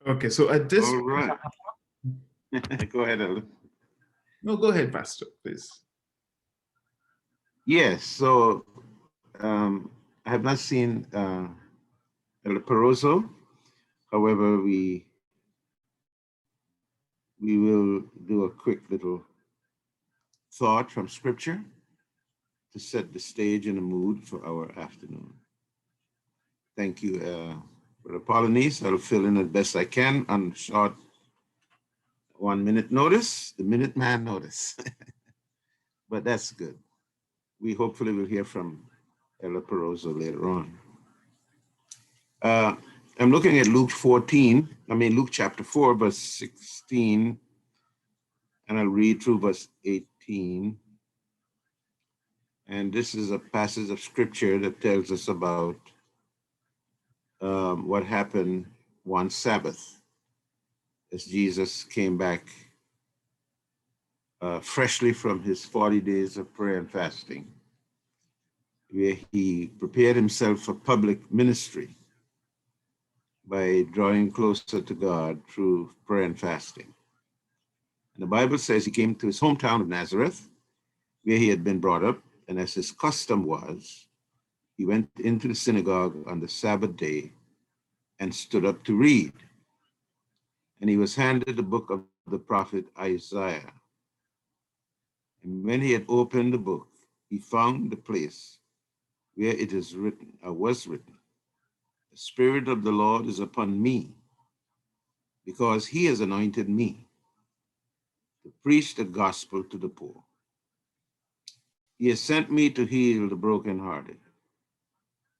Okay, so at this, All right. Go ahead, Elder. no, go ahead, Pastor, please. Yes, so I have not seen Elder Peroso. However, we will do a quick little thought from Scripture to set the stage and the mood for our afternoon. Thank you, Brother Polynice. I'll fill in as best I can on short 1 minute notice, the Minuteman notice. But that's good. We hopefully will hear from Ella Peroso later on. I'm looking at Luke chapter 4, verse 16, and I'll read through verse 18. And this is a passage of scripture that tells us about what happened one Sabbath as Jesus came back freshly from his 40 days of prayer and fasting, where he prepared himself for public ministry by drawing closer to God through prayer and fasting. And the Bible says he came to his hometown of Nazareth, where he had been brought up, and as his custom was, he went into the synagogue on the Sabbath day and stood up to read. And he was handed the book of the prophet Isaiah. And when he had opened the book, he found the place where it is written, or was written, "The Spirit of the Lord is upon me, because he has anointed me to preach the gospel to the poor. He has sent me to heal the brokenhearted,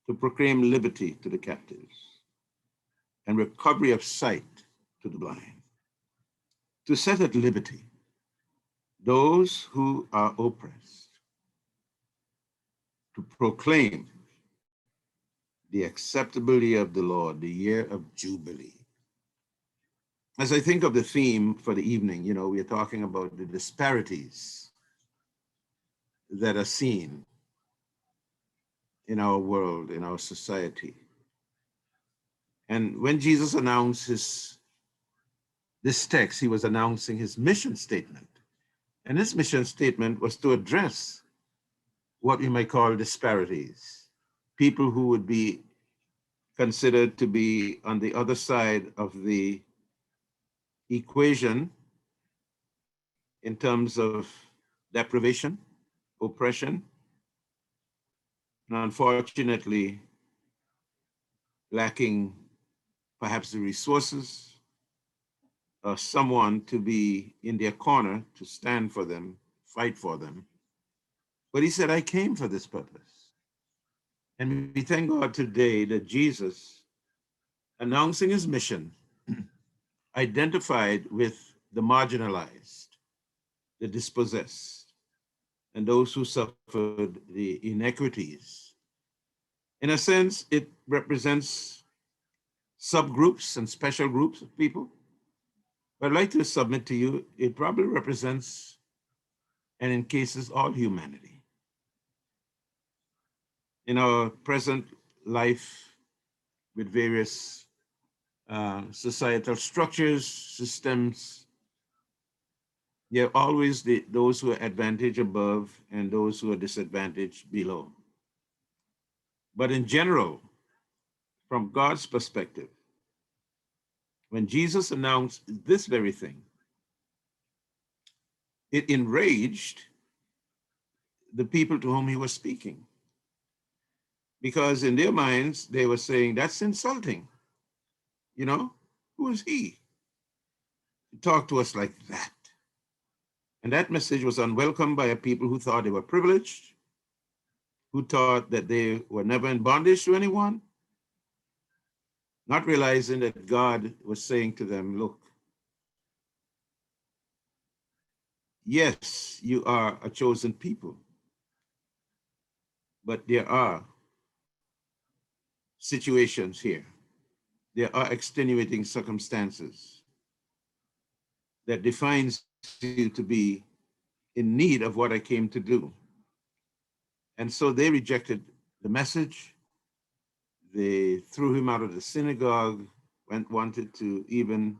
to proclaim liberty to the captives, and recovery of sight to the blind, to set at liberty those who are oppressed, to proclaim the acceptability of the Lord, the year of Jubilee." As I think of the theme for the evening, we are talking about the disparities that are seen in our world, in our society. And when Jesus announced this text, he was announcing his mission statement. And his mission statement was to address what we might call disparities, people who would be considered to be on the other side of the equation in terms of deprivation, oppression, and unfortunately, lacking perhaps the resources or someone to be in their corner to stand for them, fight for them. But he said, I came for this purpose. And we thank God today that Jesus, announcing his mission, identified with the marginalized, the dispossessed, and those who suffered the inequities. In a sense, it represents subgroups and special groups of people. But I'd like to submit to you, it probably represents, and in cases, all humanity. In our present life with various societal structures, systems, there are always those who are advantaged above and those who are disadvantaged below. But in general, from God's perspective, when Jesus announced this very thing, it enraged the people to whom he was speaking. Because in their minds, they were saying, that's insulting. Who is he to talk to us like that? And that message was unwelcome by a people who thought they were privileged, who thought that they were never in bondage to anyone, not realizing that God was saying to them, look, yes, you are a chosen people, but there are situations here. There are extenuating circumstances that defines you to be in need of what I came to do. And so they rejected the message. They threw him out of the synagogue wanted to even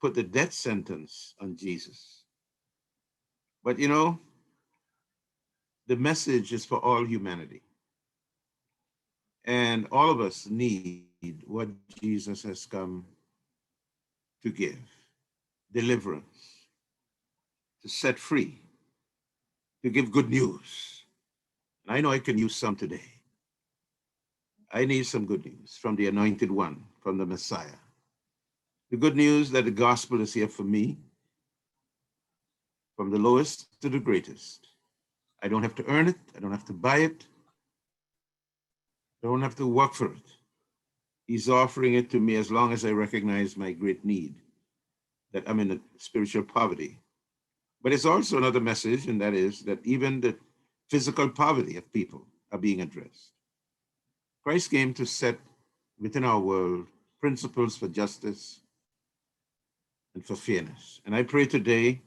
put the death sentence on Jesus. But you know, the message is for all humanity. And all of us need what Jesus has come to give: deliverance, to set free, to give good news. And I know I can use some today. I need some good news from the Anointed One, from the Messiah. The good news that the gospel is here for me, from the lowest to the greatest. I don't have to earn it. I don't have to buy it. I don't have to work for it. He's offering it to me as long as I recognize my great need, that I'm in a spiritual poverty. But it's also another message, and that is that even the physical poverty of people are being addressed. Christ came to set within our world principles for justice and for fairness. And I pray today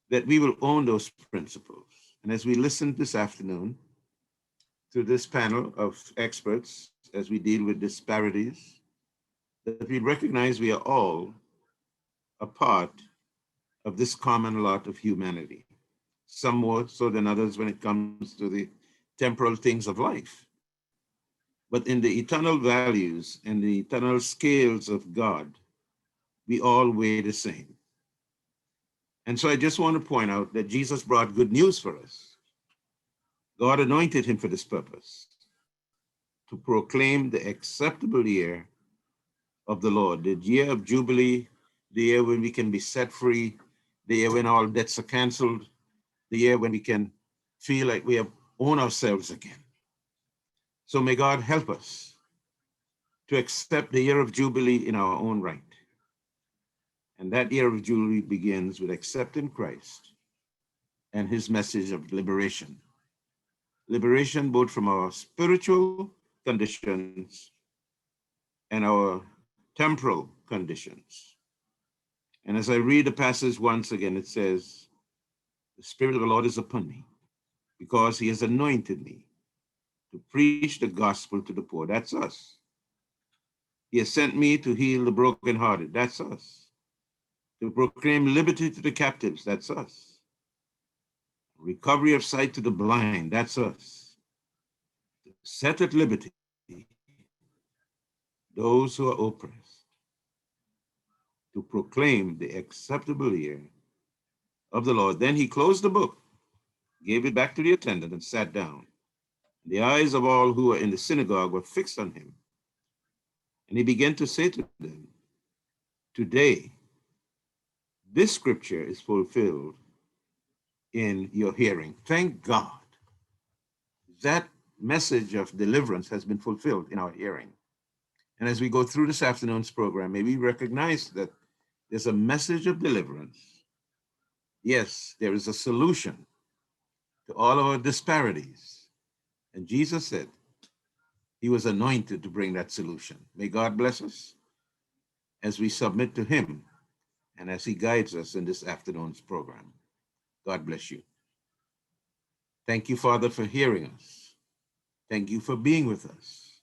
that we will own those principles. And as we listen this afternoon to this panel of experts, as we deal with disparities, that we recognize we are all a part of this common lot of humanity, some more so than others when it comes to the temporal things of life. But in the eternal values and the eternal scales of God, we all weigh the same. And so I just want to point out that Jesus brought good news for us. God anointed him for this purpose, to proclaim the acceptable year of the Lord, the year of Jubilee, the year when we can be set free, the year when all debts are canceled, the year when we can feel like we have owned ourselves again. So may God help us to accept the year of Jubilee in our own right. And that year of Jubilee begins with accepting Christ and his message of liberation. Liberation both from our spiritual conditions and our temporal conditions. And as I read the passage once again, it says, "The Spirit of the Lord is upon me, because he has anointed me to preach the gospel to the poor." That's us. He has sent me to heal the brokenhearted. That's us. To proclaim liberty to the captives. That's us. Recovery of sight to the blind. That's us. To set at liberty those who are oppressed. To proclaim the acceptable year of the Lord. Then he closed the book, gave it back to the attendant, and sat down. The eyes of all who were in the synagogue were fixed on him. And he began to say to them, "Today, this scripture is fulfilled in your hearing." Thank God that message of deliverance has been fulfilled in our hearing. And as we go through this afternoon's program, may we recognize that there's a message of deliverance. Yes, there is a solution to all of our disparities. And Jesus said he was anointed to bring that solution. May God bless us as we submit to him and as he guides us in this afternoon's program. God bless you. Thank you, Father, for hearing us. Thank you for being with us.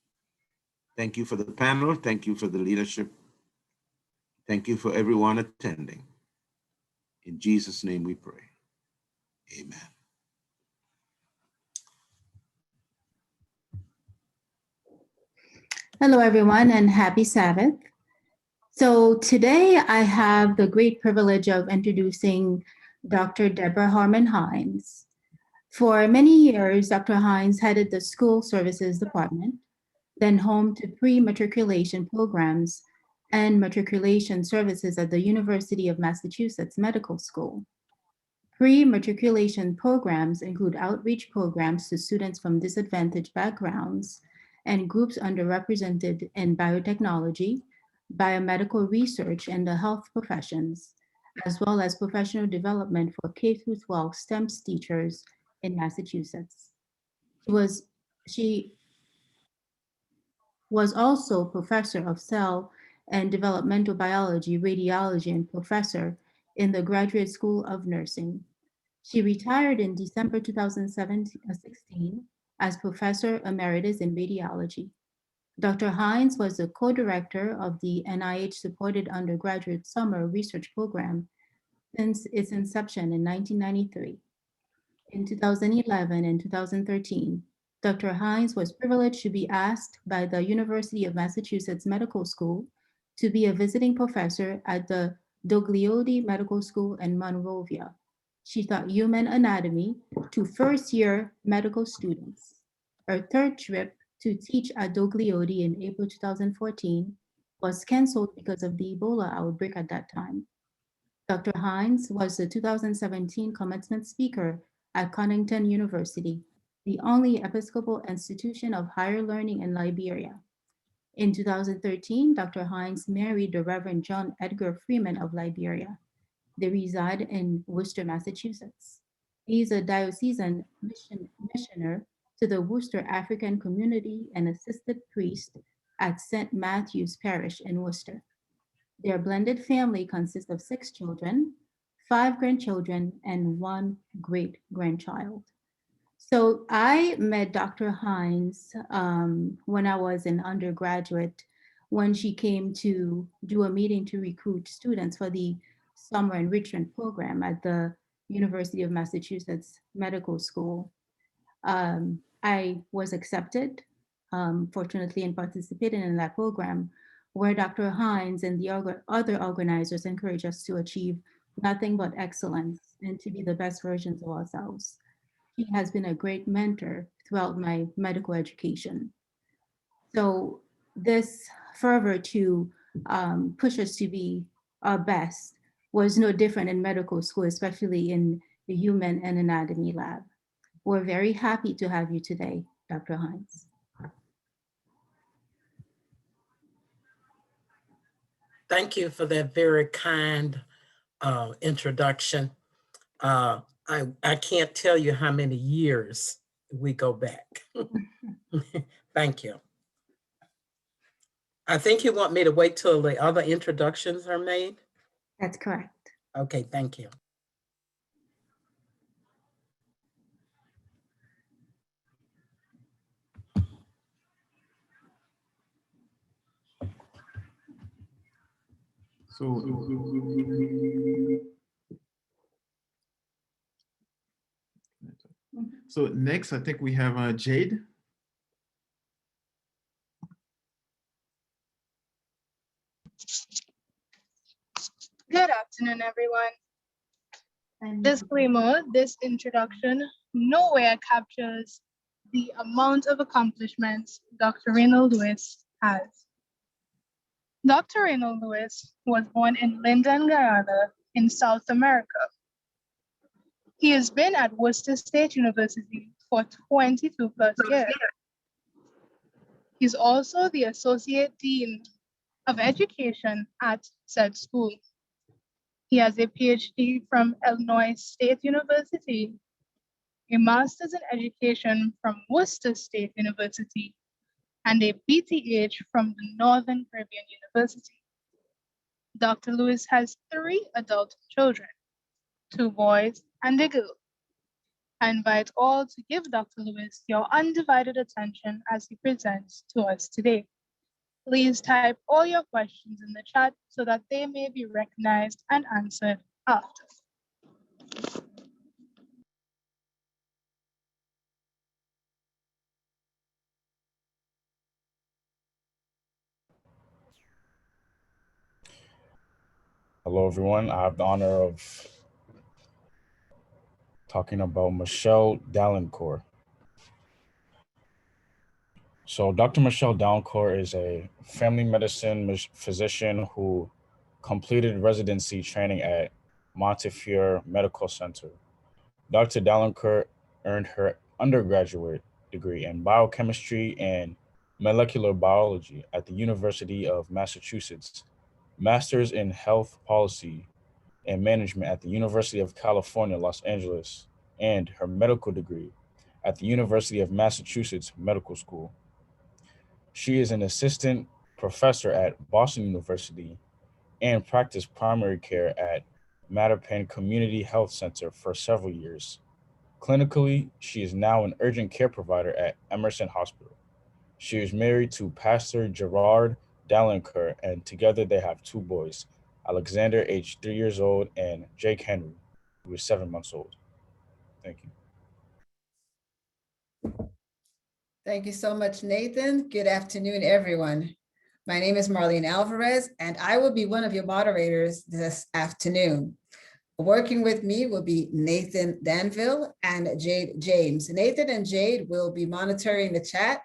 Thank you for the panel. Thank you for the leadership. Thank you for everyone attending. In Jesus' name we pray. Amen. Hello, everyone, and happy Sabbath. So today I have the great privilege of introducing Dr. Deborah Harman Hines. For many years, Dr. Hines headed the School Services Department, then home to pre-matriculation programs and matriculation services at the University of Massachusetts Medical School. Pre-matriculation programs include outreach programs to students from disadvantaged backgrounds and groups underrepresented in biotechnology, biomedical research, and the health professions, as well as professional development for K-12 STEM teachers in Massachusetts. She was also professor of cell and developmental biology, radiology, and professor in the Graduate School of Nursing. She retired in December 2016 as professor emeritus in radiology. Dr. Hines was the co-director of the NIH-supported undergraduate summer research program since its inception in 1993. In 2011 and 2013, Dr. Hines was privileged to be asked by the University of Massachusetts Medical School to be a visiting professor at the Dogliotti Medical School in Monrovia. She taught human anatomy to first-year medical students. Her third trip to teach at Dogliotti in April 2014 was canceled because of the Ebola outbreak at that time. Dr. Hines was the 2017 commencement speaker at Connington University, the only Episcopal institution of higher learning in Liberia. In 2013, Dr. Hines married the Reverend John Edgar Freeman of Liberia. They reside in Worcester, Massachusetts. He is a diocesan missioner to the Worcester African community and assistant priest at St. Matthew's Parish in Worcester. Their blended family consists of 6 children, 5 grandchildren, and 1 great-grandchild. So I met Dr. Hines when I was an undergraduate, when she came to do a meeting to recruit students for the summer enrichment program at the University of Massachusetts Medical School. I was accepted, fortunately, and participated in that program, where Dr. Hines and the other organizers encourage us to achieve nothing but excellence and to be the best versions of ourselves. He has been a great mentor throughout my medical education. So this fervor to push us to be our best was no different in medical school, especially in the human and anatomy lab. We're very happy to have you today, Dr. Hines. Thank you for that very kind introduction. I can't tell you how many years we go back. Thank you. I think you want me to wait till the other introductions are made? That's correct. Okay, thank you. So next, I think we have Jade. Good afternoon, everyone. Disclaimer, this introduction nowhere captures the amount of accomplishments Dr. Reynold Lewis has. Dr. Reynold Lewis was born in Linden, Guyana, in South America. He has been at Worcester State University for 22 plus years. He's also the Associate Dean of Education at said school. He has a PhD from Illinois State University, a Master's in Education from Worcester State University, and a BTH from the Northern Caribbean University. Dr. Lewis has 3 adult children, 2 boys and a girl. I invite all to give Dr. Lewis your undivided attention as he presents to us today. Please type all your questions in the chat so that they may be recognized and answered after. Hello, everyone. I have the honor of talking about Michelle Downcore. So Dr. Michelle Downcore is a family medicine physician who completed residency training at Montefiore Medical Center. Dr. Downcore earned her undergraduate degree in biochemistry and molecular biology at the University of Massachusetts, master's in health policy and management at the University of California, Los Angeles, and her medical degree at the University of Massachusetts Medical School. She is an assistant professor at Boston University and practiced primary care at Mattapan Community Health Center for several years. Clinically, she is now an urgent care provider at Emerson Hospital. She is married to Pastor Gerard Downcore, and together they have 2 boys, Alexander, age 3 years old, and Jake Henry, who is 7 months old. Thank you. Thank you so much, Nathan. Good afternoon, everyone. My name is Marlene Alvarez, and I will be one of your moderators this afternoon. Working with me will be Nathan Danville and Jade James. Nathan and Jade will be monitoring the chat.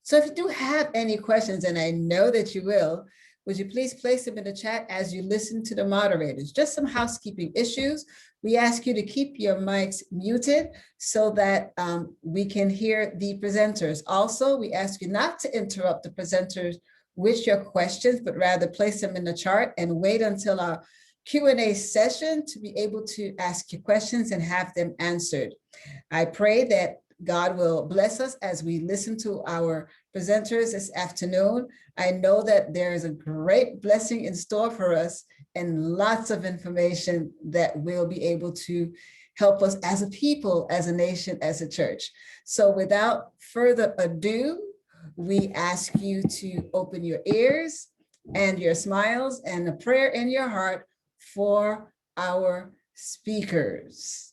So if you do have any questions, and I know that you will, would you please place them in the chat as you listen to the moderators? Just some housekeeping issues. We ask you to keep your mics muted so that we can hear the presenters. Also, we ask you not to interrupt the presenters with your questions, but rather place them in the chart and wait until our Q&A session to be able to ask your questions and have them answered. I pray that God will bless us as we listen to our presenters this afternoon. I know that there is a great blessing in store for us and lots of information that will be able to help us as a people, as a nation, as a church. So without further ado, we ask you to open your ears and your smiles and a prayer in your heart for our speakers.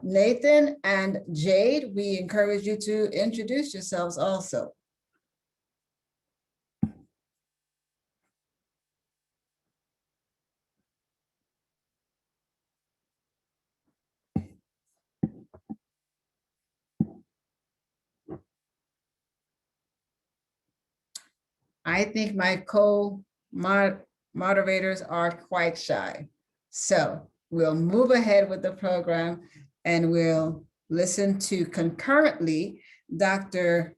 Nathan and Jade, we encourage you to introduce yourselves also. I think my co-moderators are quite shy. So we'll move ahead with the program and we'll listen to concurrently Dr.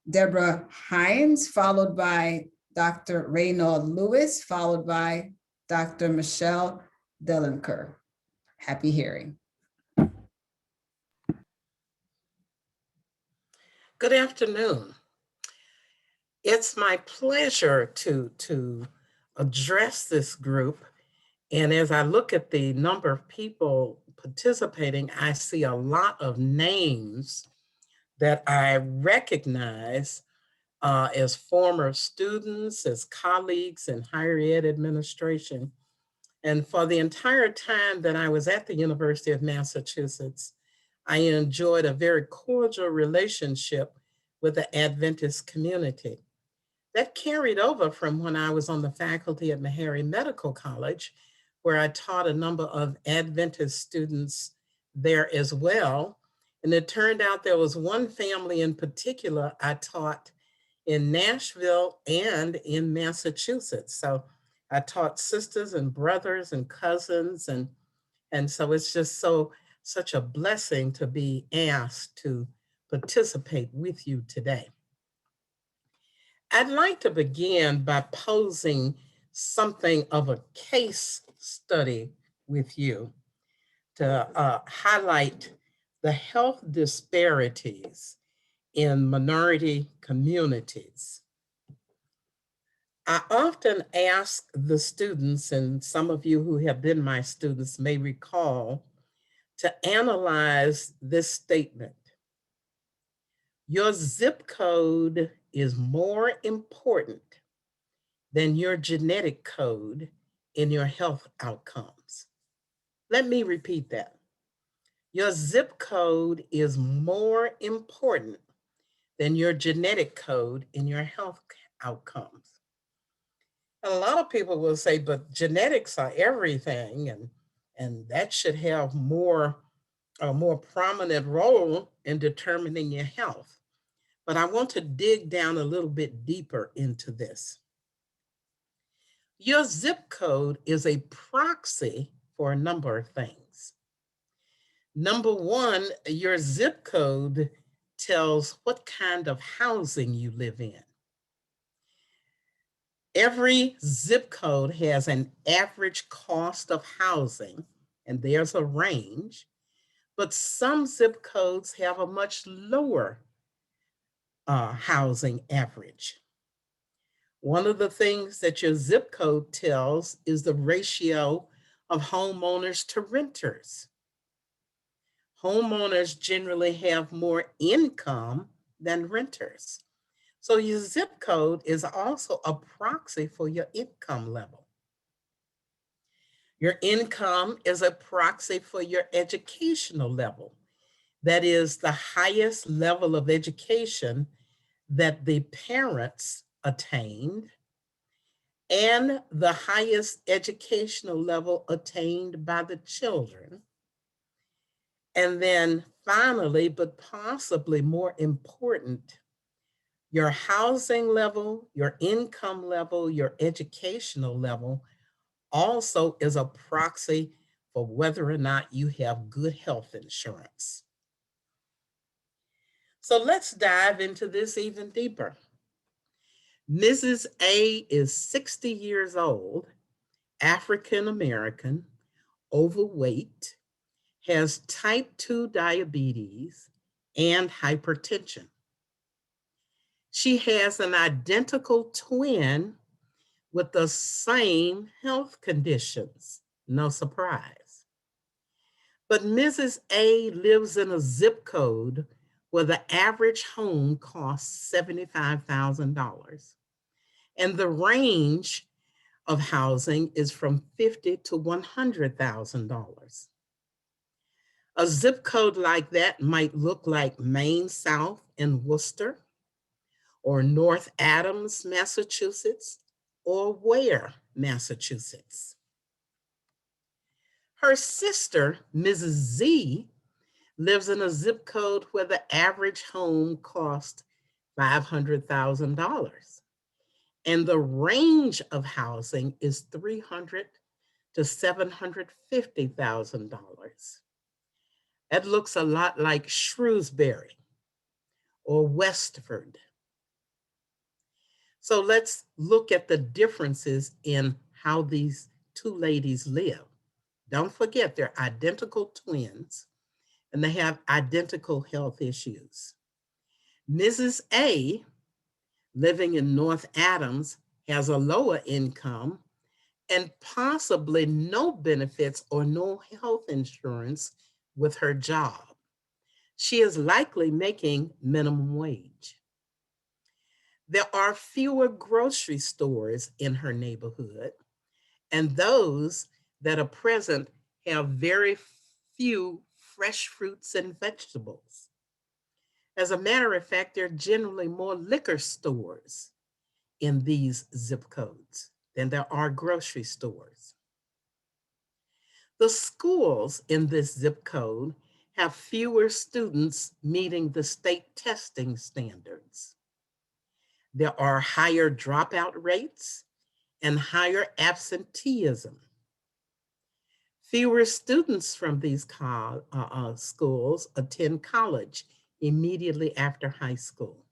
Deborah Hines, followed by Dr. Reynold Lewis, followed by Dr. Michelle Downcore. Happy hearing. Good afternoon. It's my pleasure to address this group. And as I look at the number of people participating, I see a lot of names that I recognize as former students, as colleagues in higher ed administration. And for the entire time that I was at the University of Massachusetts, I enjoyed a very cordial relationship with the Adventist community. That carried over from when I was on the faculty at Meharry Medical College, where I taught a number of Adventist students there as well. And it turned out there was one family in particular I taught in Nashville and in Massachusetts. So I taught sisters and brothers and cousins. And so it's just such a blessing to be asked to participate with you today. I'd like to begin by posing something of a case study with you to highlight the health disparities in minority communities. I often ask the students, and some of you who have been my students may recall, to analyze this statement. Your zip code is more important than your genetic code in your health outcomes. Let me repeat that. Your zip code is more important than your genetic code in your health outcomes. And a lot of people will say, but genetics are everything, and that should have a more prominent role in determining your health. But I want to dig down a little bit deeper into this. Your zip code is a proxy for a number of things. Number one, your zip code tells what kind of housing you live in. Every zip code has an average cost of housing, and there's a range, but some zip codes have a much lower housing average. One of the things that your zip code tells is the ratio of homeowners to renters. Homeowners generally have more income than renters. So your zip code is also a proxy for your income level. Your income is a proxy for your educational level. That is the highest level of education that the parents attained and the highest educational level attained by the children. And then finally, but possibly more important, your housing level, your income level, your educational level also is a proxy for whether or not you have good health insurance. So let's dive into this even deeper. Mrs. A is 60 years old, African American, overweight, has type 2 diabetes and hypertension. She has an identical twin with the same health conditions. No surprise. But Mrs. A lives in a zip code where the average home costs $75,000. And the range of housing is from $50,000 to $100,000. A zip code like that might look like Maine South in Worcester, or North Adams, Massachusetts, or Ware, Massachusetts. Her sister, Mrs. Z, lives in a zip code where the average home costs $500,000. And the range of housing is $300,000 to $750,000. That looks a lot like Shrewsbury or Westford. So let's look at the differences in how these two ladies live. Don't forget, they're identical twins and they have identical health issues. Mrs. A, living in North Adams, has a lower income and possibly no benefits or no health insurance with her job. She is likely making minimum wage. There are fewer grocery stores in her neighborhood, and those that are present have very few fresh fruits and vegetables. As a matter of fact, there are generally more liquor stores in these zip codes than there are grocery stores. The schools in this zip code have fewer students meeting the state testing standards. There are higher dropout rates and higher absenteeism. Fewer students from these schools attend college immediately after high school.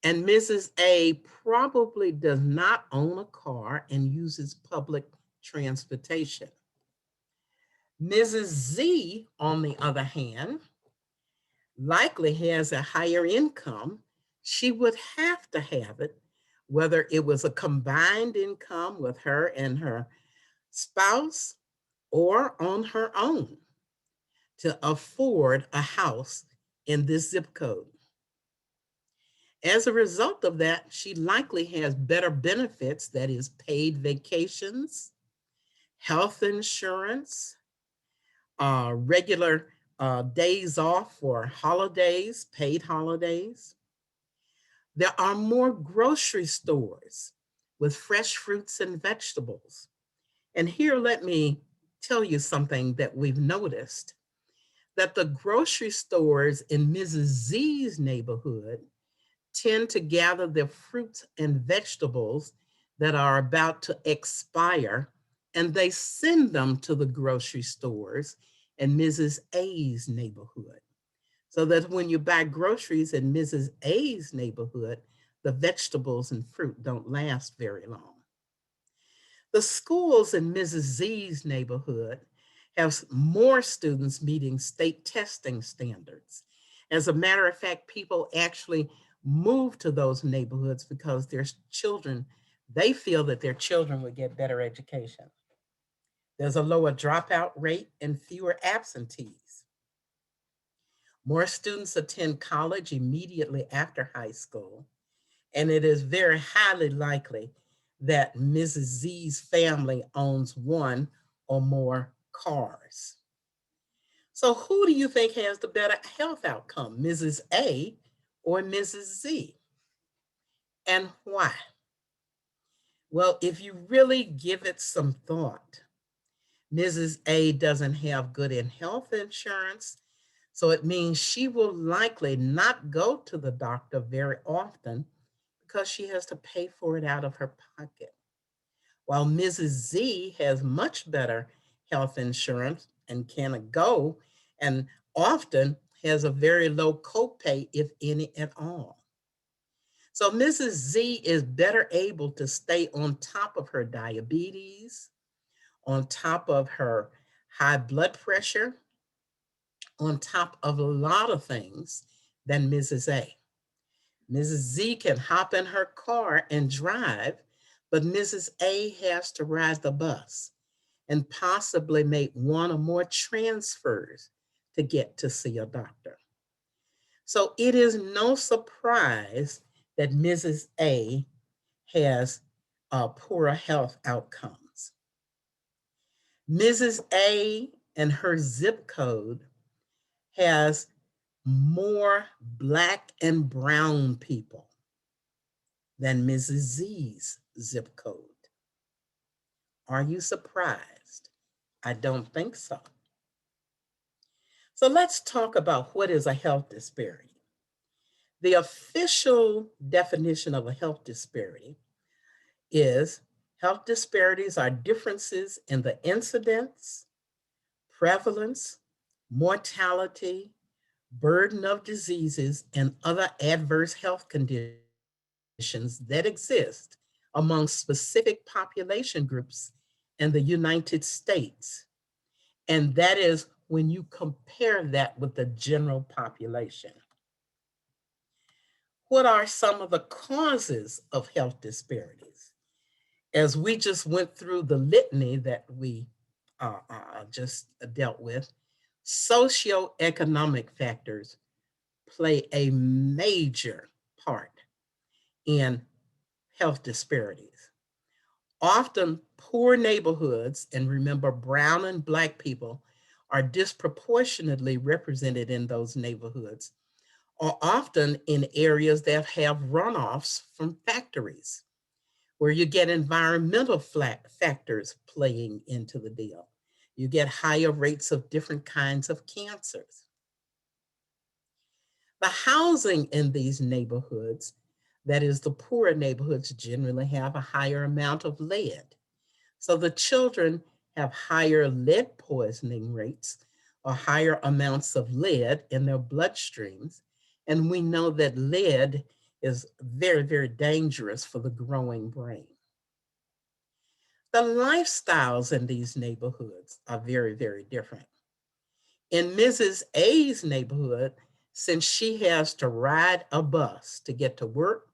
And Mrs. A probably does not own a car and uses public transportation. Mrs. Z, on the other hand, likely has a higher income. She would have to have it, whether it was a combined income with her and her spouse or on her own, to afford a house in this zip code. As a result of that, she likely has better benefits, that is paid vacations, health insurance, regular days off for holidays, paid holidays. There are more grocery stores with fresh fruits and vegetables. And here, let me tell you something that we've noticed, that the grocery stores in Mrs. Z's neighborhood tend to gather the fruits and vegetables that are about to expire, and they send them to the grocery stores in Mrs. A's neighborhood. So that when you buy groceries in Mrs. A's neighborhood, the vegetables and fruit don't last very long. The schools in Mrs. Z's neighborhood have more students meeting state testing standards. As a matter of fact, people actually move to those neighborhoods because their children, they feel that their children would get better education. There's a lower dropout rate and fewer absentees. More students attend college immediately after high school, and it is very highly likely that Mrs. Z's family owns one or more cars. So who do you think has the better health outcome, Mrs. A or Mrs. Z? And why? Well, if you really give it some thought, Mrs. A doesn't have good health insurance, so it means she will likely not go to the doctor very often because she has to pay for it out of her pocket. While Mrs. Z has much better health insurance and can go and often has a very low copay, if any at all. So Mrs. Z is better able to stay on top of her diabetes, on top of her high blood pressure, on top of a lot of things than Mrs. A. Mrs. Z can hop in her car and drive, but Mrs. A has to ride the bus and possibly make one or more transfers to get to see a doctor. So it is no surprise that Mrs. A has poorer health outcomes. Mrs. A and her zip code has more Black and brown people than Mrs. Z's zip code. Are you surprised? I don't think so. So let's talk about what is a health disparity. The official definition of a health disparity is health disparities are differences in the incidence, prevalence, mortality, burden of diseases, and other adverse health conditions that exist among specific population groups in the United States. And that is when you compare that with the general population. What are some of the causes of health disparities? As we just went through the litany that we just dealt with, socioeconomic factors play a major part in health disparities. Often poor neighborhoods, and remember brown and Black people are disproportionately represented in those neighborhoods, are often in areas that have runoffs from factories, where you get environmental factors playing into the deal. You get higher rates of different kinds of cancers. The housing in these neighborhoods, that is the poorer neighborhoods, generally have a higher amount of lead. So the children have higher lead poisoning rates or higher amounts of lead in their bloodstreams. And we know that lead is very, very dangerous for the growing brain. The lifestyles in these neighborhoods are very, very different. In Mrs. A's neighborhood, since she has to ride a bus to get to work,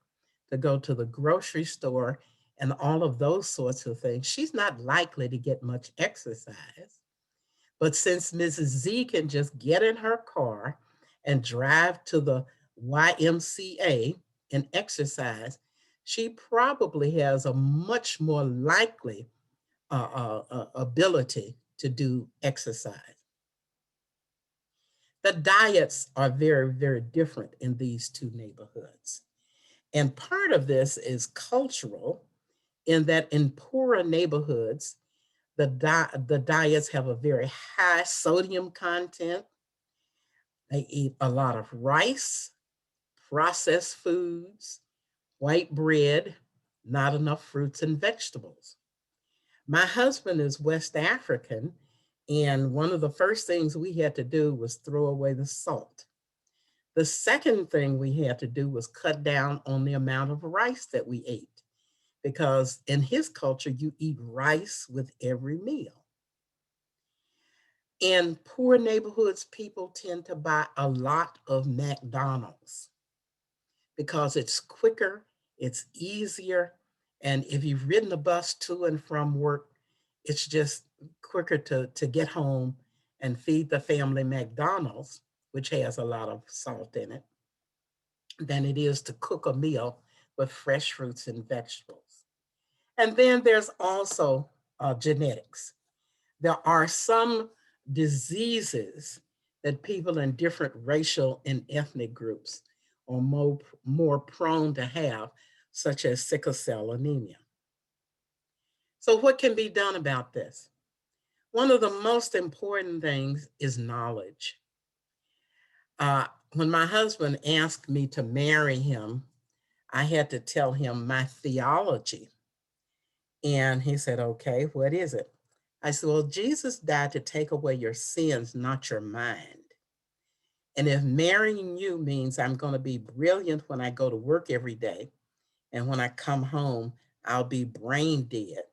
to go to the grocery store, and all of those sorts of things, she's not likely to get much exercise. But since Mrs. Z can just get in her car and drive to the YMCA and exercise, she probably has a much more likely ability to do exercise. The diets are very, very different in these two neighborhoods. And part of this is cultural, in that in poorer neighborhoods, the diets have a very high sodium content. They eat a lot of rice, processed foods, white bread, not enough fruits and vegetables. My husband is West African, and one of the first things we had to do was throw away the salt. The second thing we had to do was cut down on the amount of rice that we ate, because in his culture, you eat rice with every meal. In poor neighborhoods, people tend to buy a lot of McDonald's because it's quicker, it's easier, and if you've ridden the bus to and from work, it's just quicker to get home and feed the family McDonald's, which has a lot of salt in it, than it is to cook a meal with fresh fruits and vegetables. And then there's also genetics. There are some diseases that people in different racial and ethnic groups are more prone to have, such as sickle cell anemia. So what can be done about this? One of the most important things is knowledge. When my husband asked me to marry him, I had to tell him my theology. And he said, okay, what is it? I said, well, Jesus died to take away your sins, not your mind. And if marrying you means I'm going to be brilliant when I go to work every day, and when I come home, I'll be brain dead,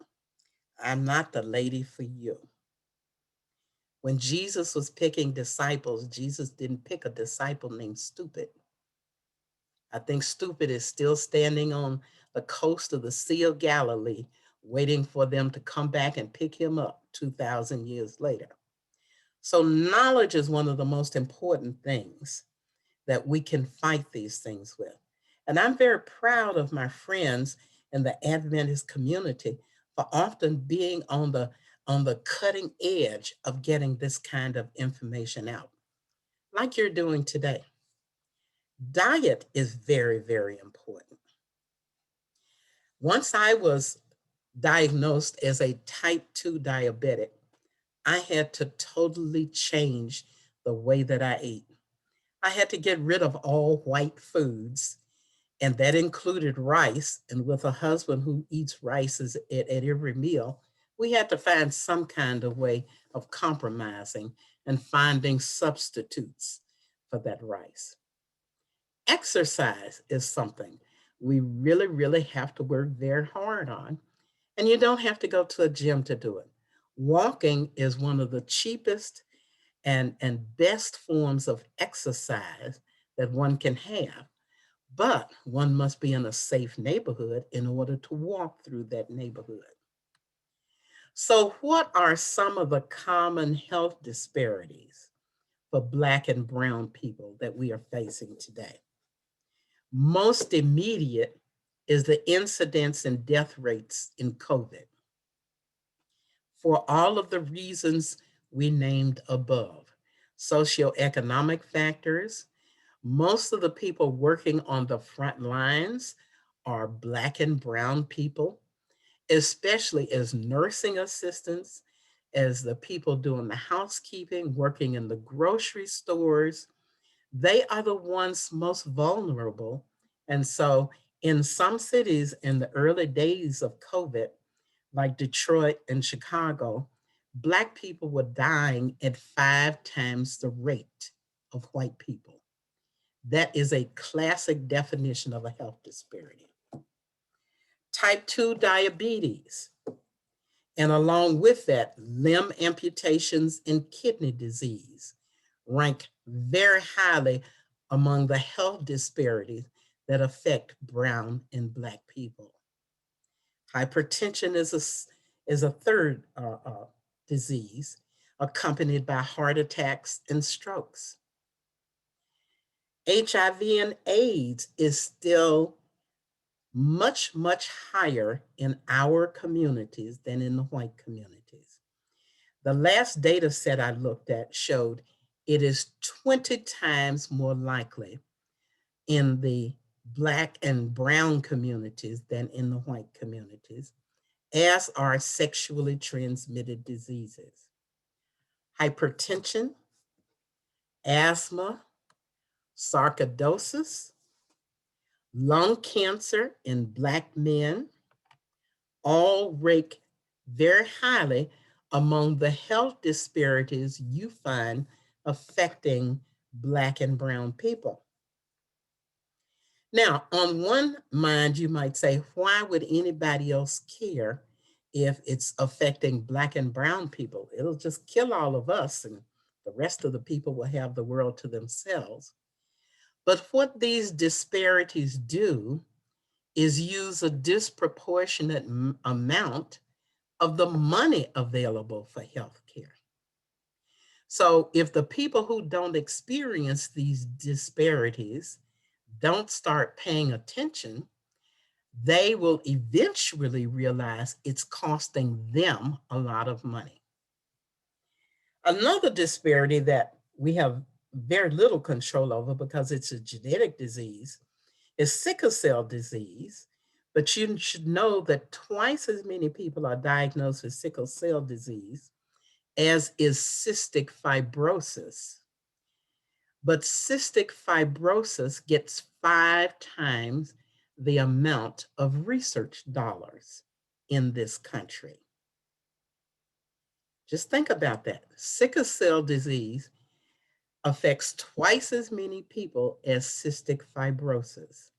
I'm not the lady for you. When Jesus was picking disciples, Jesus didn't pick a disciple named Stupid. I think Stupid is still standing on the coast of the Sea of Galilee, waiting for them to come back and pick him up 2,000 years later. So knowledge is one of the most important things that we can fight these things with. And I'm very proud of my friends in the Adventist community for often being on the cutting edge of getting this kind of information out, like you're doing today. Diet is very, very important. Once I was diagnosed as a type 2 diabetic, I had to totally change the way that I ate. I had to get rid of all white foods, and that included rice. And with a husband who eats rice at every meal, we had to find some kind of way of compromising and finding substitutes for that rice. Exercise is something we really, really have to work very hard on. And you don't have to go to a gym to do it. Walking is one of the cheapest and best forms of exercise that one can have. But one must be in a safe neighborhood in order to walk through that neighborhood. So what are some of the common health disparities for Black and brown people that we are facing today? Most immediate is the incidence and death rates in COVID. For all of the reasons we named above, socioeconomic factors, most of the people working on the front lines are Black and brown people, especially as nursing assistants, as the people doing the housekeeping, working in the grocery stores. They are the ones most vulnerable. And so in some cities in the early days of COVID, like Detroit and Chicago, Black people were dying at 5 times the rate of white people. That is a classic definition of a health disparity. Type 2 diabetes, and along with that, limb amputations and kidney disease rank very highly among the health disparities that affect brown and Black people. Hypertension is a third disease, accompanied by heart attacks and strokes. HIV and AIDS is still much, much higher in our communities than in the white communities. The last data set I looked at showed it is 20 times more likely in the Black and brown communities than in the white communities, as are sexually transmitted diseases. Hypertension, asthma, sarcoidosis, lung cancer in Black men all rank very highly among the health disparities you find affecting Black and brown people. Now, on one mind, you might say, why would anybody else care if it's affecting Black and brown people? It'll just kill all of us, and the rest of the people will have the world to themselves. But what these disparities do is use a disproportionate amount of the money available for health care. So if the people who don't experience these disparities don't start paying attention, they will eventually realize it's costing them a lot of money. Another disparity that we have very little control over because it's a genetic disease is sickle cell disease. But you should know that twice as many people are diagnosed with sickle cell disease as is cystic fibrosis. But cystic fibrosis gets 5 times the amount of research dollars in this country. Just think about that. Sickle cell disease affects twice as many people as cystic fibrosis,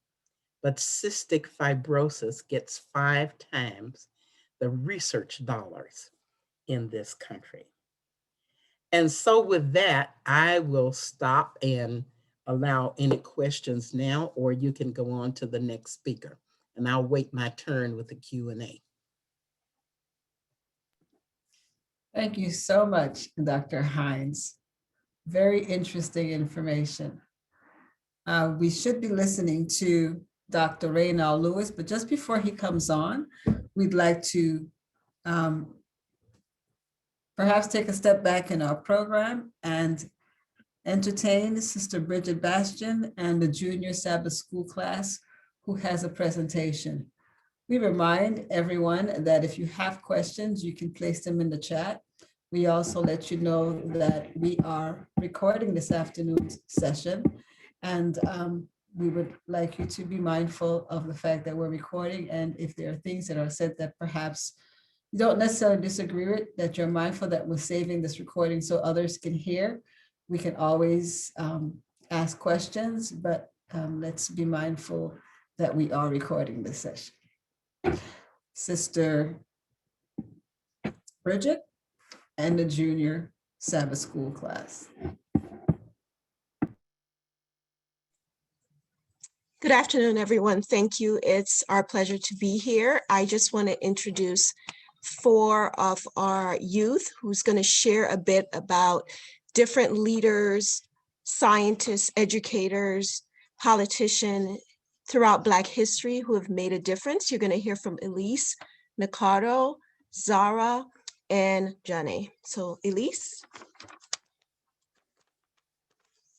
but cystic fibrosis gets 5 times the research dollars in this country. And so with that, I will stop and allow any questions now, or you can go on to the next speaker, and I'll wait my turn with the Q&A. Thank you so much, Dr. Hines. Very interesting information. We should be listening to Dr. Raynald Lewis, but just before he comes on, we'd like to perhaps take a step back in our program and entertain Sister Bridget Bastian and the Junior Sabbath School class who has a presentation. We remind everyone that if you have questions, you can place them in the chat. We also let you know that we are recording this afternoon's session, and we would like you to be mindful of the fact that we're recording, and if there are things that are said that perhaps you don't necessarily disagree with, that you're mindful that we're saving this recording so others can hear. We can always ask questions, but let's be mindful that we are recording this session. Sister Bridget and the Junior Sabbath School class. Good afternoon, everyone. Thank you. It's our pleasure to be here. I just want to introduce 4 of our youth who's going to share a bit about different leaders, scientists, educators, politicians throughout Black history who have made a difference. You're going to hear from Elise, Ricardo, Zara, and Janae. So Elise.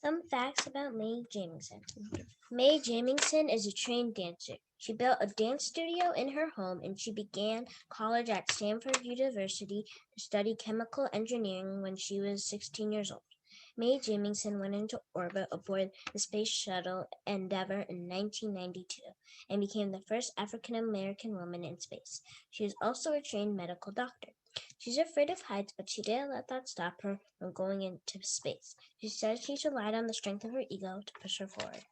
Some facts about Mae Jamison. Mae Jamison is a trained dancer. She built a dance studio in her home, and she began college at Stanford University to study chemical engineering when she was 16 years old. Mae Jamison went into orbit aboard the Space Shuttle Endeavour in 1992 and became the first African-American woman in space. She is also a trained medical doctor. She's afraid of heights, but she didn't let that stop her from going into space. She said she relied on the strength of her ego to push her forward.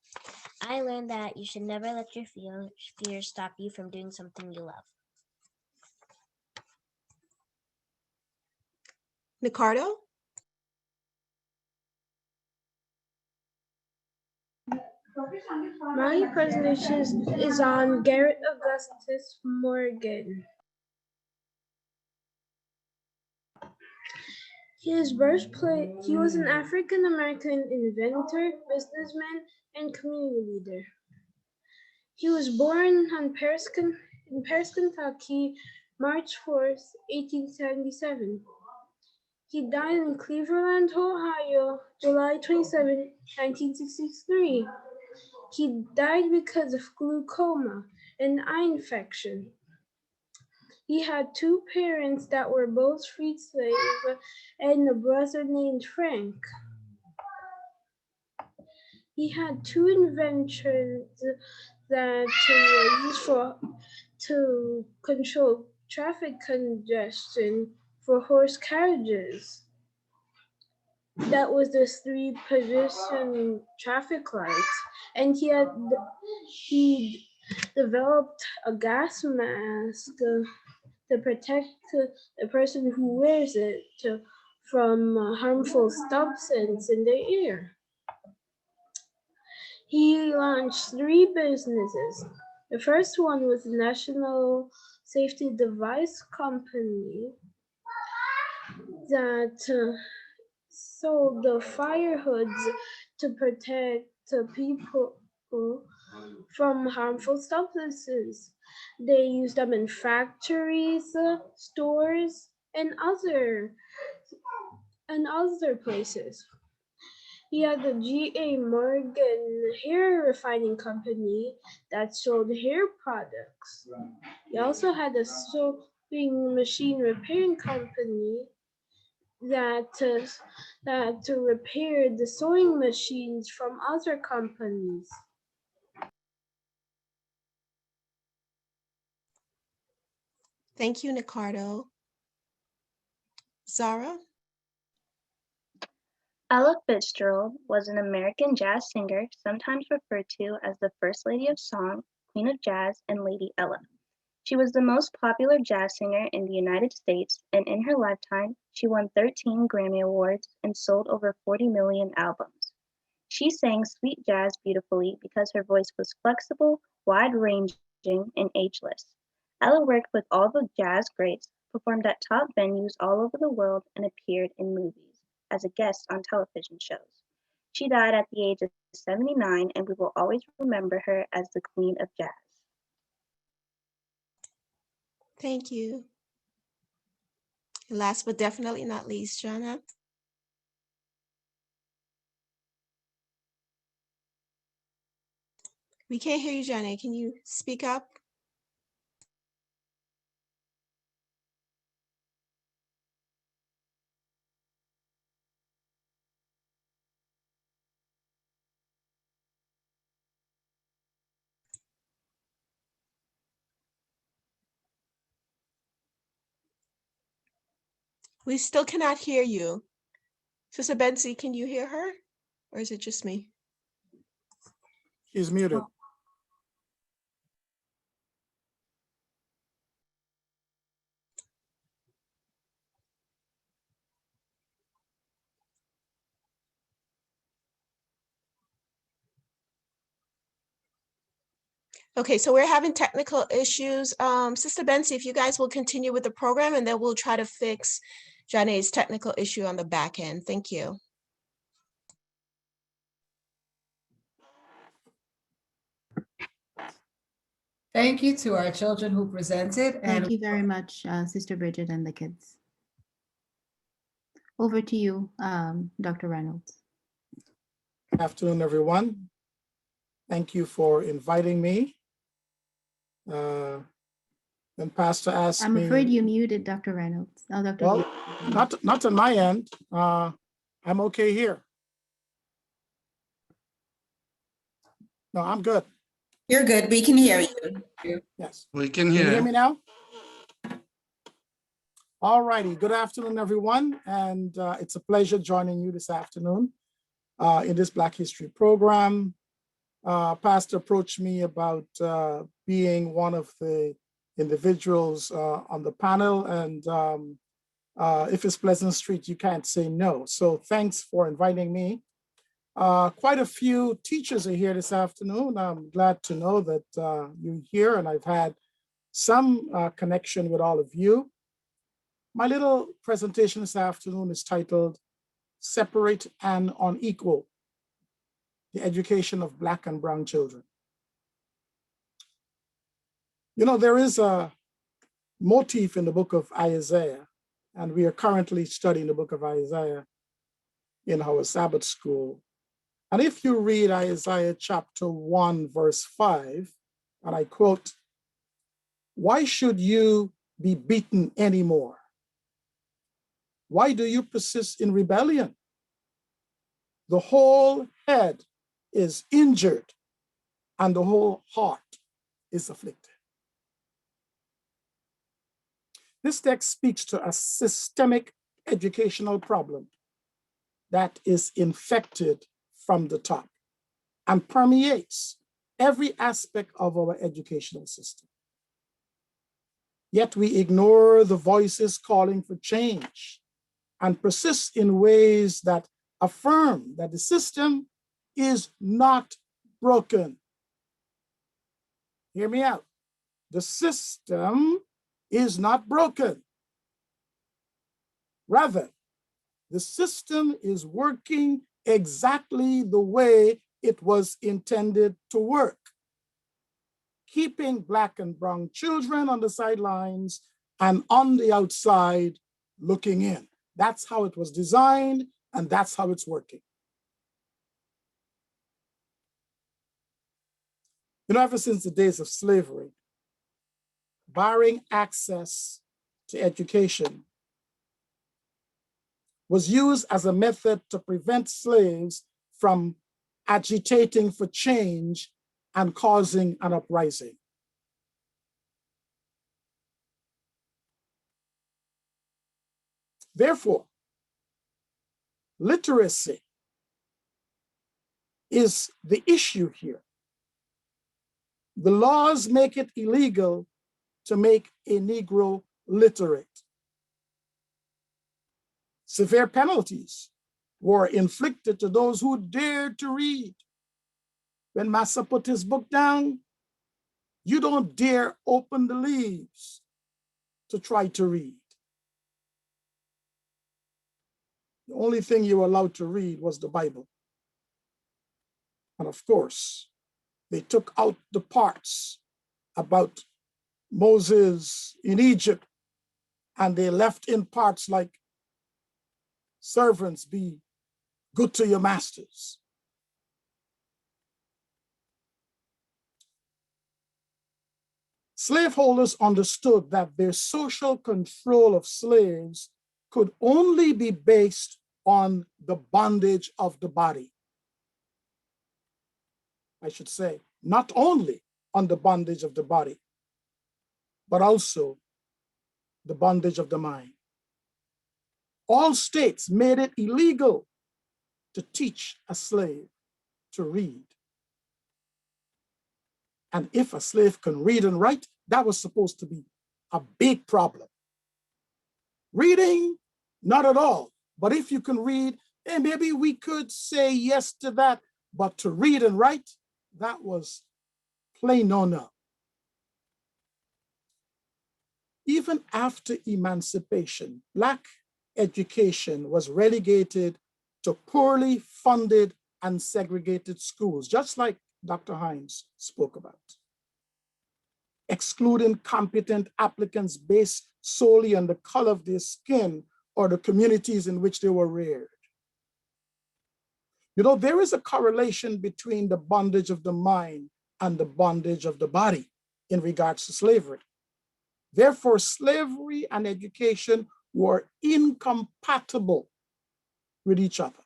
I learned that you should never let your fears stop you from doing something you love. Ricardo? My presentation is on Garrett Augustus Morgan. He was an African-American inventor, businessman, and community leader. He was born in Paris, Kentucky, March 4th, 1877. He died in Cleveland, Ohio, July 27, 1963. He died because of glaucoma, an eye infection. He had 2 parents that were both freed slaves and a brother named Frank. He had 2 inventions that were used to control traffic congestion for horse carriages. That was the 3-position traffic lights, and he developed a gas mask to protect the person who wears it from harmful substances in the air. He launched 3 businesses. The first one was the National safety device company that sold the fire hoods to protect the people from harmful substances. They use them in factories, stores, and other places. He had the G.A. Morgan hair refining company that sold hair products. He also had a sewing machine repairing company that repaired the sewing machines from other companies. Thank you, Nicardo. Zara? Ella Fitzgerald was an American jazz singer, sometimes referred to as the First Lady of Song, Queen of Jazz, and Lady Ella. She was the most popular jazz singer in the United States, and in her lifetime, she won 13 Grammy Awards and sold over 40 million albums. She sang sweet jazz beautifully because her voice was flexible, wide-ranging, and ageless. Ella worked with all the jazz greats, performed at top venues all over the world, and appeared in movies as a guest on television shows. She died at the age of 79, and we will always remember her as the Queen of Jazz. Thank you. Last but definitely not least, Jana. We can't hear you, Jana. Can you speak up? We still cannot hear you. Sister Betsy, can you hear her? Or is it just me? She's muted. Okay, so we're having technical issues. Sister Betsy, if you guys will continue with the program, and then we'll try to fix Janae's technical issue on the back end. Thank you. Thank you to our children who presented. Thank you very much, Sister Bridget and the kids. Over to you, Dr. Reynolds. Good afternoon, everyone. Thank you for inviting me. When Pastor asked me— I'm afraid you muted Dr. Reynolds. Oh, Dr. Well, not on my end. I'm okay here. No, I'm good. You're good. We can hear you. Yes. We can Can you hear. hear me now? All righty. Good afternoon, everyone. And it's a pleasure joining you this afternoon in this Black History program. Pastor approached me about being one of the individuals on the panel, and if it's Pleasant Street, you can't say no. So thanks for inviting me. Quite a few teachers are here this afternoon. I'm glad to know that you're here, and I've had some connection with all of you. My little presentation this afternoon is titled Separate and Unequal: The Education of Black and Brown Children. You know, there is a motif in the book of Isaiah, and we are currently studying the book of Isaiah in our Sabbath school. And if you read Isaiah chapter 1, verse 5, and I quote, "Why should you be beaten anymore? Why do you persist in rebellion? The whole head is injured, and the whole heart is afflicted." This text speaks to a systemic educational problem that is infected from the top and permeates every aspect of our educational system. Yet we ignore the voices calling for change and persist in ways that affirm that the system is not broken. Hear me out. The system is not broken. Rather, the system is working exactly the way it was intended to work, keeping Black and brown children on the sidelines and on the outside looking in. That's how it was designed, and that's how it's working. You know, ever since the days of slavery, barring access to education was used as a method to prevent slaves from agitating for change and causing an uprising. Therefore, literacy is the issue here. The laws make it illegal to make a Negro literate. Severe penalties were inflicted to those who dared to read. When Massa put his book down, you don't dare open the leaves to try to read. The only thing you were allowed to read was the Bible. And of course, they took out the parts about Moses in Egypt, and they left in parts like, servants, be good to your masters. Slaveholders understood that their social control of slaves could only be based on the bondage of the body. I should say, not only on the bondage of the body, but also the bondage of the mind. All states made it illegal to teach a slave to read. And if a slave can read and write, that was supposed to be a big problem. Reading, not at all. But if you can read, and maybe we could say yes to that, but to read and write, that was plain no. Even after emancipation, Black education was relegated to poorly funded and segregated schools, just like Dr. Hines spoke about, excluding competent applicants based solely on the color of their skin or the communities in which they were reared. You know, there is a correlation between the bondage of the mind and the bondage of the body in regards to slavery. Therefore, slavery and education were incompatible with each other.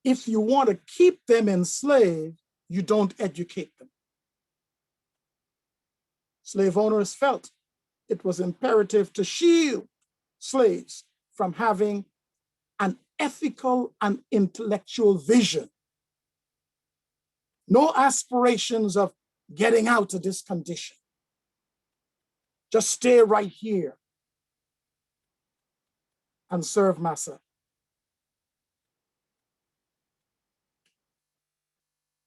If you want to keep them enslaved, you don't educate them. Slave owners felt it was imperative to shield slaves from having an ethical and intellectual vision. No aspirations of getting out of this condition. Just stay right here and serve Massa.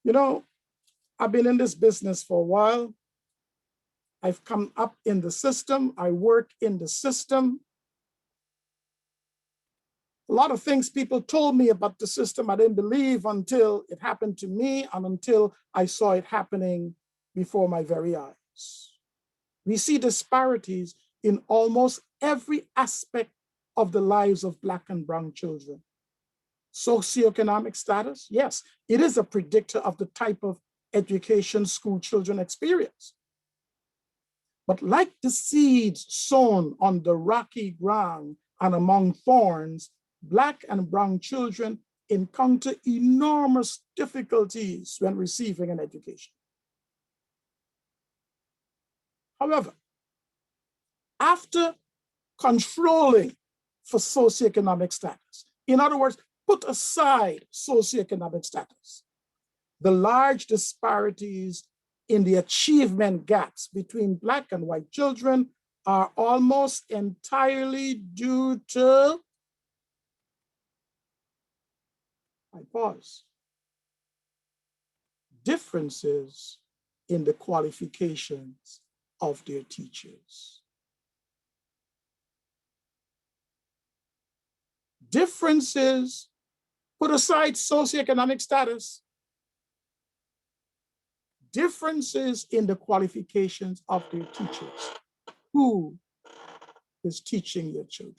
You know, I've been in this business for a while. I've come up in the system. I work in the system. A lot of things people told me about the system I didn't believe until it happened to me and until I saw it happening before my very eyes. We see disparities in almost every aspect of the lives of Black and brown children. Socioeconomic status, yes, it is a predictor of the type of education school children experience. But like the seeds sown on the rocky ground and among thorns, Black and brown children encounter enormous difficulties when receiving an education. However, after controlling for socioeconomic status, in other words, put aside socioeconomic status, the large disparities in the achievement gaps between Black and white children are almost entirely due to, differences in the qualifications of their teachers. differences, put aside socioeconomic status, differences in the qualifications of their teachers. Who is teaching your children?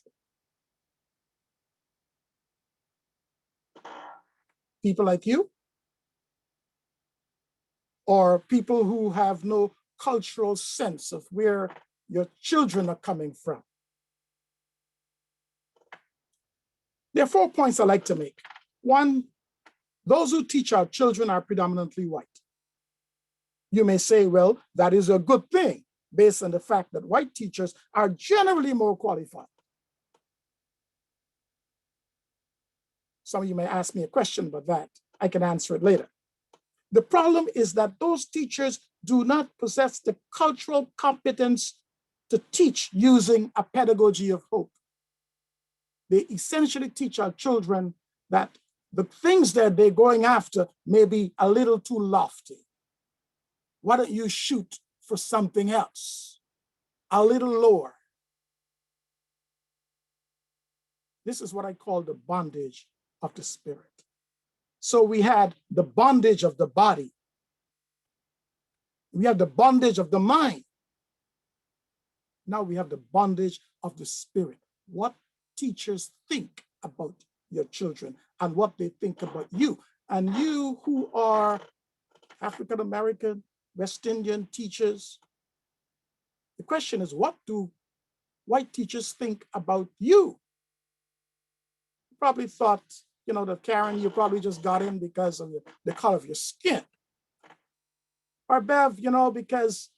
People like you? Or people who have no cultural sense of where your children are coming from? There are 4 points I like to make. One, those who teach our children are predominantly white. You may say, well, that is a good thing based on the fact that white teachers are generally more qualified. Some of you may ask me a question about that. I can answer it later. The problem is that those teachers do not possess the cultural competence to teach using a pedagogy of hope. They essentially teach our children that the things that they're going after may be a little too lofty. Why don't you shoot for something else, a little lower? This is what I call the bondage of the spirit. So we had the bondage of the body. We have the bondage of the mind. Now we have the bondage of the spirit. What teachers think about your children and what they think about you. And you who are African American, West Indian teachers, the question is, what do white teachers think about you? You probably thought, that Karen, you probably just got in because of the color of your skin. Or Bev, because,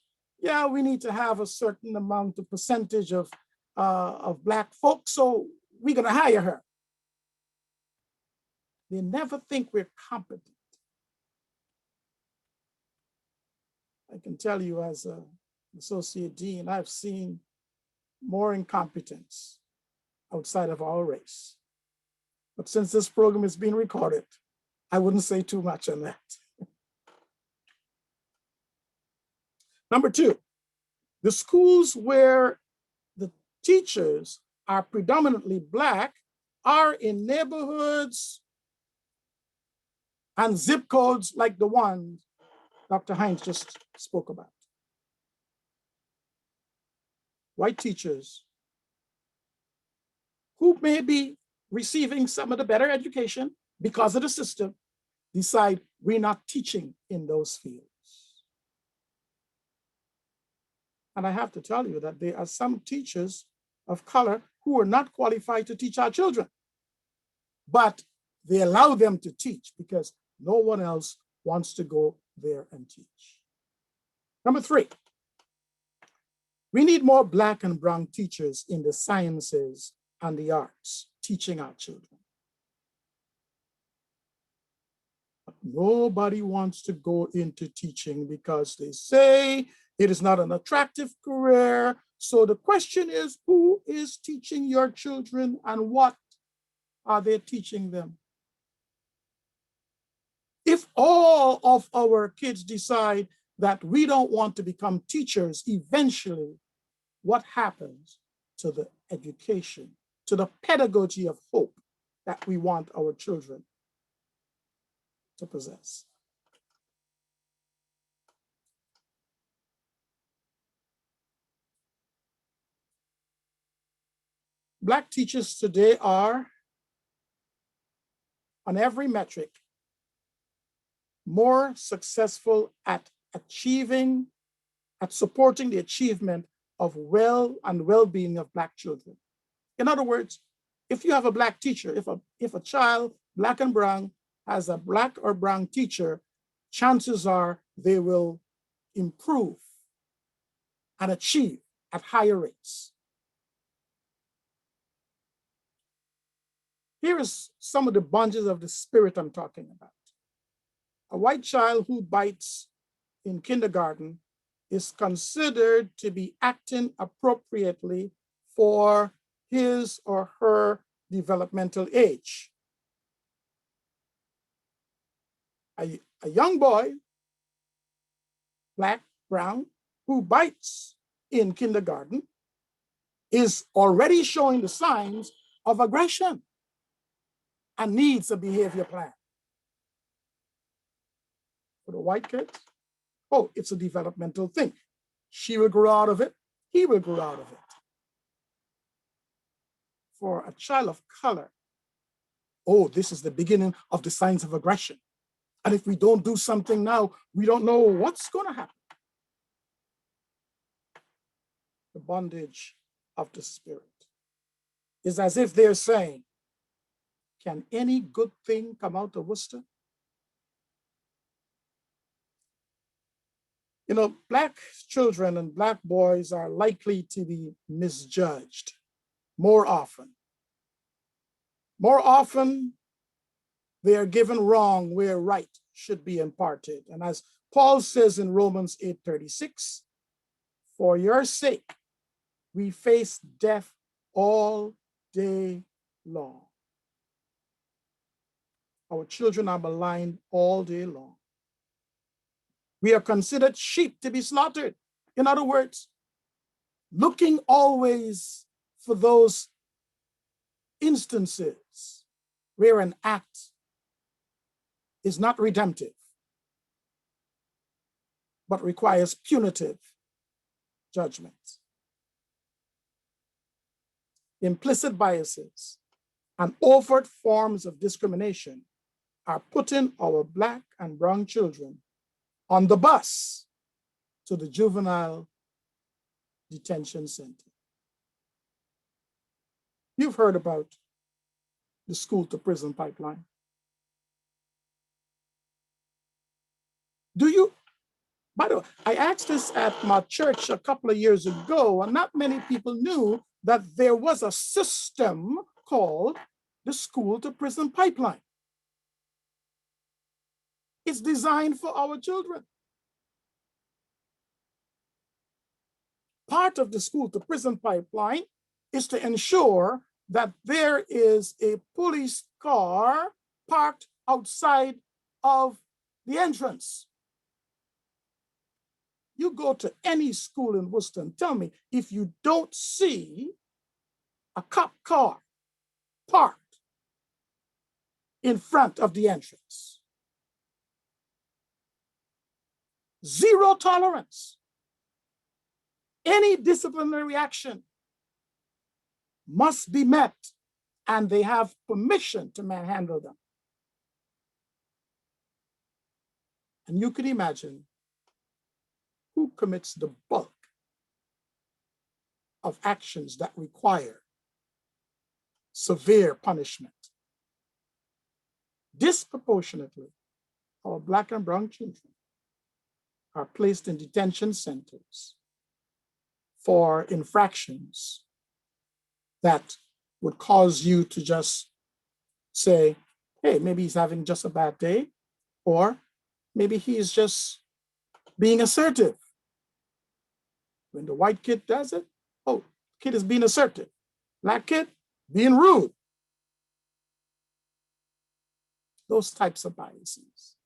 yeah, we need to have a certain amount of percentage of Black folks, so we're going to hire her. They never think we're competent. I can tell you as an associate dean, I've seen more incompetence outside of our race. But since this program is being recorded, I wouldn't say too much on that. Number 2, the schools where the teachers are predominantly Black are in neighborhoods and zip codes like the one Dr. Hines just spoke about. White teachers who may be receiving some of the better education because of the system decide we're not teaching in those fields. And I have to tell you that there are some teachers of color who are not qualified to teach our children, but they allow them to teach because no one else wants to go there and teach. Number 3, we need more Black and brown teachers in the sciences and the arts teaching our children. But nobody wants to go into teaching because they say it is not an attractive career. So the question is, who is teaching your children and what are they teaching them? If all of our kids decide that we don't want to become teachers, eventually, what happens to the education, to the pedagogy of hope that we want our children to possess? Black teachers today are, on every metric, more successful at achieving, at supporting the achievement of well-being of Black children. In other words, if you have a Black teacher, if a child, Black and brown, has a Black or brown teacher, chances are they will improve and achieve at higher rates. Here is some of the bondages of the spirit I'm talking about. A white child who bites in kindergarten is considered to be acting appropriately for his or her developmental age. A young boy, Black, brown, who bites in kindergarten is already showing the signs of aggression. and needs a behavior plan. For the white kids, oh, it's a developmental thing. She will grow out of it, he will grow out of it. For a child of color, oh, this is the beginning of the signs of aggression. And if we don't do something now, we don't know what's going to happen. The bondage of the spirit is as if they're saying, can any good thing come out of Worcester? You know, Black children and Black boys are likely to be misjudged more often. More often, they are given wrong where right should be imparted. And as Paul says in Romans 8:36, for your sake, we face death all day long. Our children are maligned all day long. We are considered sheep to be slaughtered. In other words, looking always for those instances where an act is not redemptive, but requires punitive judgment. Implicit biases and overt forms of discrimination are putting our Black and brown children on the bus to the juvenile detention center. You've heard about the school to prison pipeline. Do you? By the way, I asked this at my church a couple of years ago, and not many people knew that there was a system called the school to prison pipeline. It's designed for our children. Part of the school to prison pipeline is to ensure that there is a police car parked outside of the entrance. You go to any school in Worcester and tell me if you don't see a cop car parked in front of the entrance. Zero tolerance. Any disciplinary action must be met, and they have permission to manhandle them. And you can imagine who commits the bulk of actions that require severe punishment. Disproportionately, our Black and brown children are placed in detention centers for infractions that would cause you to just say, hey, maybe he's having just a bad day, or maybe he's just being assertive. When the white kid does it, oh, kid is being assertive. Black kid, being rude. Those types of biases.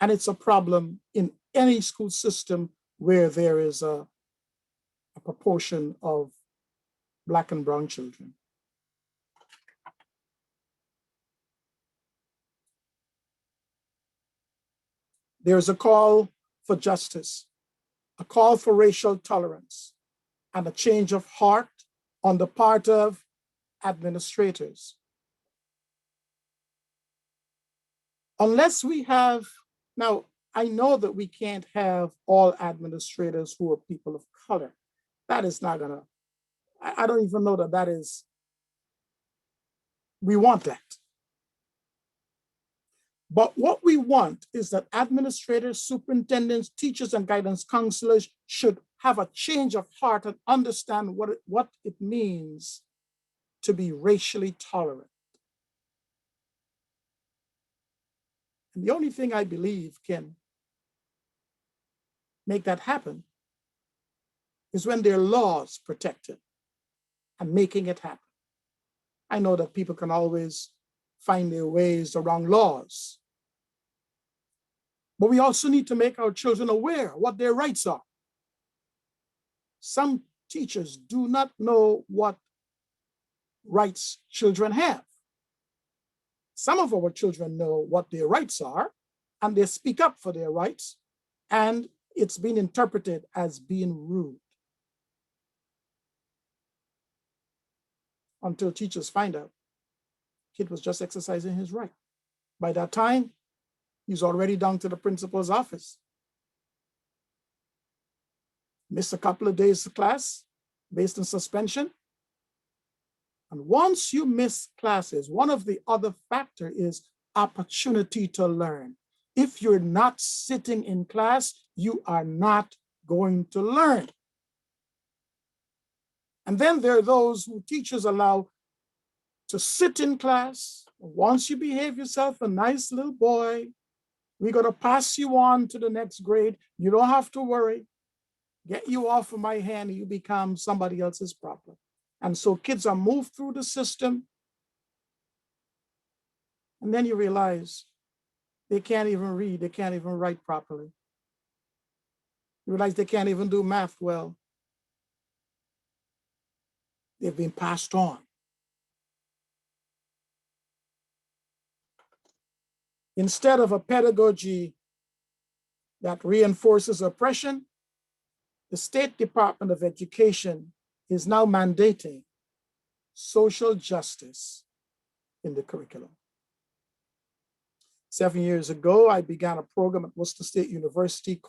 And it's a problem in any school system where there is a proportion of Black and brown children. There's a call for justice, a call for racial tolerance, and a change of heart on the part of administrators. Unless we have, now I know that we can't have all administrators who are people of color. That is not gonna, I don't even know that is, we want that. But what we want is that administrators, superintendents, teachers, and guidance counselors should have a change of heart and understand what it means to be racially tolerant. And the only thing I believe can make that happen is when there are laws protected and making it happen. I know that people can always find their ways around laws, but we also need to make our children aware what their rights are. Some teachers do not know what rights children have. some of our children know what their rights are, and they speak up for their rights, and it's been interpreted as being rude. Until teachers find out kid was just exercising his right. By that time, he's already down to the principal's office. Missed a couple of days of class based on suspension. And once you miss classes, one of the other factors is opportunity to learn. If you're not sitting in class, you are not going to learn. And then there are those who teachers allow to sit in class. Once you behave yourself, a nice little boy, we're going to pass you on to the next grade. You don't have to worry. Get you off of my hand, you become somebody else's problem. And so kids are moved through the system. And then you realize they can't even read, they can't even write properly. You realize they can't even do math well. They've been passed on. Instead of a pedagogy that reinforces oppression, the State Department of Education is now mandating social justice in the curriculum. 7 years ago, I began a program at Worcester State University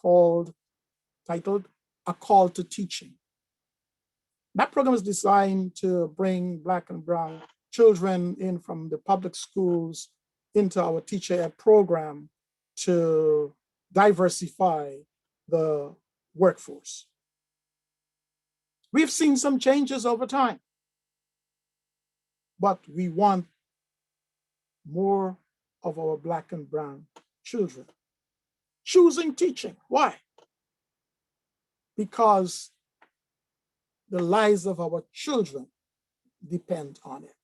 titled A Call to Teaching. That program is designed to bring Black and Brown children in from the public schools into our teacher ed program to diversify the workforce. We've seen some changes over time, but we want more of our Black and Brown children choosing teaching. Why? Because the lives of our children depend on it.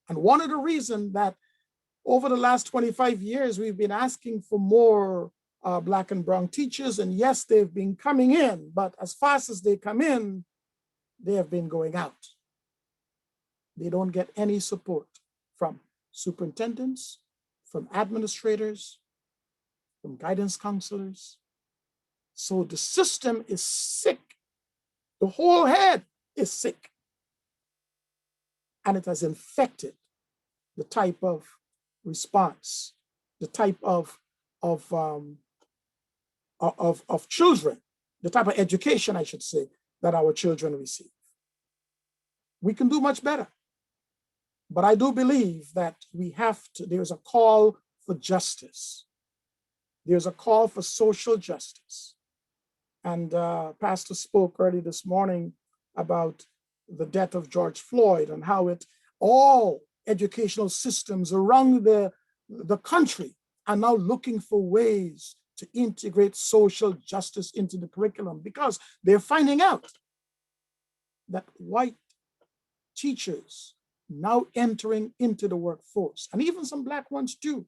And one of the reasons that over the last 25 years, we've been asking for more Black and Brown teachers, and yes, they've been coming in, but as fast as they come in, they have been going out. They don't get any support from superintendents, from administrators, from guidance counselors. So the system is sick. The whole head is sick. And it has infected the type of response, the type of children, the type of education, I should say, that our children receive. We can do much better. But I do believe that there's a call for justice. There's a call for social justice. And Pastor spoke early this morning about the death of George Floyd and how all educational systems around the country are now looking for ways to integrate social justice into the curriculum because they're finding out that white teachers now entering into the workforce, and even some Black ones too,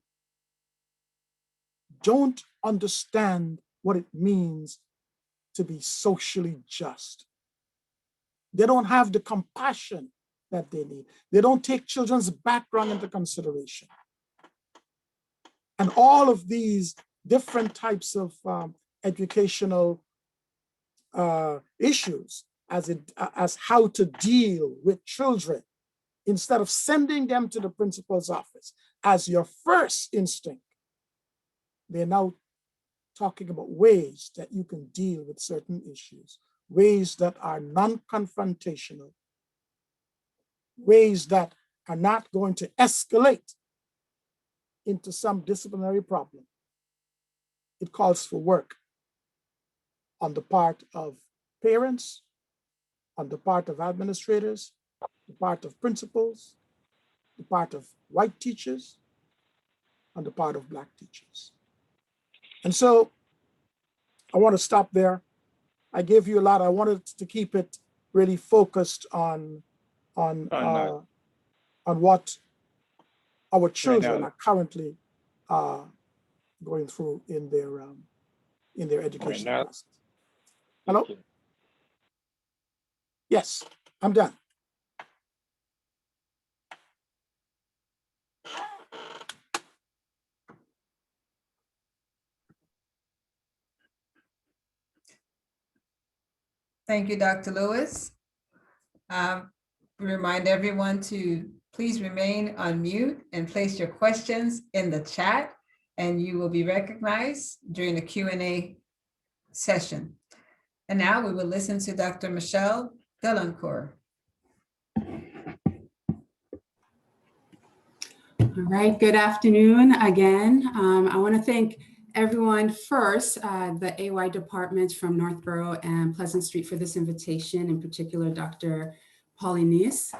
don't understand what it means to be socially just. They don't have the compassion that they need. They don't take children's background into consideration. And all of these different types of educational issues as how to deal with children, instead of sending them to the principal's office as your first instinct, they're now talking about ways that you can deal with certain issues, ways that are non-confrontational, ways that are not going to escalate into some disciplinary problem. It calls for work on the part of parents, on the part of administrators, the part of principals, the part of white teachers, on the part of Black teachers. And so I want to stop there. I gave you a lot. I wanted to keep it really focused on what our children are currently going through in their education process. Hello? Yes, I'm done. Thank you, Dr. Lewis. Remind everyone to please remain on mute and place your questions in the chat, and you will be recognized during the Q&A session. And now we will listen to Dr. Michelle Downcore. All right, good afternoon again. I want to thank everyone first, the AY departments from Northborough and Pleasant Street for this invitation, in particular, Dr. Paulinese.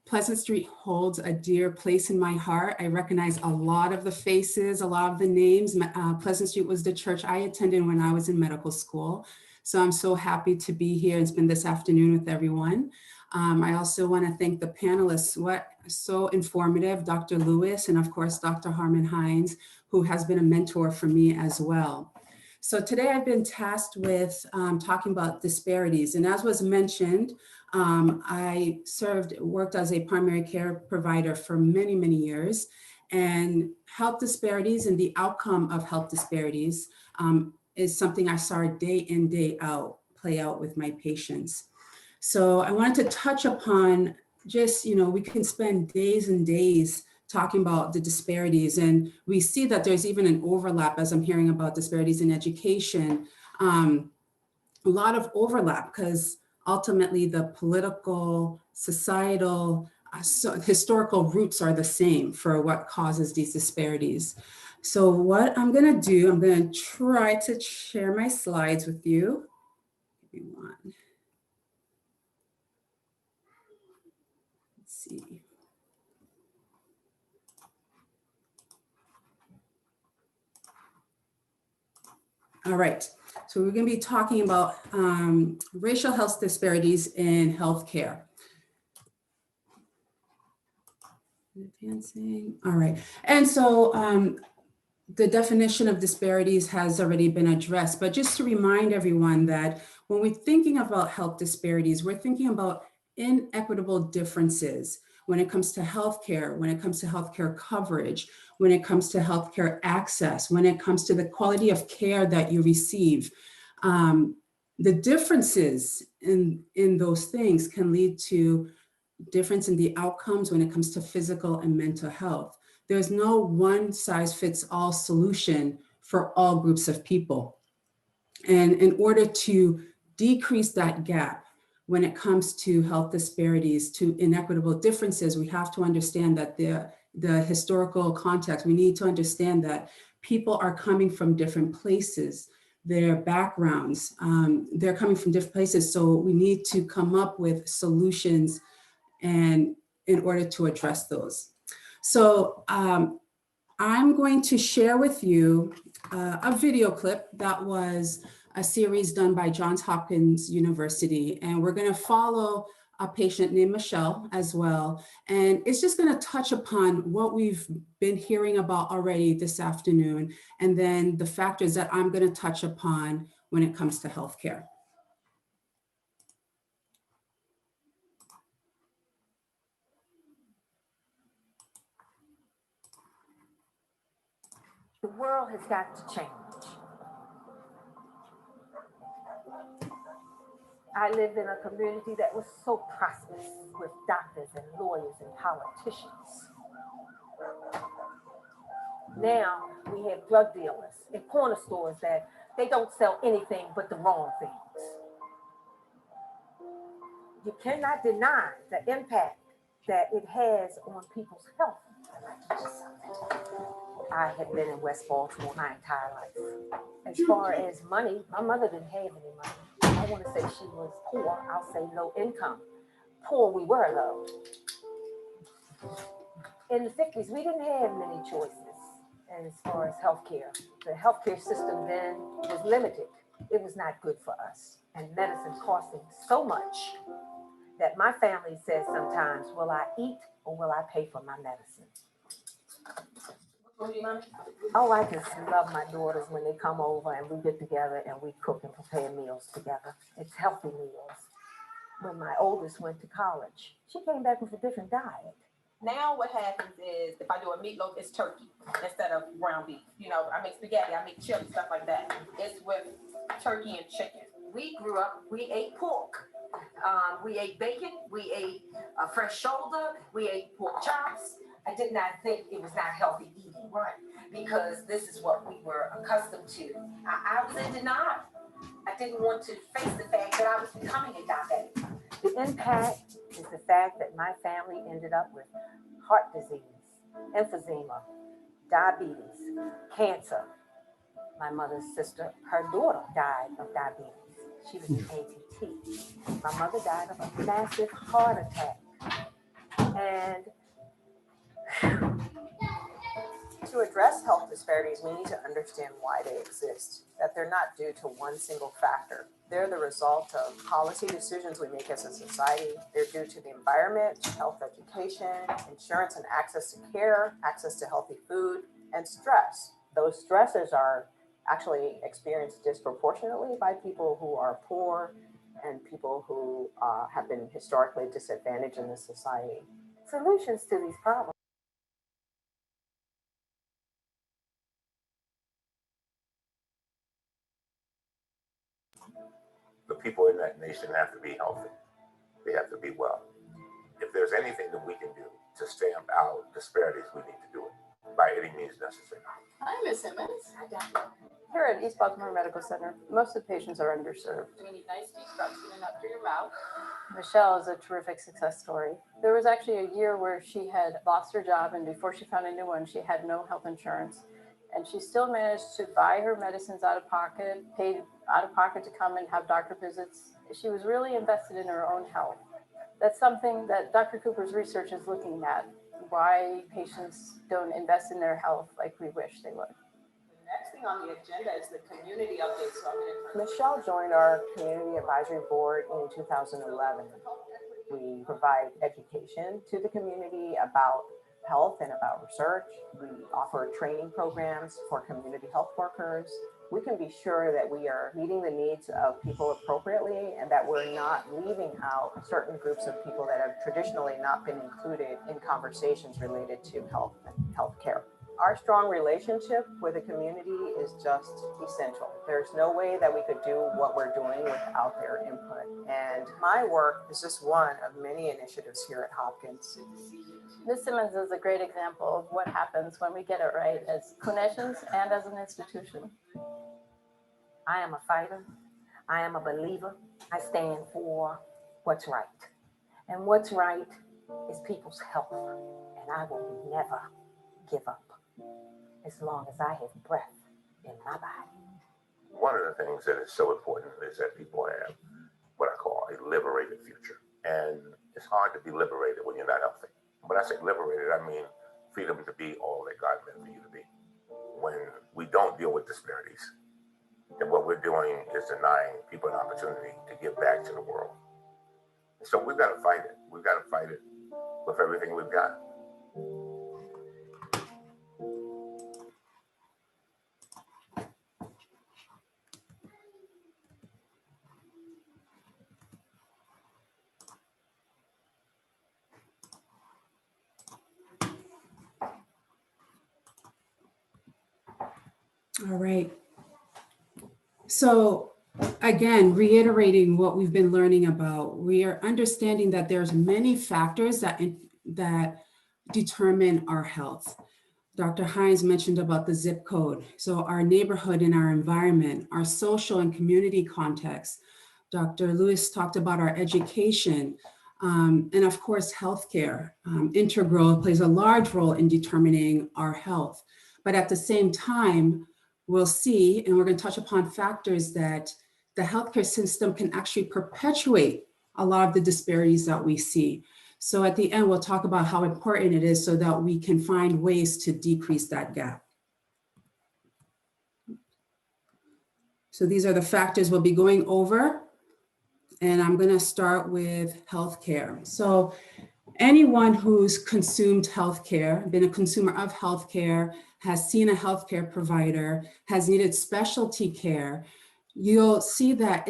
Pleasant Street holds a dear place in my heart. I recognize a lot of the faces, a lot of the names. Pleasant Street was the church I attended when I was in medical school. So I'm so happy to be here and spend this afternoon with everyone. I also want to thank the panelists. What so informative, Dr. Lewis, and of course, Dr. Harman Hines, who has been a mentor for me as well. So today I've been tasked with talking about disparities. And as was mentioned, I worked as a primary care provider for many, many years. And health disparities and the outcome of health disparities is something I saw day in, day out play out with my patients. So I wanted to touch upon just, we can spend days and days talking about the disparities, and we see that there's even an overlap as I'm hearing about disparities in education, a lot of overlap because ultimately the political, societal, historical roots are the same for what causes these disparities. So what I'm gonna do, I'm gonna try to share my slides with you. Give me one. Let's see. All right, so we're going to be talking about racial health disparities in healthcare. Advancing. All right, and so the definition of disparities has already been addressed, but just to remind everyone that when we're thinking about health disparities, we're thinking about inequitable differences when it comes to healthcare, when it comes to healthcare coverage, when it comes to healthcare access, when it comes to the quality of care that you receive. The differences in those things can lead to difference in the outcomes when it comes to physical and mental health. There's no one size fits all solution for all groups of people. And in order to decrease that gap, when it comes to health disparities, to inequitable differences, we have to understand that the historical context, we need to understand that people are coming from different places, their backgrounds, they're coming from different places. So we need to come up with solutions and in order to address those. So I'm going to share with you a video clip that was a series done by Johns Hopkins University. And we're gonna follow a patient named Michelle as well. And it's just gonna touch upon what we've been hearing about already this afternoon, and then the factors that I'm gonna touch upon when it comes to healthcare. The world has got to change. I lived in a community that was so prosperous with doctors and lawyers and politicians. Now we have drug dealers and corner stores that they don't sell anything but the wrong things. You cannot deny the impact that it has on people's health. I have been in West Baltimore my entire life. As far as money, my mother didn't have any money. I want to say she was poor. I'll say low income. Poor we were though. In the 50s, we didn't have many choices as far as healthcare. The healthcare system then was limited. It was not good for us. And medicine costing so much that my family says sometimes, will I eat or will I pay for my medicine? Oh, I just love my daughters when they come over and we get together and we cook and prepare meals together. It's healthy meals. When my oldest went to college, she came back with a different diet. Now what happens is if I do a meatloaf, it's turkey instead of ground beef. You know, I make spaghetti, I make chili, stuff like that. It's with turkey and chicken. We grew up, we ate pork. We ate bacon, we ate a fresh shoulder, we ate pork chops. I did not think it was not healthy eating, right? Because this is what we were accustomed to. I was in denial. I didn't want to face the fact that I was becoming a diabetic. The impact is the fact that my family ended up with heart disease, emphysema, diabetes, cancer. My mother's sister, her daughter died of diabetes. She was an ATT. My mother died of a massive heart attack. And to address health disparities, we need to understand why they exist, that they're not due to one single factor. They're the result of policy decisions we make as a society. They're due to the environment, health education, insurance and access to care, access to healthy food, and stress. Those stresses are actually experienced disproportionately by people who are poor and people who have been historically disadvantaged in this society. Solutions to these problems. The people in that nation have to be healthy. They have to be well. If there's anything that we can do to stamp out disparities, we need to do it by any means necessary. Hi, Ms. Simmons. Here at East Baltimore Medical Center, most of the patients are underserved. Do we need nice teeth drops getting up through your mouth? Michelle is a terrific success story. There was actually a year where she had lost her job, and before she found a new one, she had no health insurance. And she still managed to buy her medicines out of pocket, paid out of pocket to come and have doctor visits. She was really invested in her own health. That's something that Dr. Cooper's research is looking at, why patients don't invest in their health like we wish they would. The next thing on the agenda is the community update. So I'm going to Michelle joined our community advisory board in 2011. We provide education to the community about health and about research. We offer training programs for community health workers. We can be sure that we are meeting the needs of people appropriately and that we're not leaving out certain groups of people that have traditionally not been included in conversations related to health and healthcare. Our strong relationship with the community is just essential. There's no way that we could do what we're doing without their input. And my work is just one of many initiatives here at Hopkins. Ms. Simmons is a great example of what happens when we get it right as clinicians and as an institution. I am a fighter. I am a believer. I stand for what's right. And what's right is people's health. And I will never give up as long as I have breath in my body. One of the things that is so important is that people have what I call a liberated future. And it's hard to be liberated when you're not healthy. When I say liberated, I mean freedom to be all that God meant for you to be. When we don't deal with disparities, then what we're doing is denying people an opportunity to give back to the world. So we've got to fight it. We've got to fight it with everything we've got. All right. So again, reiterating what we've been learning about, we are understanding that there's many factors that determine our health. Dr. Hines mentioned about the zip code. So our neighborhood and our environment, our social and community context. Dr. Lewis talked about our education, and of course, healthcare. Integral plays a large role in determining our health. But at the same time, we'll see, and we're going to touch upon factors that the healthcare system can actually perpetuate a lot of the disparities that we see. So at the end, we'll talk about how important it is so that we can find ways to decrease that gap. So these are the factors we'll be going over. And I'm going to start with healthcare. So anyone who's consumed healthcare, been a consumer of healthcare, has seen a healthcare provider, has needed specialty care, you'll see that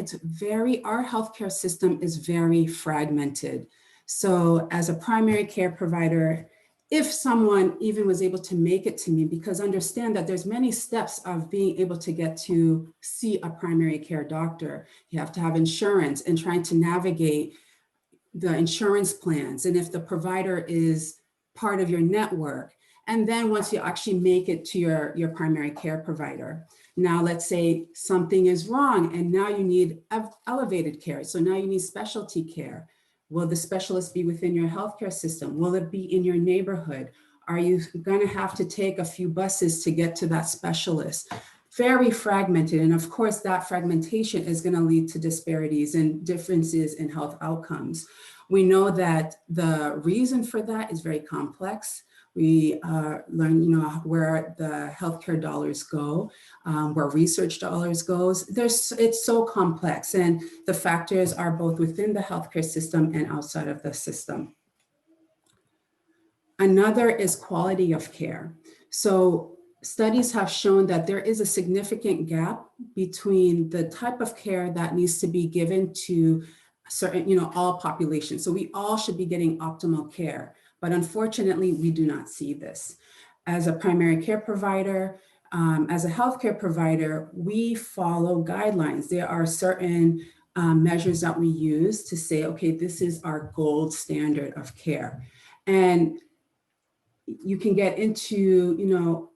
our healthcare system is very fragmented. So as a primary care provider, if someone even was able to make it to me, because understand that there's many steps of being able to get to see a primary care doctor. You have to have insurance and trying to navigate the insurance plans, and if the provider is part of your network. And then once you actually make it to your primary care provider, now let's say something is wrong and now you need elevated care. So now you need specialty care. Will the specialist be within your healthcare system? Will it be in your neighborhood? Are you gonna have to take a few buses to get to that specialist? Very fragmented. And of course, that fragmentation is gonna lead to disparities and differences in health outcomes. We know that the reason for that is very complex. We learn, where the healthcare dollars go, where research dollars goes. It's so complex, and the factors are both within the healthcare system and outside of the system. Another is quality of care. So studies have shown that there is a significant gap between the type of care that needs to be given to certain, all populations. So we all should be getting optimal care. But unfortunately, we do not see this. As a primary care provider, as a healthcare provider, we follow guidelines. There are certain measures that we use to say, okay, this is our gold standard of care. And you can get into,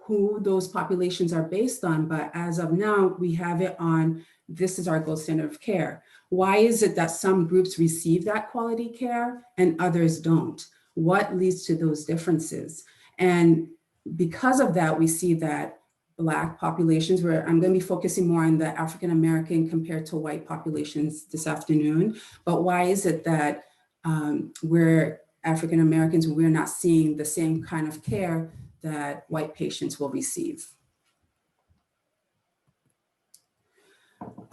who those populations are based on, but as of now, we have it on, this is our gold standard of care. Why is it that some groups receive that quality care and others don't? What leads to those differences? And because of that, we see that Black populations, where I'm going to be focusing more on the African American compared to white populations this afternoon. But why is it that we're African Americans, we're not seeing the same kind of care that white patients will receive?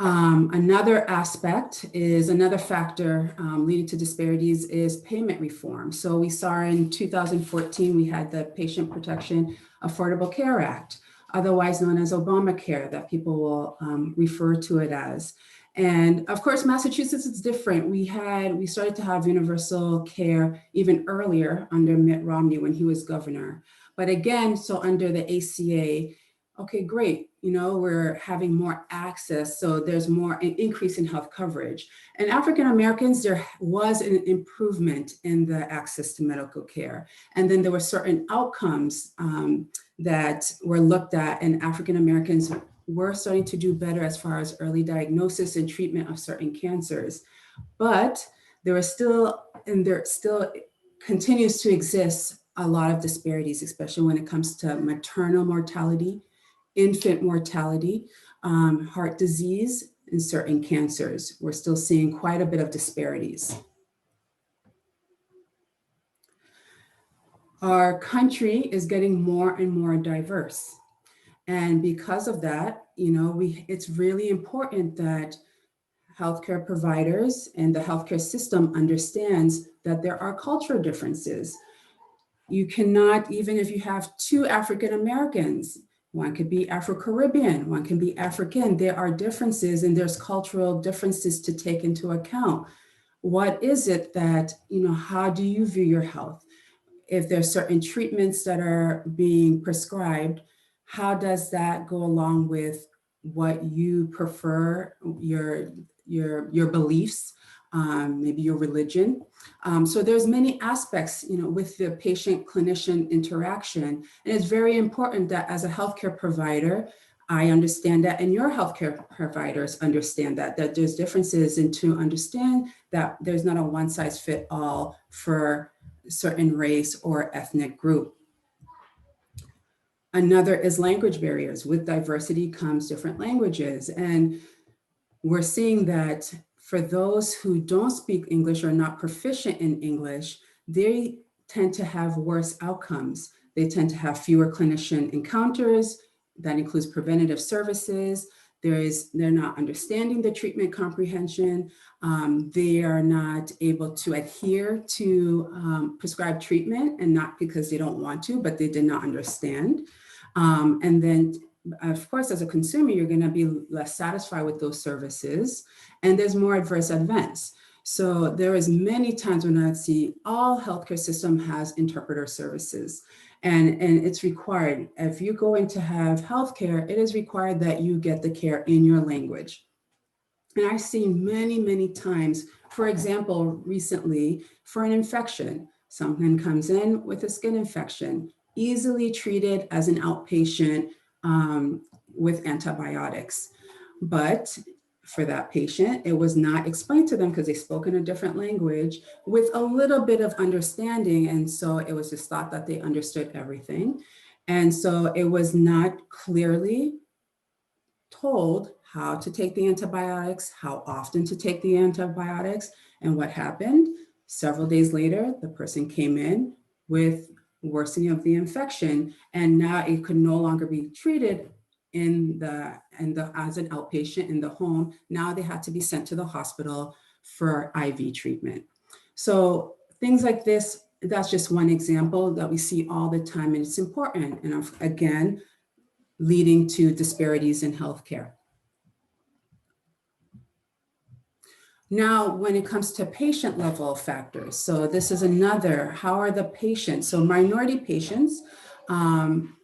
Another aspect is, another factor leading to disparities is payment reform. So we saw in 2014, we had the Patient Protection Affordable Care Act, otherwise known as Obamacare, that people will refer to it as. And of course, Massachusetts is different. We started to have universal care even earlier under Mitt Romney when he was governor. But again, so under the ACA, okay, great. We're having more access, so there's more increase in health coverage. And African Americans, there was an improvement in the access to medical care. And then there were certain outcomes that were looked at, and African Americans were starting to do better as far as early diagnosis and treatment of certain cancers. But there still continues to exist a lot of disparities, especially when it comes to maternal mortality, infant mortality, heart disease, and certain cancers. We're still seeing quite a bit of disparities. Our country is getting more and more diverse. And because of that, it's really important that healthcare providers and the healthcare system understands that there are cultural differences. You cannot, even if you have two African Americans, one could be Afro-Caribbean, one can be African. There are differences, and there's cultural differences to take into account. What is it that, how do you view your health? If there's certain treatments that are being prescribed, how does that go along with what you prefer, your beliefs, maybe your religion? So there's many aspects, with the patient-clinician interaction. And it's very important that as a healthcare provider, I understand that, and your healthcare providers understand that there's differences, and to understand that there's not a one-size-fits-all for certain race or ethnic group. Another is language barriers. With diversity comes different languages. And we're seeing that for those who don't speak English or not proficient in English, they tend to have worse outcomes. They tend to have fewer clinician encounters. That includes preventative services. They're not understanding the treatment comprehension. They are not able to adhere to prescribed treatment, and not because they don't want to, but they did not understand. And then, of course, as a consumer, you're going to be less satisfied with those services, and there's more adverse events. So there is many times when I see all healthcare system has interpreter services, and it's required. If you're going to have healthcare, it is required that you get the care in your language. And I've seen many, many times, for example, recently for an infection, someone comes in with a skin infection, easily treated as an outpatient with antibiotics. But for that patient, it was not explained to them because they spoke in a different language with a little bit of understanding. And so it was just thought that they understood everything. And so it was not clearly told how to take the antibiotics, how often to take the antibiotics. And what happened? Several days later, the person came in with worsening of the infection, and now it could no longer be treated as an outpatient in the home. Now they had to be sent to the hospital for IV treatment. So things like this, that's just one example that we see all the time, and it's important. And again, leading to disparities in healthcare. Now, when it comes to patient level factors, so this is another, how are the patients? So minority patients,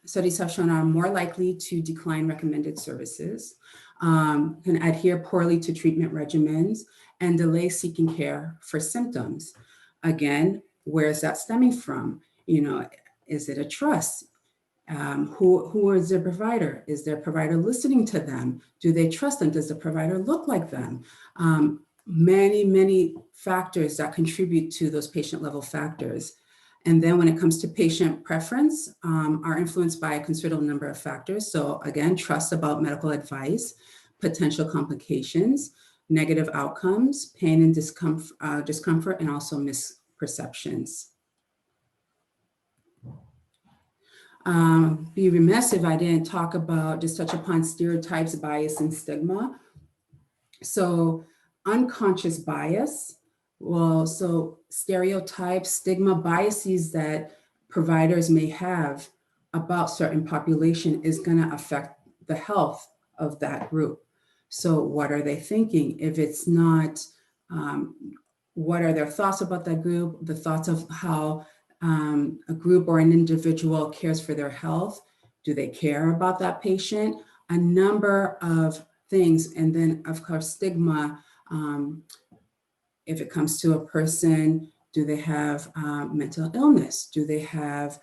studies have shown are more likely to decline recommended services, can adhere poorly to treatment regimens, and delay seeking care for symptoms. Again, where is that stemming from? You know, is it a trust? Who is their provider? Is their provider listening to them? Do they trust them? Does the provider look like them? Many, many factors that contribute to those patient level factors. And then when it comes to patient preference, are influenced by a considerable number of factors. So again, trust about medical advice, potential complications, negative outcomes, pain and discomfort, and also misperceptions. Be remiss if I didn't talk about, just touch upon stereotypes, bias, and stigma. So unconscious bias, well, so stereotypes, stigma, biases that providers may have about certain population is going to affect the health of that group. So what are they thinking? If it's not, what are their thoughts about that group, the thoughts of how a group or an individual cares for their health? Do they care about that patient? A number of things. And then of course, stigma, if it comes to a person, do they have mental illness? Do they have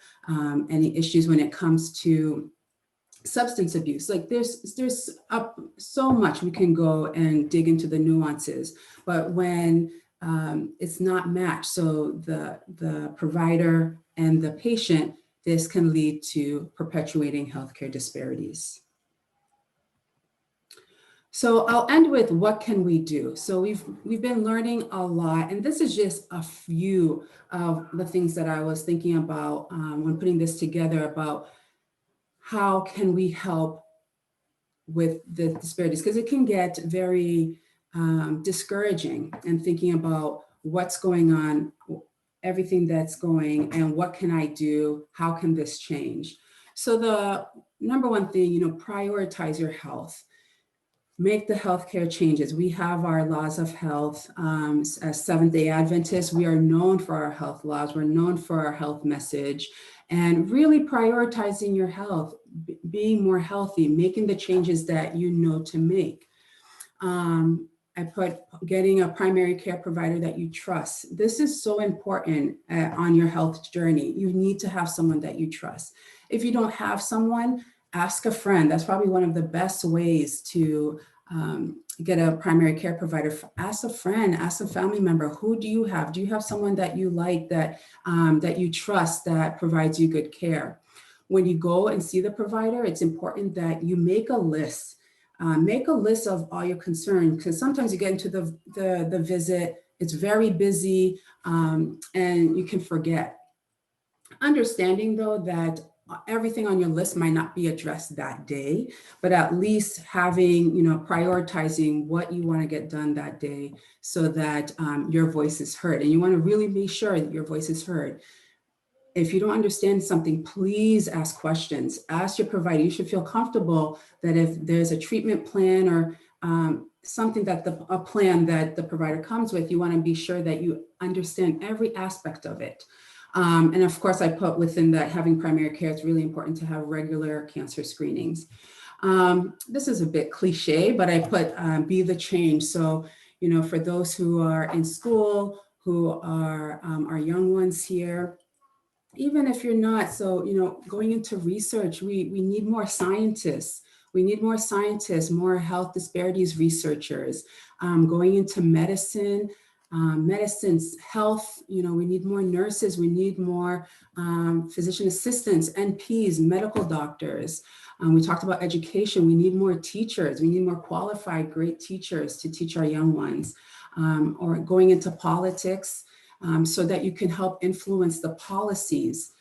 any issues when it comes to substance abuse? Like there's so much we can go and dig into the nuances, but when it's not matched, so the provider and the patient, this can lead to perpetuating healthcare disparities. So I'll end with what can we do? So we've been learning a lot, and this is just a few of the things that I was thinking about when putting this together, about how can we help with the disparities, because it can get very discouraging, and thinking about what's going on, everything that's going, and what can I do? How can this change? So the number one thing, prioritize your health. Make the healthcare changes. We have our laws of health. As Seventh-day Adventists, we are known for our health laws. We're known for our health message, and really prioritizing your health, being more healthy, making the changes that you know to make. I put getting a primary care provider that you trust. This is so important on your health journey. You need to have someone that you trust. If you don't have someone, ask a friend. That's probably one of the best ways to get a primary care provider. Ask a friend, ask a family member. Who do you have? Do you have someone that you like, that you trust, that provides you good care? When you go and see the provider, it's important that you make a list. Make a list of all your concerns, because sometimes you get into the visit, it's very busy, and you can forget. Understanding though that everything on your list might not be addressed that day, but at least having, prioritizing what you want to get done that day, so that your voice is heard. And you want to really be sure that your voice is heard. If you don't understand something, please ask questions. Ask your provider. You should feel comfortable that if there's a treatment plan or something that a plan that the provider comes with, you want to be sure that you understand every aspect of it. And of course, I put within that having primary care, it's really important to have regular cancer screenings. This is a bit cliche, but I put be the change. So, you know, for those who are in school, who are our young ones here, even if you're not, so, you know, going into research, we need more scientists. We need more scientists, more health disparities researchers, going into medicine, medicine's health, you know, we need more nurses, we need more physician assistants, NPs, medical doctors. We talked about education, we need more teachers, we need more qualified, great teachers to teach our young ones, or going into politics, so that you can help influence the policies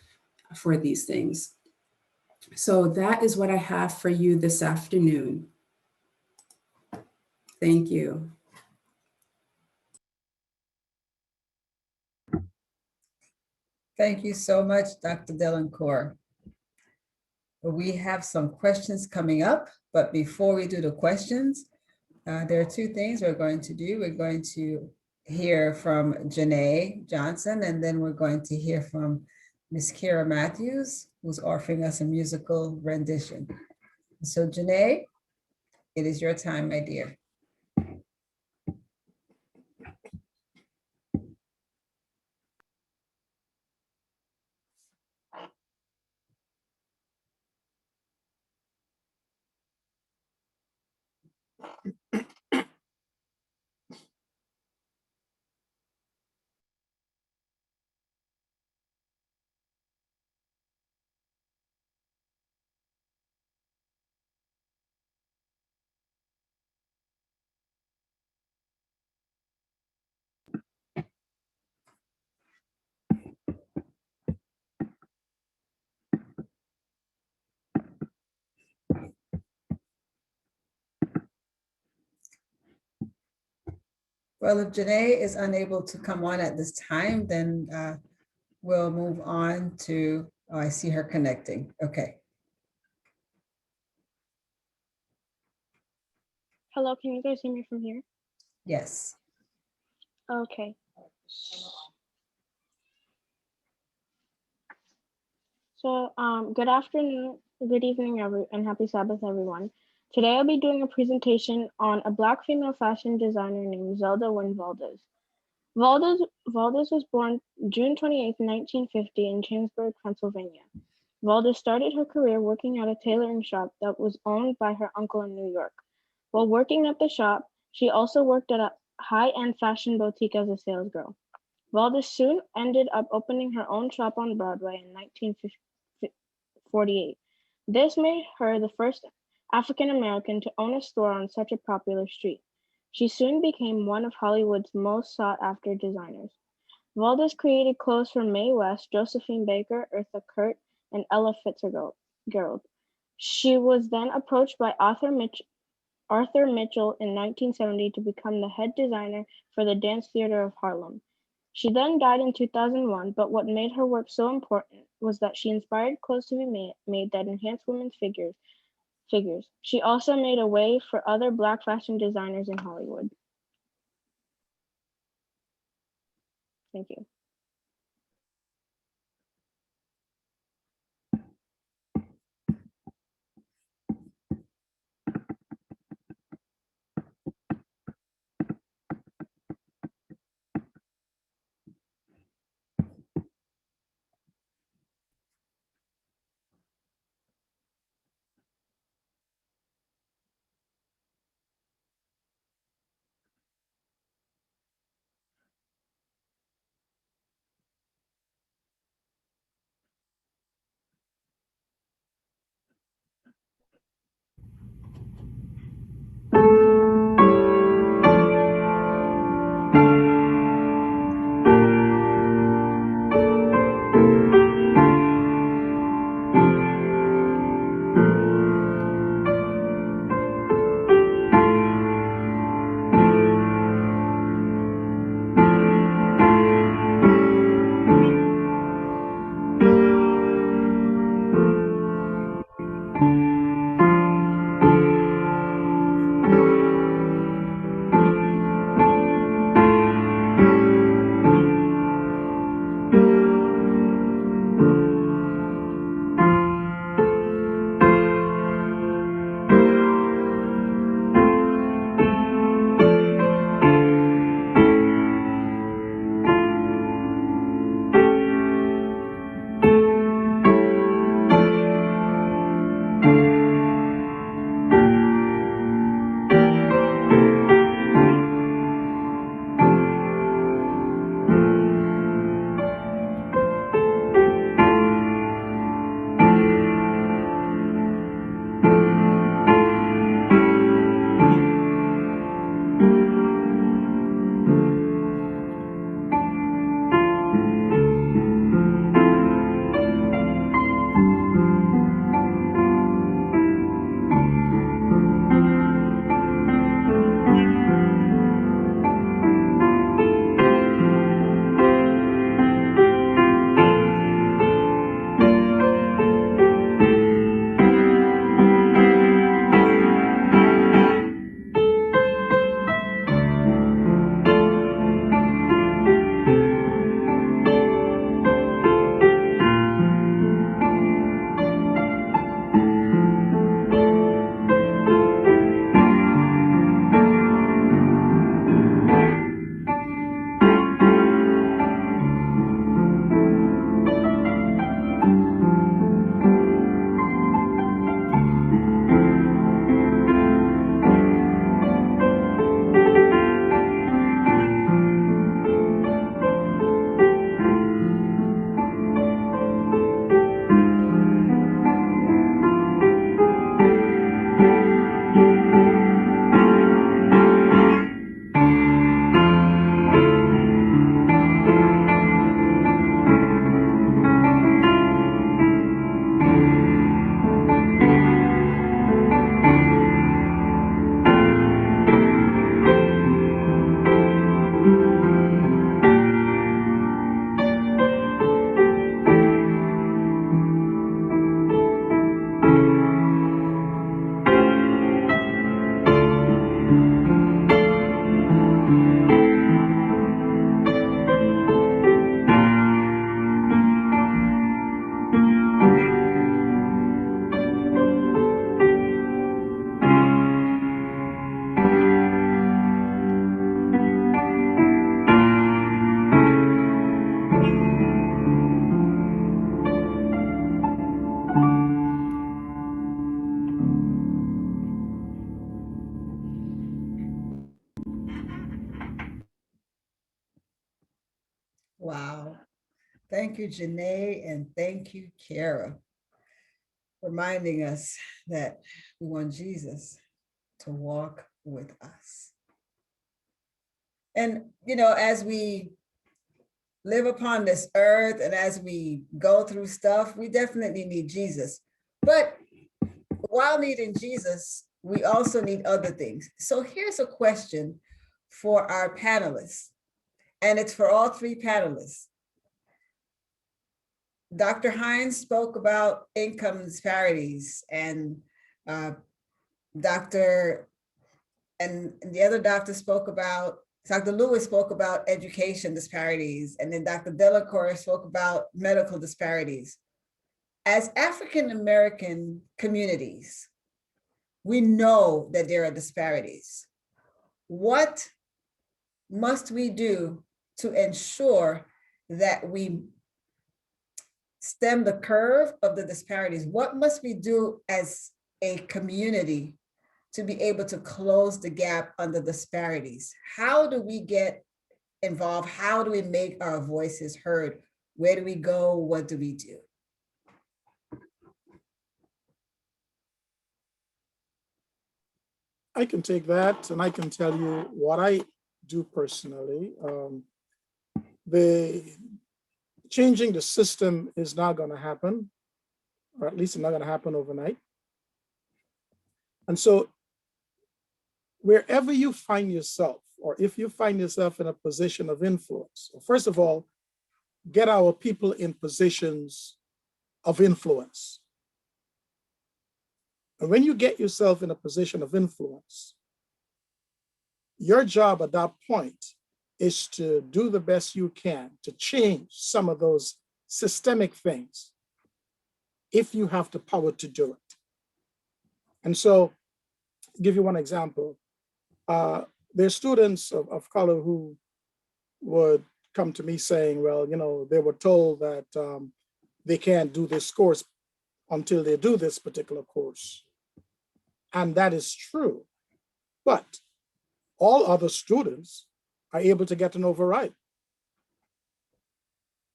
for these things. So that is what I have for you this afternoon. Thank you. Thank you so much, Dr. Downcore. We have some questions coming up, but before we do the questions, there are two things we're going to do. We're going to hear from Janae Johnson, and then we're going to hear from Miss Kira Matthews, who's offering us a musical rendition. So Janae, it is your time, my dear. Well, if Janae is unable to come on at this time, then we'll move on to, oh, I see her connecting. Okay. Hello, can you guys hear me from here? Yes. Okay. So, good afternoon, good evening, and happy Sabbath, everyone. Today, I'll be doing a presentation on a Black female fashion designer named Zelda Wynn Valdez. Valdez was born June 28, 1950 in Chambersburg, Pennsylvania. Valdez started her career working at a tailoring shop that was owned by her uncle in New York. While working at the shop, she also worked at a high-end fashion boutique as a salesgirl. Valdez soon ended up opening her own shop on Broadway in 1948. This made her the first African American to own a store on such a popular street. She soon became one of Hollywood's most sought-after designers. Valdez created clothes for Mae West, Josephine Baker, Eartha Kitt, and Ella Fitzgerald. She was then approached by Arthur Mitchell in 1970 to become the head designer for the Dance Theater of Harlem. She then died in 2001, but what made her work so important was that she inspired clothes to be made that enhance women's figures. She also made a way for other Black fashion designers in Hollywood. Thank you. Thank you, Janae, and thank you, Kara, reminding us that we want Jesus to walk with us. And, you know, as we live upon this earth and as we go through stuff, we definitely need Jesus. But while needing Jesus, we also need other things. So here's a question for our panelists, and it's for all three panelists. Dr. Hines spoke about income disparities, and the other doctor spoke about, Dr. Lewis spoke about education disparities, and then Dr. Downcore spoke about medical disparities. As African-American communities, we know that there are disparities. What must we do to ensure that we stem the curve of the disparities? What must we do as a community to be able to close the gap on the disparities? How do we get involved? How do we make our voices heard? Where do we go? What do we do? I can take that, and I can tell you what I do personally. Changing the system is not going to happen, or at least it's not going to happen overnight. And so wherever you find yourself, or if you find yourself in a position of influence, first of all, get our people in positions of influence. And when you get yourself in a position of influence, your job at that point is to do the best you can to change some of those systemic things if you have the power to do it. And so, I'll give you one example. There's students of color who would come to me saying, well, you know, they were told that they can't do this course until they do this particular course. And that is true. But all other students are able to get an override.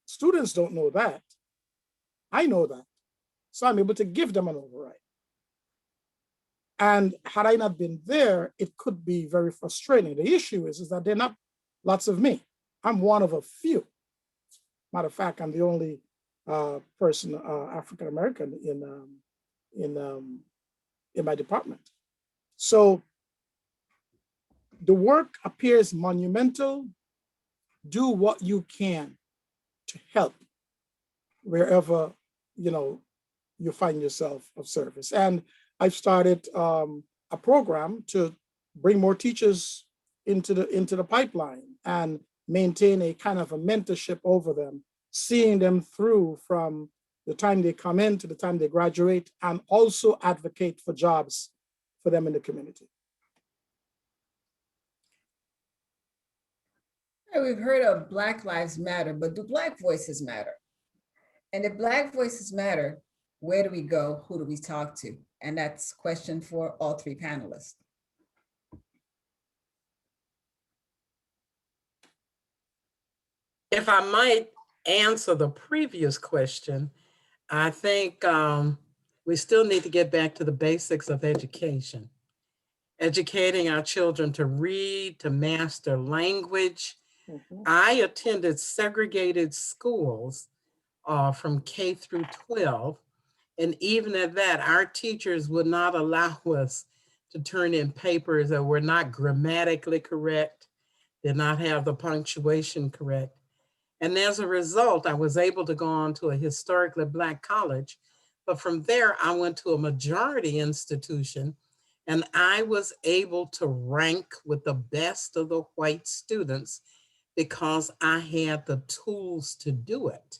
Students don't know that. I know that. So I'm able to give them an override. And had I not been there, it could be very frustrating. The issue is that there are not lots of me. I'm one of a few. Matter of fact, I'm the only person, African-American in my department. So the work appears monumental. Do what you can to help wherever you find yourself of service. And I've started a program to bring more teachers into the pipeline and maintain a kind of a mentorship over them, seeing them through from the time they come in to the time they graduate, and also advocate for jobs for them in the community. We've heard of Black Lives Matter, but do Black voices matter? And if Black voices matter, where do we go? Who do we talk to? And that's a question for all three panelists. If I might answer the previous question, I think we still need to get back to the basics of education. Educating our children to read, to master language. I attended segregated schools from K through 12. And even at that, our teachers would not allow us to turn in papers that were not grammatically correct, did not have the punctuation correct. And as a result, I was able to go on to a historically Black college. But from there, I went to a majority institution, and I was able to rank with the best of the white students because I had the tools to do it.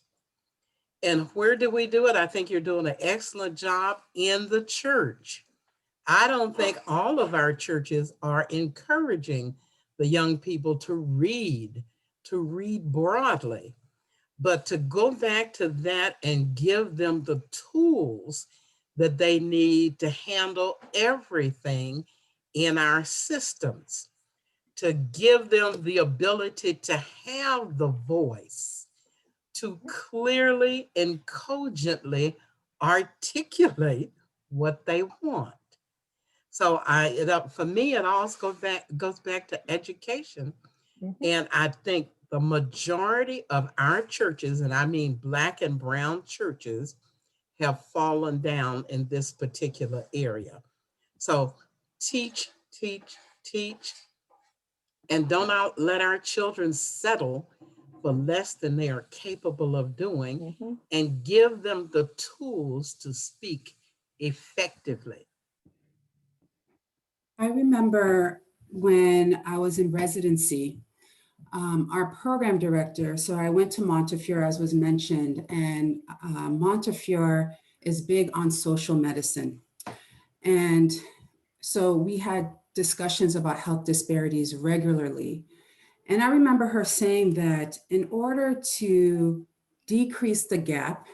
And where do we do it? I think you're doing an excellent job in the church. I don't think all of our churches are encouraging the young people to read broadly, but to go back to that and give them the tools that they need to handle everything in our systems, to give them the ability to have the voice, to clearly and cogently articulate what they want. So for me, it all goes back to education. And I think the majority of our churches, and I mean Black and brown churches, have fallen down in this particular area. So teach, teach, teach, and don't let our children settle for less than they are capable of doing, and give them the tools to speak effectively. I remember when I was in residency, our program director, so I went to Montefiore, as was mentioned, and Montefiore is big on social medicine. And so we had discussions about health disparities regularly. And I remember her saying that in order to decrease the gap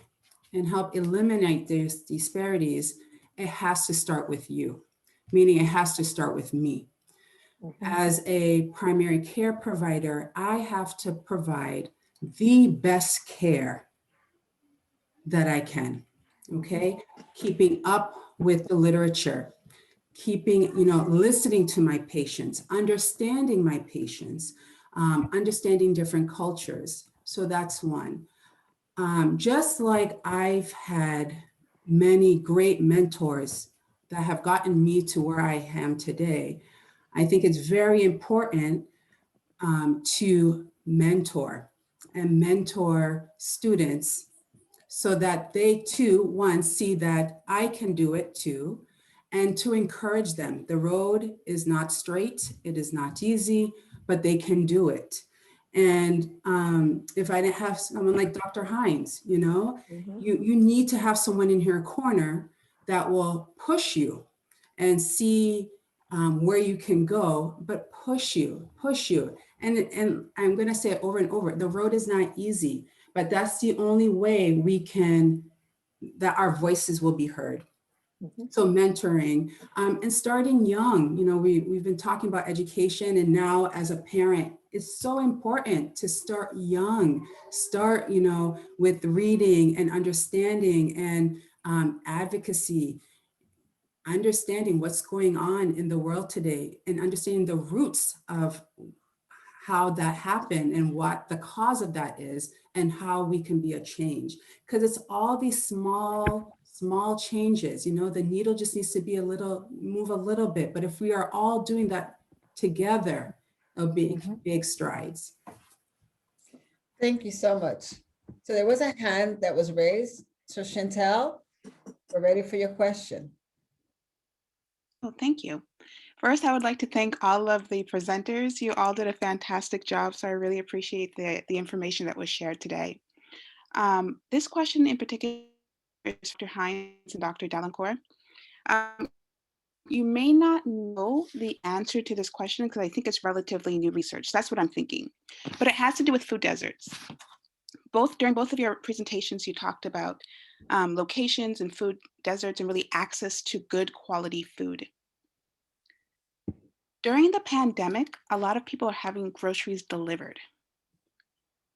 and help eliminate these disparities, it has to start with you, meaning it has to start with me. As a primary care provider, I have to provide the best care that I can, okay? Keeping up with the literature, listening to my patients, understanding my patients, understanding different cultures. So that's one. Just like I've had many great mentors that have gotten me to where I am today, I think it's very important to mentor students so that they too, one, see that I can do it too, and to encourage them. The road is not straight, it is not easy, but they can do it. And if I didn't have someone like Dr. Hines, you need to have someone in your corner that will push you and see where you can go, but push you. And I'm gonna say it over and over, the road is not easy, but that's the only way that our voices will be heard. So mentoring and starting young, we've been talking about education, and now as a parent, it's so important to start young, with reading and understanding and advocacy, understanding what's going on in the world today, and understanding the roots of how that happened and what the cause of that is, and how we can be a change. Because it's all these small changes, the needle just needs to move a little bit. But if we are all doing that together, it'll be big strides. Thank you so much. So there was a hand that was raised. So Chantel, we're ready for your question. Well, thank you. First, I would like to thank all of the presenters. You all did a fantastic job, so I really appreciate the information that was shared today. This question in particular is Dr. Hines and Dr. Downcore. You may not know the answer to this question because I think it's relatively new research. That's what I'm thinking. But it has to do with food deserts. During both of your presentations, you talked about locations and food deserts and really access to good quality food. During the pandemic, a lot of people are having groceries delivered.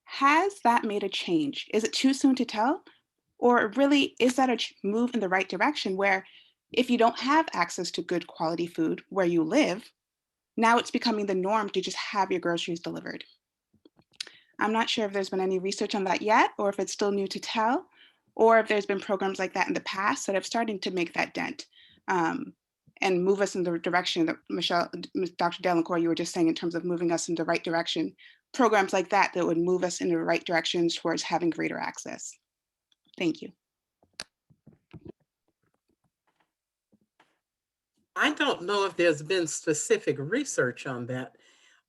Has that made a change? Is it too soon to tell? Or really, is that a move in the right direction where if you don't have access to good quality food where you live, now it's becoming the norm to just have your groceries delivered? I'm not sure if there's been any research on that yet, or if it's still new to tell, or if there's been programs like that in the past that have started to make that dent and move us in the direction that Dr. Downcore, you were just saying in terms of moving us in the right direction, programs like that would move us in the right direction towards having greater access. Thank you. I don't know if there's been specific research on that,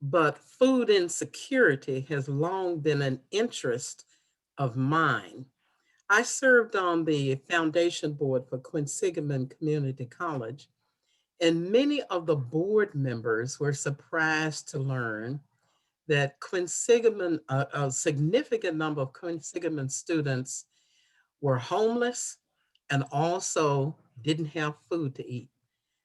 but food insecurity has long been an interest of mine. I served on the foundation board for Quinsigamond Community College, and many of the board members were surprised to learn that Quinsigamond, a significant number of Quinsigamond students were homeless and also didn't have food to eat.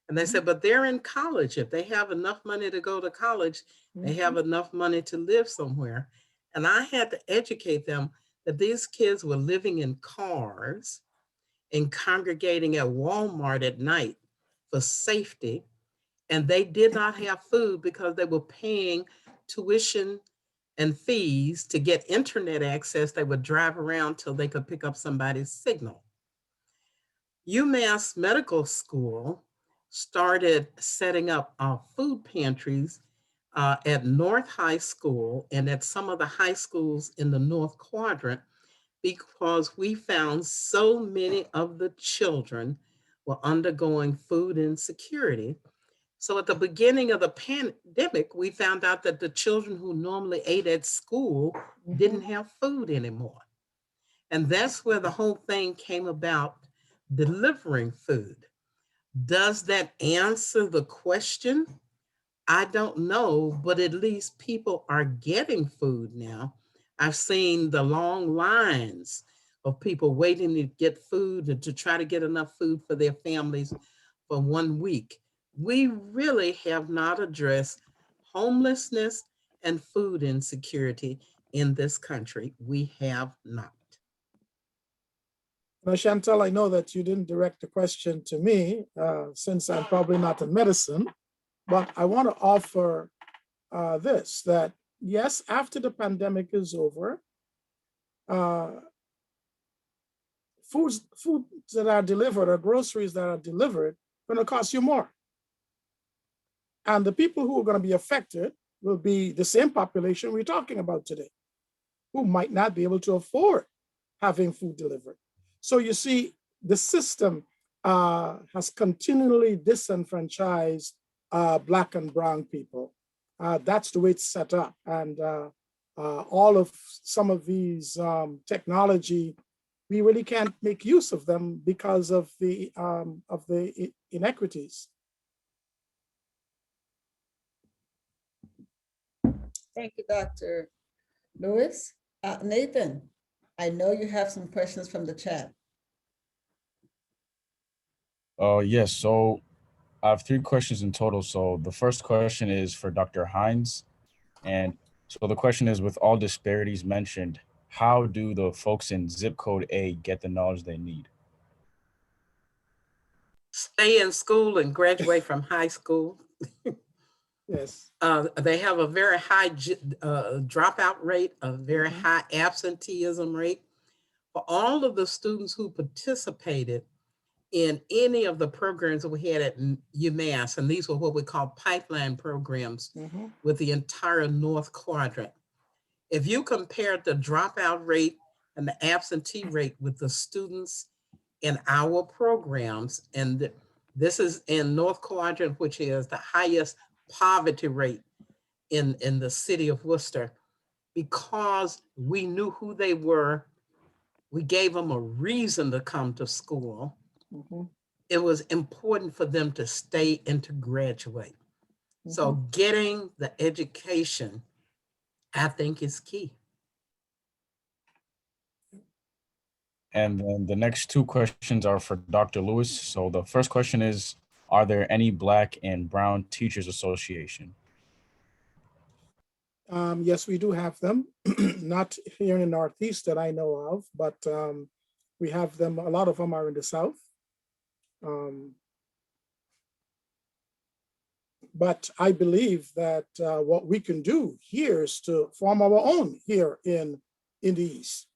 And they said, but they're in college. If they have enough money to go to college, they have enough money to live somewhere. And I had to educate them that these kids were living in cars and congregating at Walmart at night for safety. And they did not have food because they were paying tuition and fees to get internet access. They would drive around till they could pick up somebody's signal. UMass Medical School started setting up food pantries at North High School and at some of the high schools in the North Quadrant because we found so many of the children were undergoing food insecurity. So at the beginning of the pandemic, we found out that the children who normally ate at school didn't have food anymore. And that's where the whole thing came about, delivering food. Does that answer the question? I don't know, but at least people are getting food now. I've seen the long lines of people waiting to get food and to try to get enough food for their families for 1 week. We really have not addressed homelessness and food insecurity in this country. We have not. Now, Chantal, I know that you didn't direct the question to me since I'm probably not in medicine, but I want to offer this, that yes, after the pandemic is over, foods that are delivered or groceries that are delivered are going to cost you more. And the people who are going to be affected will be the same population we're talking about today, who might not be able to afford having food delivered. So you see, the system has continually disenfranchised Black and Brown people. That's the way it's set up. And all of some of these technology, we really can't make use of them because of the inequities. Thank you, Dr. Lewis. Nathan, I know you have some questions from the chat. Yes, so I have 3 questions in total. So the first question is for Dr. Hines. And so the question is, with all disparities mentioned, how do the folks in zip code A get the knowledge they need? Stay in school and graduate from high school. Yes. They have a very high dropout rate, a very high absenteeism rate. For all of the students who participated in any of the programs that we had at UMass, and these were what we call pipeline programs with the entire North Quadrant. If you compared the dropout rate and the absentee rate with the students in our programs, and this is in North Quadrant, which is the highest poverty rate in the city of Worcester, because we knew who they were, we gave them a reason to come to school. It was important for them to stay and to graduate. So getting the education, I think, is key. And then the next 2 questions are for Dr. Lewis. So the first question is, are there any Black and Brown Teachers Association? Yes, we do have them. Not here in the Northeast that I know of, but we have them. A lot of them are in the South. But I believe that what we can do here is to form our own here in the East.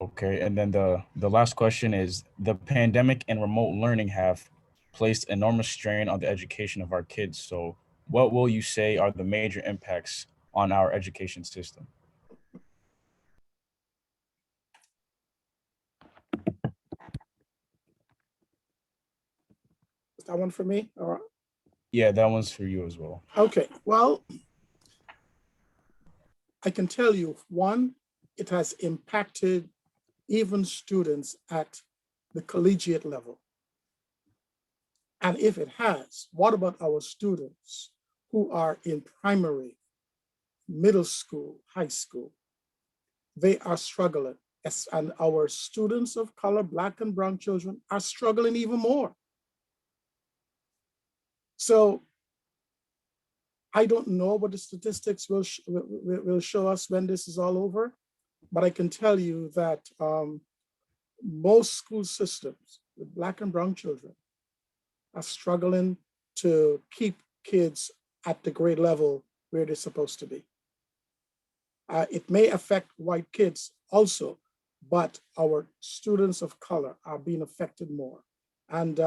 Okay, and then the last question is, the pandemic and remote learning have placed enormous strain on the education of our kids. So what will you say are the major impacts on our education system? Is that one for me? Or? Yeah, that one's for you as well. Okay, well, I can tell you, one, it has impacted even students at the collegiate level. And if it has, what about our students who are in primary, middle school, high school? They are struggling. And our students of color, Black and Brown children, are struggling even more. So I don't know what the statistics will show us when this is all over, but I can tell you that most school systems with Black and brown children are struggling to keep kids at the grade level where they're supposed to be. It may affect white kids also, but our students of color are being affected more. And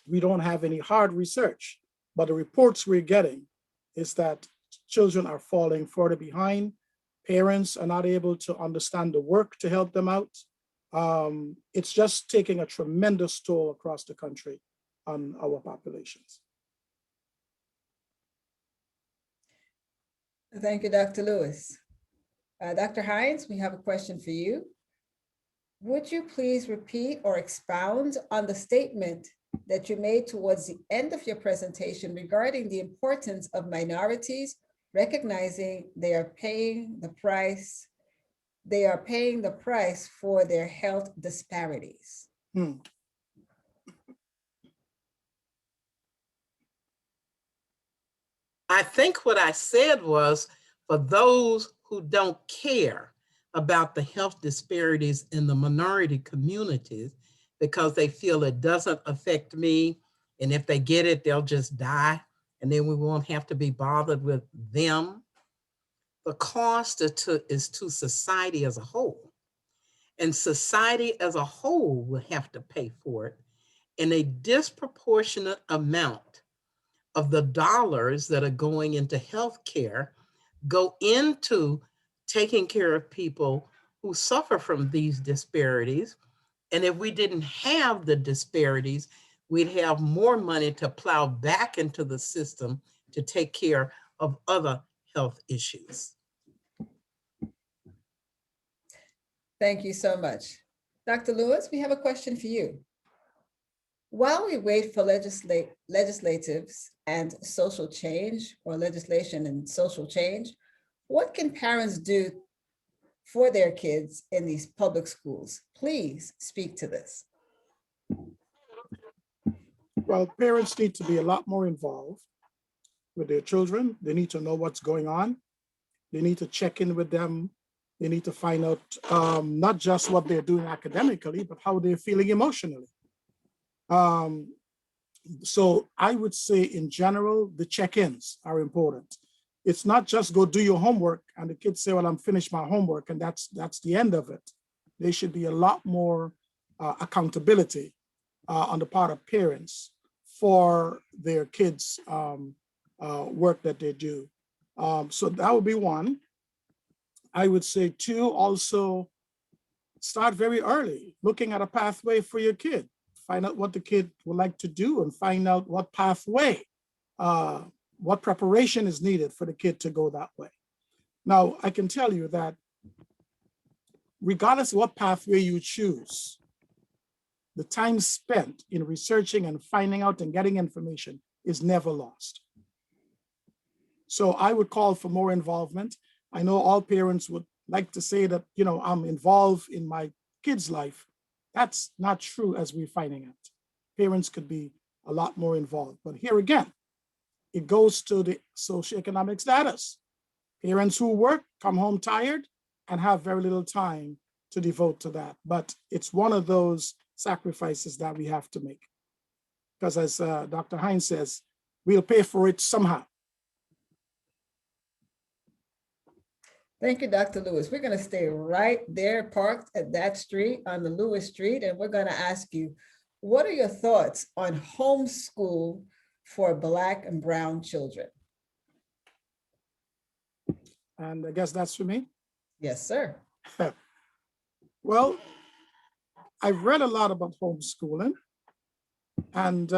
we don't have any hard research, but the reports we're getting is that children are falling further behind. Parents are not able to understand the work to help them out. It's just taking a tremendous toll across the country on our populations. Thank you, Dr. Lewis. Dr. Hines, we have a question for you. Would you please repeat or expound on the statement that you made towards the end of your presentation regarding the importance of minorities, recognizing they are paying the price for their health disparities? I think what I said was, for those who don't care about the health disparities in the minority communities because they feel it doesn't affect me, and if they get it, they'll just die, and then we won't have to be bothered with them. The cost is to society as a whole. And society as a whole will have to pay for it, and a disproportionate amount of the dollars that are going into healthcare go into taking care of people who suffer from these disparities. And if we didn't have the disparities, we'd have more money to plow back into the system to take care of other health issues. Thank you so much. Dr. Lewis, we have a question for you. While we wait for legislatives and social change, or legislation and social change, what can parents do for their kids in these public schools? Please speak to this. Well, parents need to be a lot more involved with their children. They need to know what's going on. They need to check in with them. They need to find out not just what they're doing academically, but how they're feeling emotionally. So I would say in general, the check-ins are important. It's not just go do your homework and the kids say, well, I'm finished my homework and that's the end of it. There should be a lot more accountability on the part of parents for their kids' work that they do. So that would be one. I would say two, also start very early, looking at a pathway for your kid. Find out what the kid would like to do and find out what pathway, what preparation is needed for the kid to go that way. Now, I can tell you that regardless of what pathway you choose, the time spent in researching and finding out and getting information is never lost. So I would call for more involvement. I know all parents would like to say that, you know, I'm involved in my kid's life. That's not true, as we're finding out. Parents could be a lot more involved. But here again, it goes to the socioeconomic status. Parents who work, come home tired, and have very little time to devote to that. But it's one of those sacrifices that we have to make. Because as Dr. Hines says, we'll pay for it somehow. Thank you, Dr. Lewis. We're going to stay right there parked at that street on the Lewis Street. And we're going to ask you, what are your thoughts on homeschool for Black and brown children? And I guess that's for me. Yes, sir. Well, I've read a lot about homeschooling. And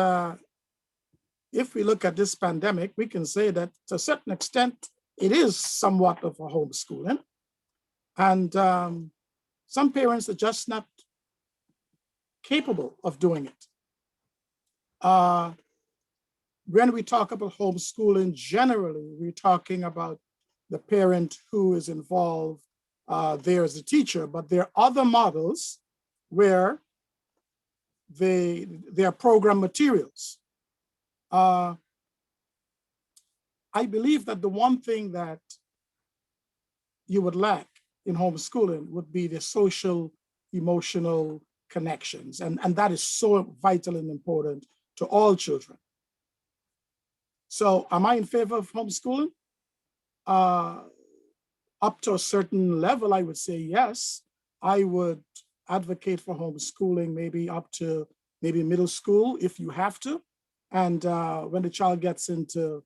if we look at this pandemic, we can say that to a certain extent, it is somewhat of a homeschooling. And some parents are just not capable of doing it. When we talk about homeschooling, generally, we're talking about the parent who is involved there as a teacher, but there are other models where they are program materials. I believe that the one thing that you would lack in homeschooling would be the social, emotional connections. And that is so vital and important to all children. So am I in favor of homeschooling? Up to a certain level, I would say yes. I would advocate for homeschooling, maybe up to maybe middle school if you have to. And when the child gets into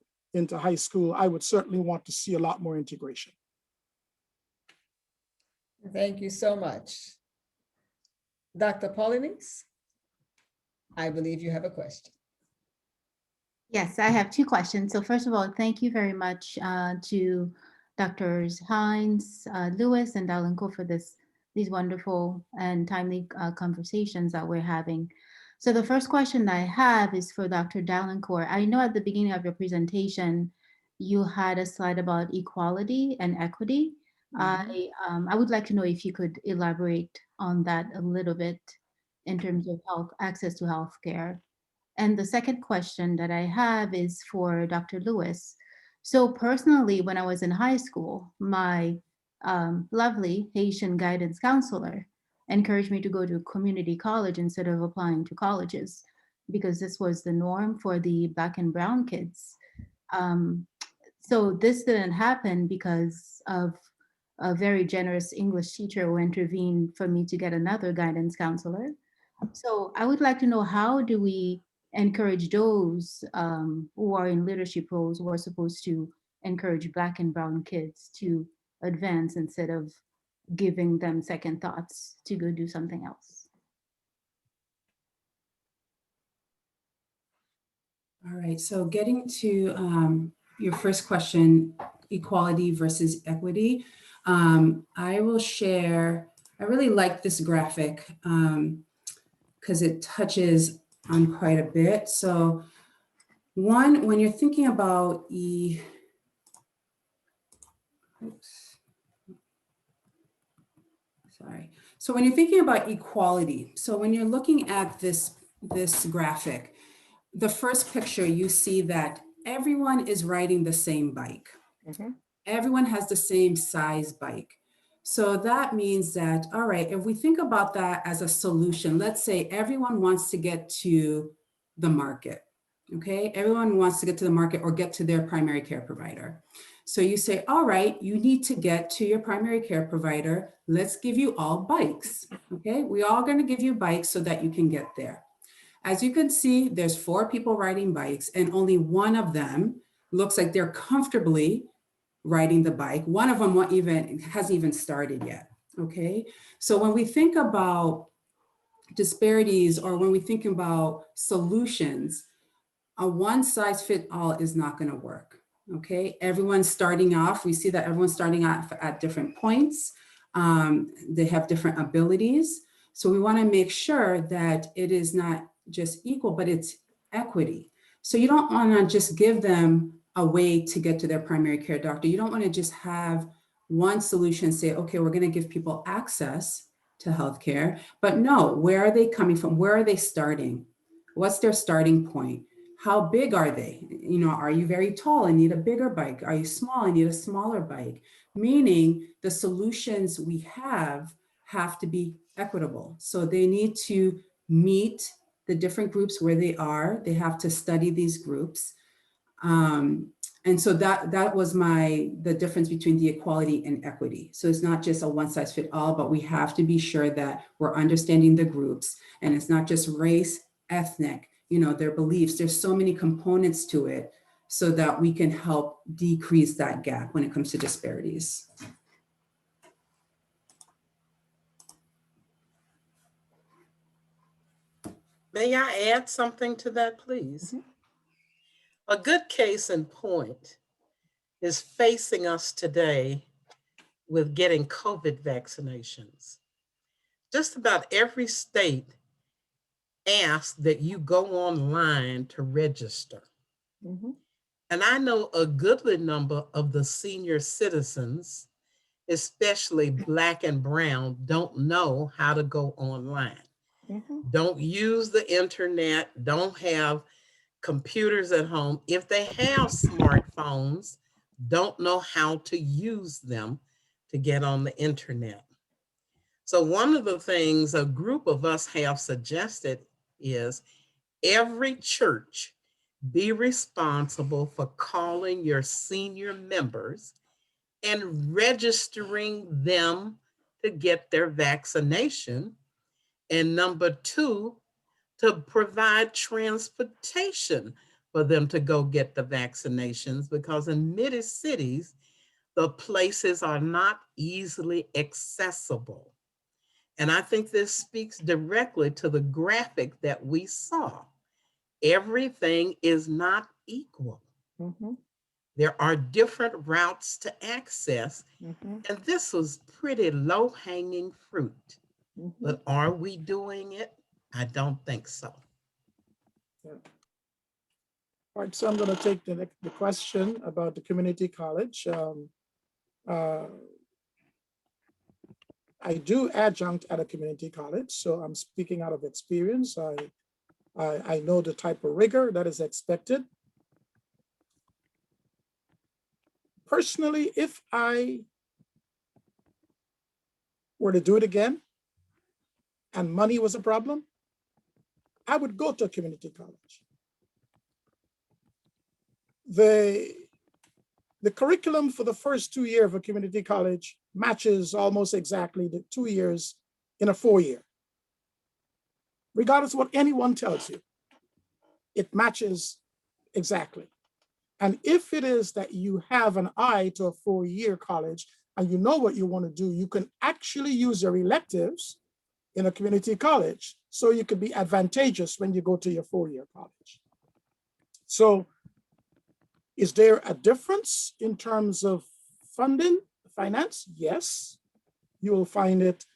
high school, I would certainly want to see a lot more integration. Thank you so much. Dr. Pollinax, I believe you have a question. Yes, I have two questions. So first of all, thank you very much to Drs. Hines, Lewis, and Downcore for these wonderful and timely conversations that we're having. So the first question I have is for Dr. Downcore. I know at the beginning of your presentation, you had a slide about equality and equity. I would like to know if you could elaborate on that a little bit in terms of access to healthcare. And the second question that I have is for Dr. Lewis. So personally, when I was in high school, my lovely Haitian guidance counselor encouraged me to go to community college instead of applying to colleges, because this was the norm for the Black and brown kids. So this didn't happen because of a very generous English teacher who intervened for me to get another guidance counselor. So I would like to know, how do we encourage those who are in leadership roles who are supposed to encourage Black and brown kids to advance instead of giving them second thoughts to go do something else? All right, so getting to your first question, equality versus equity. I will share, I really like this graphic because it touches on quite a bit. So one, when you're thinking about So when you're thinking about equality, so when you're looking at this graphic, the first picture, you see that everyone is riding the same bike. Everyone has the same size bike. So that means that, all right, if we think about that as a solution, let's say everyone wants to get to the market, okay? Everyone wants to get to the market or get to their primary care provider. So you say, all right, you need to get to your primary care provider. Let's give you all bikes, okay? We're all gonna give you bikes so that you can get there. As you can see, there's 4 people riding bikes and only one of them looks like they're comfortably riding the bike. One of them hasn't even started yet, okay? So when we think about disparities or when we think about solutions, a one-size-fits-all is not gonna work, okay? Everyone's starting off, we see that everyone's starting off at different points. They have different abilities. So we wanna make sure that it is not just equal, but it's equity. So you don't wanna just give them a way to get to their primary care doctor. You don't wanna just have one solution, say, okay, we're gonna give people access to healthcare, but no, where are they coming from? Where are they starting? What's their starting point? How big are they? You know, are you very tall and need a bigger bike? Are you small and need a smaller bike? Meaning the solutions we have to be equitable. So they need to meet the different groups where they are. They have to study these groups. And so that was the difference between the equality and equity. So it's not just a one-size-fits-all, but we have to be sure that we're understanding the groups, and it's not just race, ethnic, you know, their beliefs. There's so many components to it so that we can help decrease that gap when it comes to disparities. May I add something to that, please? A good case in point is facing us today with getting COVID vaccinations. Just about every state asks that you go online to register. And I know a goodly number of the senior citizens, especially Black and brown, don't know how to go online. Don't use the internet, don't have computers at home, if they have smartphones, don't know how to use them to get on the internet. So one of the things a group of us have suggested is every church be responsible for calling your senior members and registering them to get their vaccination. And number two, to provide transportation for them to go get the vaccinations, because in many cities, the places are not easily accessible. And I think this speaks directly to the graphic that we saw. Everything is not equal. There are different routes to access, and this was pretty low-hanging fruit. But are we doing it? I don't think so. Yeah. All right, so I'm going to take the question about the community college. I do adjunct at a community college, so I'm speaking out of experience. I know the type of rigor that is expected. Personally, if I were to do it again and money was a problem, I would go to a community college. The curriculum for the first 2 years of a community college matches almost exactly the 2 years in a 4-year. Regardless of what anyone tells you, it matches exactly. And if it is that you have an eye to a 4-year college and you know what you want to do, you can actually use your electives in a community college so you could be advantageous when you go to your 4-year college. So is there a difference in terms of funding, finance? Yes. You will find it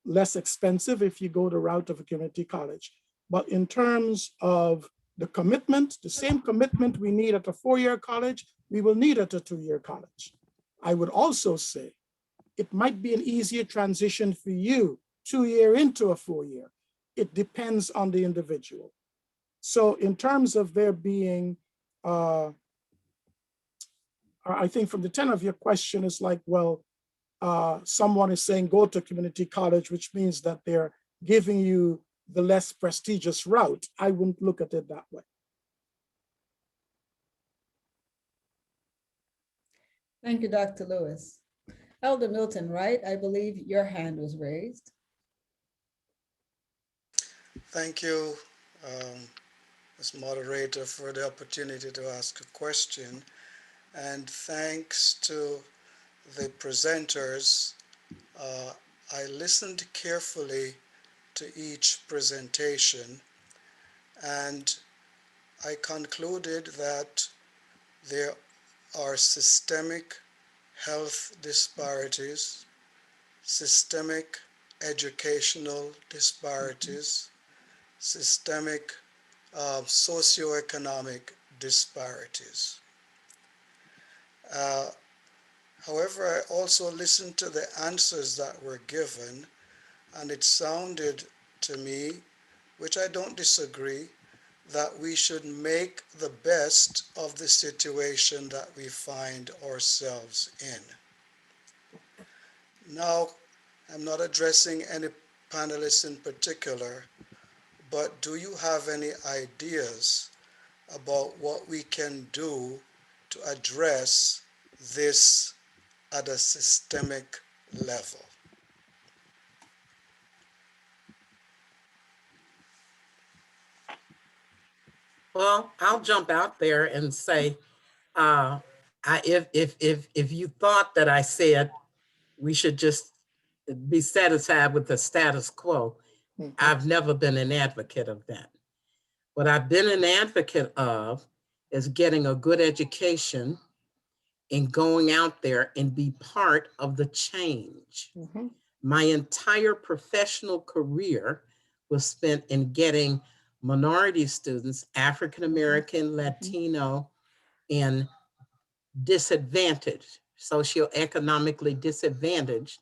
less expensive if you go the route of a community college. But in terms of the commitment, the same commitment we need at a 4-year college, we will need at a 2-year college. I would also say it might be an easier transition for you 2-year into a 4-year. It depends on the individual. So in terms of there being, I think from the tenor of your question is like, well, someone is saying go to community college, which means that they're giving you the less prestigious route. I wouldn't look at it that way. Thank you, Dr. Lewis. Elder Milton Wright, I believe your hand was raised. Thank you, as moderator, for the opportunity to ask a question. And thanks to the presenters. I listened carefully to each presentation, and I concluded that there are systemic health disparities, systemic educational disparities, systemic socioeconomic disparities. However, I also listened to the answers that were given, and it sounded to me, which I don't disagree, that we should make the best of the situation that we find ourselves in. Now, I'm not addressing any panelists in particular, but do you have any ideas about what we can do to address this at a systemic level? Well, I'll jump out there and say, if you thought that I said we should just be satisfied with the status quo, I've never been an advocate of that. What I've been an advocate of is getting a good education and going out there and be part of the change. My entire professional career was spent in getting minority students, African American, Latino, and disadvantaged, socioeconomically disadvantaged,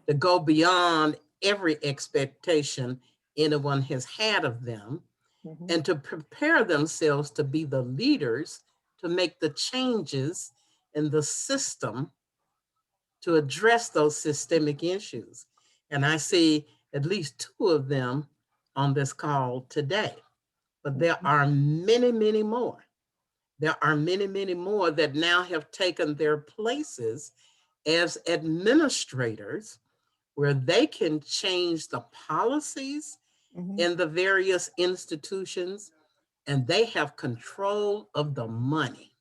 to go beyond every expectation anyone has had of them, and to prepare themselves to be the leaders to make the changes in the system to address those systemic issues. And I see at least 2 of them on this call today, but there are many, many more. There are many, many more that now have taken their places as administrators, where they can change the policies in the various institutions, and they have control of the money.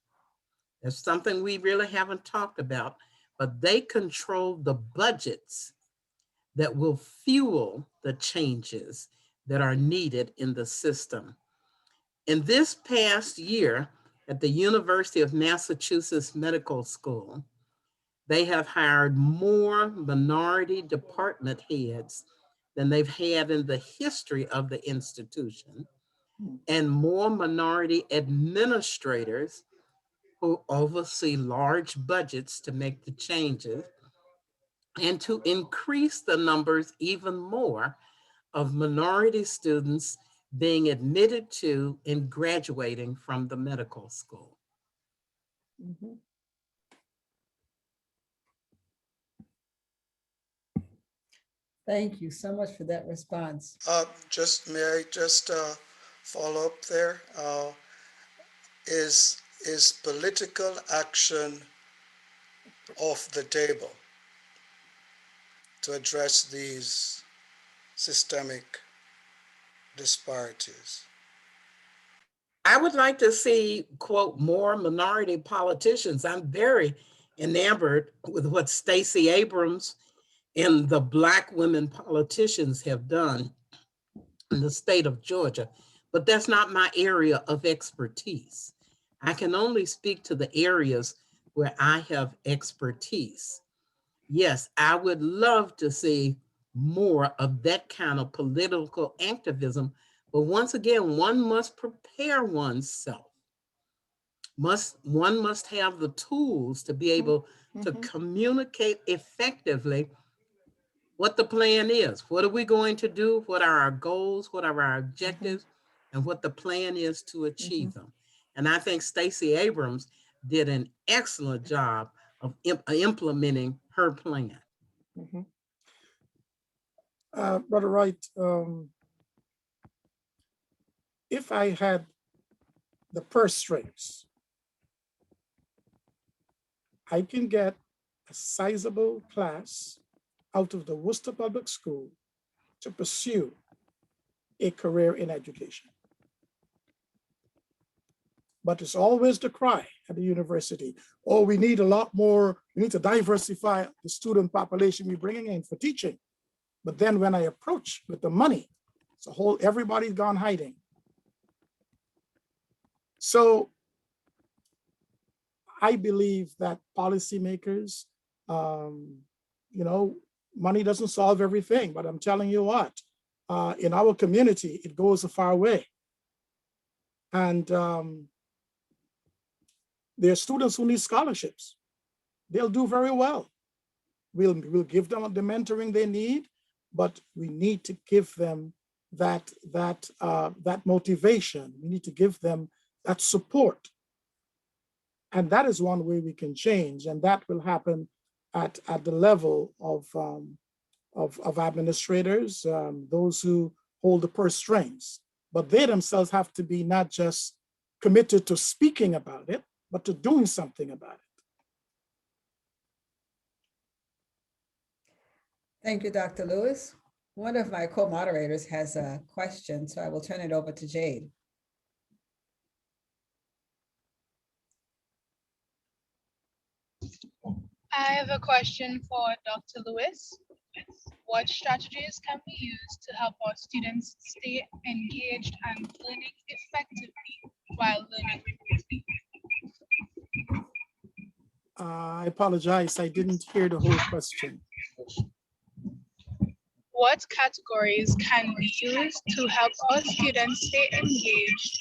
That's something we really haven't talked about, but they control the budgets that will fuel the changes that are needed in the system. In this past year, at the University of Massachusetts Medical School, they have hired more minority department heads than they've had in the history of the institution, and more minority administrators who oversee large budgets to make the changes, and to increase the numbers even more of minority students being admitted to and graduating from the medical school. Thank you so much for that response. May I just follow up there? Is political action off the table to address these systemic disparities? I would like to see, quote, more minority politicians. I'm very enamored with what Stacey Abrams and the Black women politicians have done in the state of Georgia, but that's not my area of expertise. I can only speak to the areas where I have expertise. Yes, I would love to see more of that kind of political activism, but once again, one must prepare oneself. One must have the tools to be able to communicate effectively what the plan is. What are we going to do? What are our goals? What are our objectives? And what the plan is to achieve them. And I think Stacey Abrams did an excellent job of implementing her plan. Brother Wright, if I had the purse strings, I can get a sizable class out of the Worcester Public School to pursue a career in education. But it's always the cry at the university, oh, we need a lot more, we need to diversify the student population we're bringing in for teaching. But then when I approach with the money, it's a whole, everybody's gone hiding. So I believe that policymakers, money doesn't solve everything, but I'm telling you what, in our community, it goes a far way. And there are students who need scholarships. They'll do very well. We'll give them the mentoring they need, but we need to give them that motivation. We need to give them that support. And that is one way we can change, and that will happen at the level of administrators, those who hold the purse strings. But they themselves have to be not just committed to speaking about it, but to doing something about it. Thank you, Dr. Lewis. One of my co-moderators has a question, so I will turn it over to Jade. I have a question for Dr. Lewis. What strategies can we use to help our students stay engaged and learning effectively while learning remotely? I apologize, I didn't hear the whole question. What categories can we use to help our students stay engaged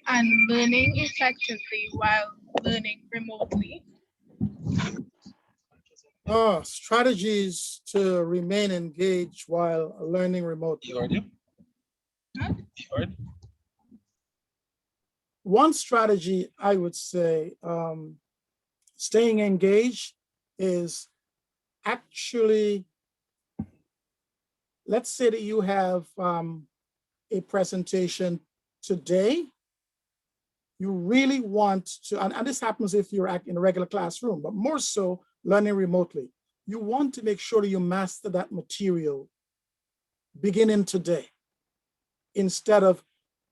and learning effectively while learning remotely? Strategies to remain engaged while learning remotely. Sure. One strategy I would say, staying engaged, is actually, let's say that you have a presentation today. You really want to, and this happens if you're in a regular classroom, but more so learning remotely. You want to make sure that you master that material beginning today, instead of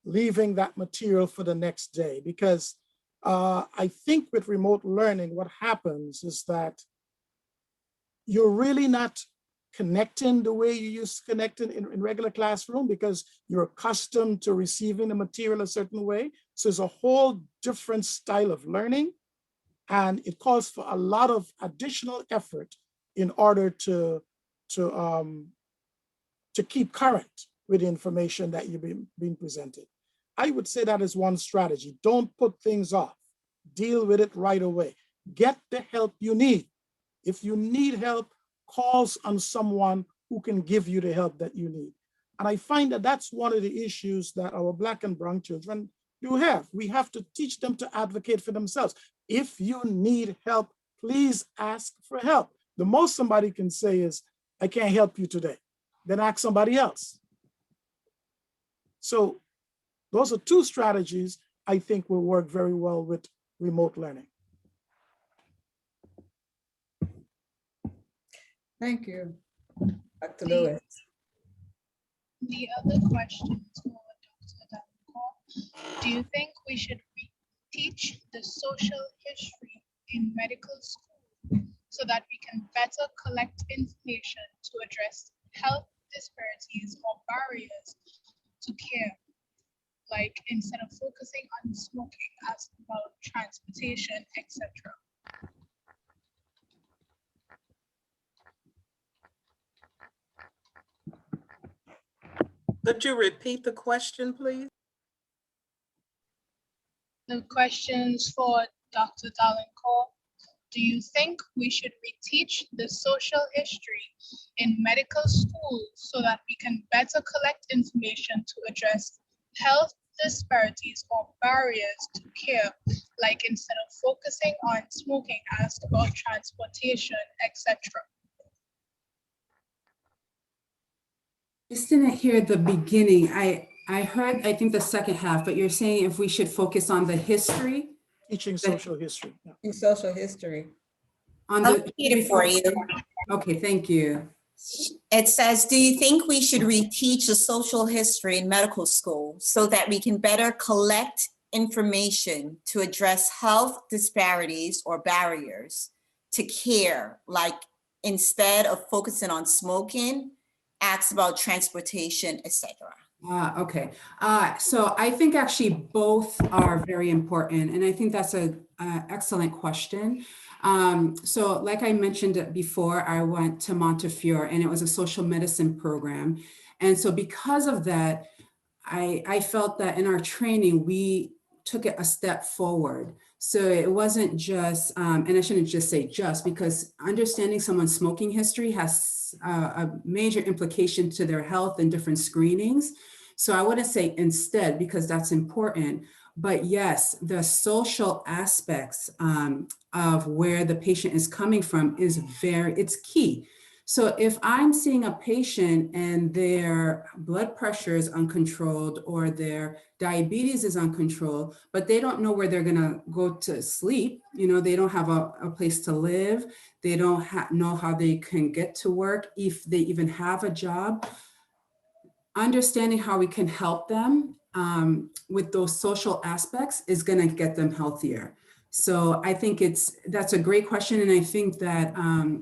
leaving that material for the next day. Because I think with remote learning, what happens is that you're really not connecting the way you used to connect in regular classroom, because you're accustomed to receiving the material a certain way. So it's a whole different style of learning, and it calls for a lot of additional effort in order to keep current with the information that you're being presented. I would say that is one strategy. Don't put things off. Deal with it right away. Get the help you need. If you need help, call on someone who can give you the help that you need. And I find that that's one of the issues that our Black and brown children do have. We have to teach them to advocate for themselves. If you need help, please ask for help. The most somebody can say is, I can't help you today. Then ask somebody else. So those are two strategies I think will work very well with remote learning. Thank you, Dr. Lewis. The other question is for Dr. Downcore. Do you think we should teach the social history in medical school so that we can better collect information to address health disparities or barriers to care? Like, instead of focusing on smoking, ask about transportation, etc. Could you repeat the question, please? The questions for Dr. Downcore. Do you think we should reteach the social history in medical schools so that we can better collect information to address health disparities or barriers to care? Like, instead of focusing on smoking, ask about transportation, etc. Just didn't hear the beginning. I heard, I think the second half, but you're saying if we should focus on the history? Teaching social history. Yeah. In social history. On I'll the, repeat it for you. Okay, thank you. It says, do you think we should reteach the social history in medical school so that we can better collect information to address health disparities or barriers to care, like instead of focusing on smoking, ask about transportation, etc.? Okay. So I think actually both are very important. And I think that's an excellent question. So like I mentioned before, I went to Montefiore and it was a social medicine program. And so because of that, I felt that in our training, we took it a step forward. So it wasn't just, and I shouldn't just say just, because understanding someone's smoking history has a major implication to their health and different screenings. So I wouldn't say instead, because that's important, but yes, the social aspects of where the patient is coming from is it's key. So if I'm seeing a patient and their blood pressure is uncontrolled or their diabetes is uncontrolled, but they don't know where they're gonna go to sleep, they don't have a place to live, they don't know how they can get to work, if they even have a job, understanding how we can help them with those social aspects is gonna get them healthier. So I think that's a great question. And I think that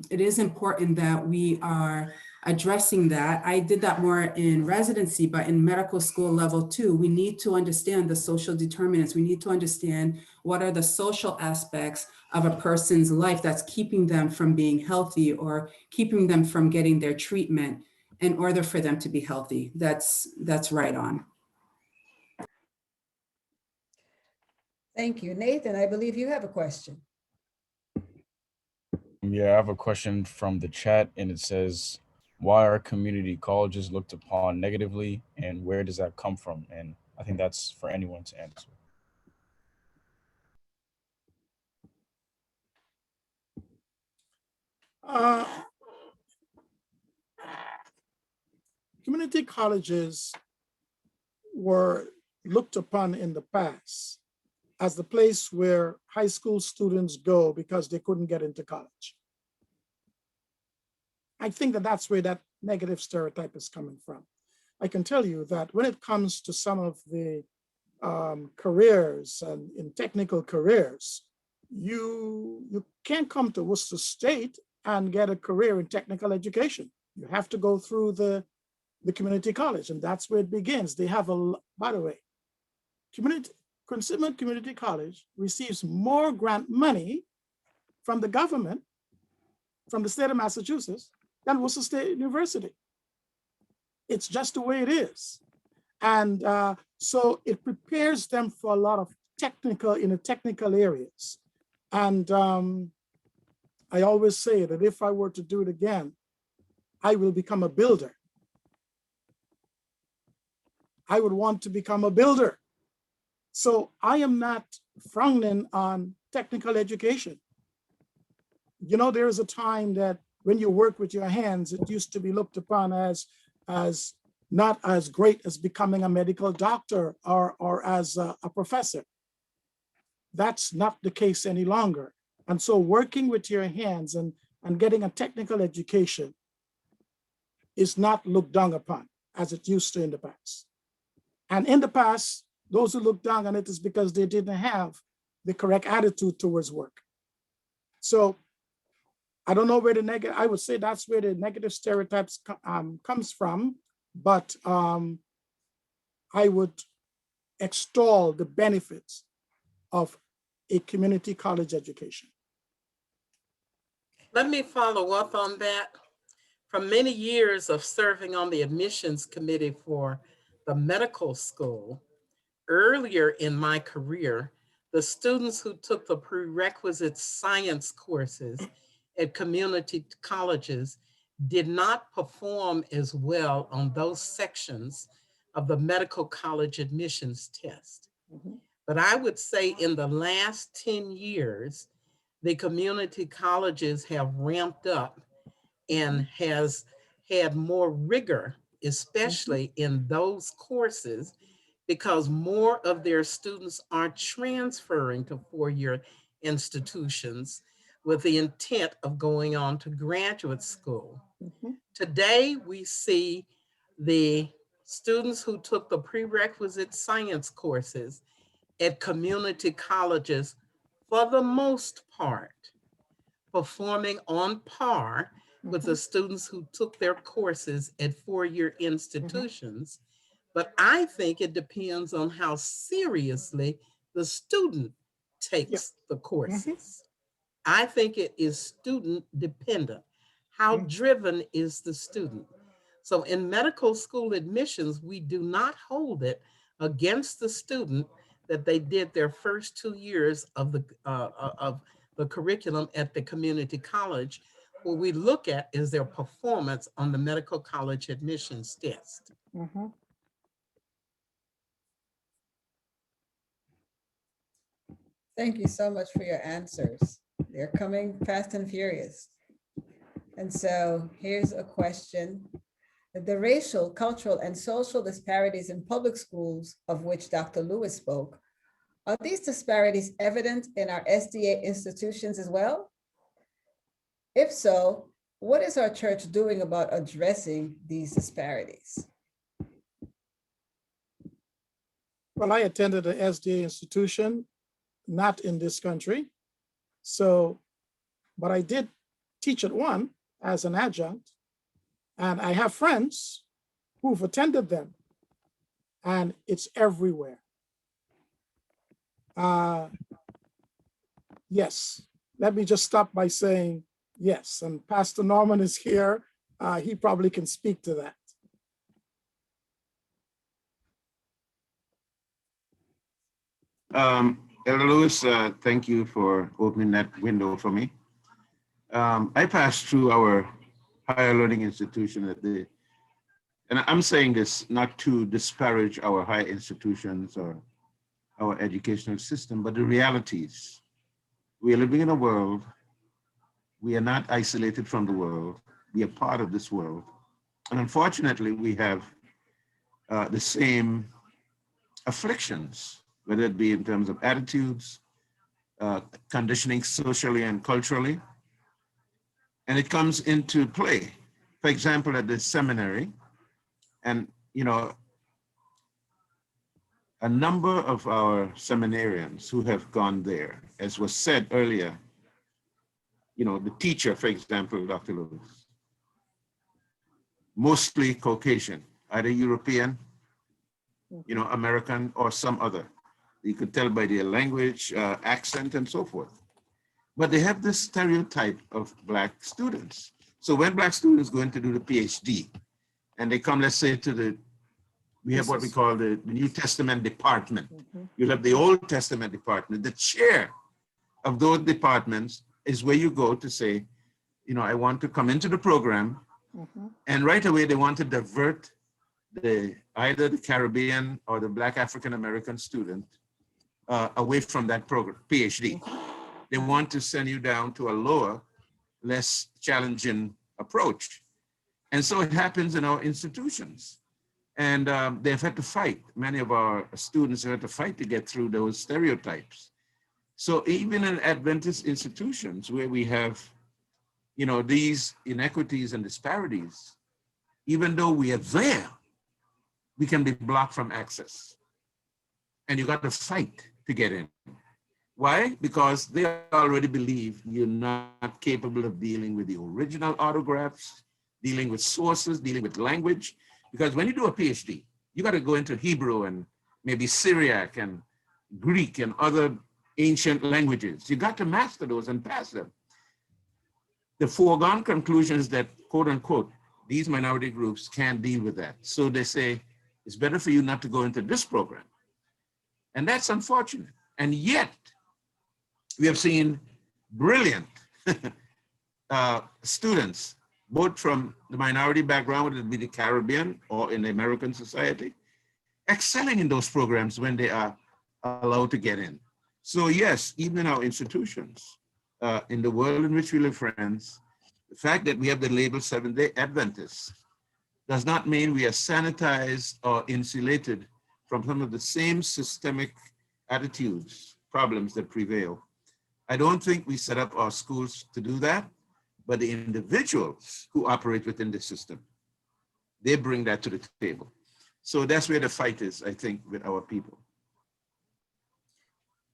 it is important that we are addressing that. I did that more in residency, but in medical school level too, we need to understand the social determinants. We need to understand what are the social aspects of a person's life that's keeping them from being healthy or keeping them from getting their treatment in order for them to be healthy. That's right on. Thank you. Nathan, I believe you have a question. Yeah, I have a question from the chat and it says, why are community colleges looked upon negatively, and where does that come from? And I think that's for anyone to answer. Community colleges were looked upon in the past as the place where high school students go because they couldn't get into college. I think that that's where that negative stereotype is coming from. I can tell you that when it comes to some of the careers and in technical careers, you can't come to Worcester State and get a career in technical education. You have to go through the community college, and that's where it begins. They have by the way, Consumer Community College receives more grant money from the government, from the state of Massachusetts, than Worcester State University. It's just the way it is. And so it prepares them for a lot of technical areas. And I always say that if I were to do it again, I will become a builder. I would want to become a builder. So I am not frowning on technical education. You know, there is a time that when you work with your hands, it used to be looked upon as not as great as becoming a medical doctor or as a professor. That's not the case any longer. And so working with your hands and getting a technical education is not looked down upon as it used to in the past. And in the past, those who looked down on it is because they didn't have the correct attitude towards work. So I don't know where the negative, I would say that's where the negative stereotypes comes from, but I would extol the benefits of a community college education. Let me follow up on that. For many years of serving on the admissions committee for the medical school, earlier in my career, the students who took the prerequisite science courses at community colleges did not perform as well on those sections of the medical college admissions test. But I would say in the last 10 years, the community colleges have ramped up and has had more rigor, especially in those courses, because more of their students are transferring to four-year institutions with the intent of going on to graduate school. Today, we see the students who took the prerequisite science courses at community colleges, for the most part, performing on par with the students who took their courses at four-year institutions. But I think it depends on how seriously the student takes the courses. I think it is student dependent. How driven is the student? So in medical school admissions, we do not hold it against the student that they did their first 2 years of the curriculum at the community college. What we look at is their performance on the medical college admissions test. Thank you so much for your answers. They're coming fast and furious. And so here's a question. The racial, cultural, and social disparities in public schools of which Dr. Lewis spoke, are these disparities evident in our SDA institutions as well? If so, what is our church doing about addressing these disparities? Well, I attended an SDA institution, not in this country. So, but I did teach at one as an adjunct, and I have friends who've attended them, and it's everywhere. Yes, let me just stop by saying yes, and Pastor Norman is here. He probably can speak to that. Elder Lewis, thank you for opening that window for me. I passed through our higher learning institution that they, and I'm saying this not to disparage our higher institutions or our educational system, but the realities. We are living in a world, we are not isolated from the world, we are part of this world. And unfortunately, we have the same afflictions, whether it be in terms of attitudes, conditioning socially and culturally, and it comes into play. For example, at the seminary, and a number of our seminarians who have gone there, as was said earlier, the teacher, for example, Dr. Lewis, mostly Caucasian, either European, American, or some other. You could tell by their language, accent, and so forth. But they have this stereotype of Black students. So when Black students go in to do the PhD, and they come, let's say, we have what we call the New Testament department. You have the Old Testament department. The chair of those departments is where you go to say, I want to come into the program, and right away they want to divert either the Caribbean or the Black African American student away from that program, PhD. They want to send you down to a lower, less challenging approach. And so it happens in our institutions. And they've had to fight. Many of our students have had to fight to get through those stereotypes. So even in Adventist institutions where we have, these inequities and disparities, even though we are there, we can be blocked from access. And you got to fight to get in. Why? Because they already believe you're not capable of dealing with the original autographs, dealing with sources, dealing with language. Because when you do a PhD, you got to go into Hebrew and maybe Syriac and Greek and other ancient languages. You got to master those and pass them. The foregone conclusion is that, quote unquote, these minority groups can't deal with that. So they say, it's better for you not to go into this program. And that's unfortunate. And yet, we have seen brilliant students, both from the minority background, whether it be the Caribbean or in the American society, excelling in those programs when they are allowed to get in. So yes, even in our institutions, in the world in which we live, friends, the fact that we have the label Seventh-day Adventists does not mean we are sanitized or insulated from some of the same systemic attitudes, problems that prevail. I don't think we set up our schools to do that, but the individuals who operate within the system, they bring that to the table. So that's where the fight is, I think, with our people.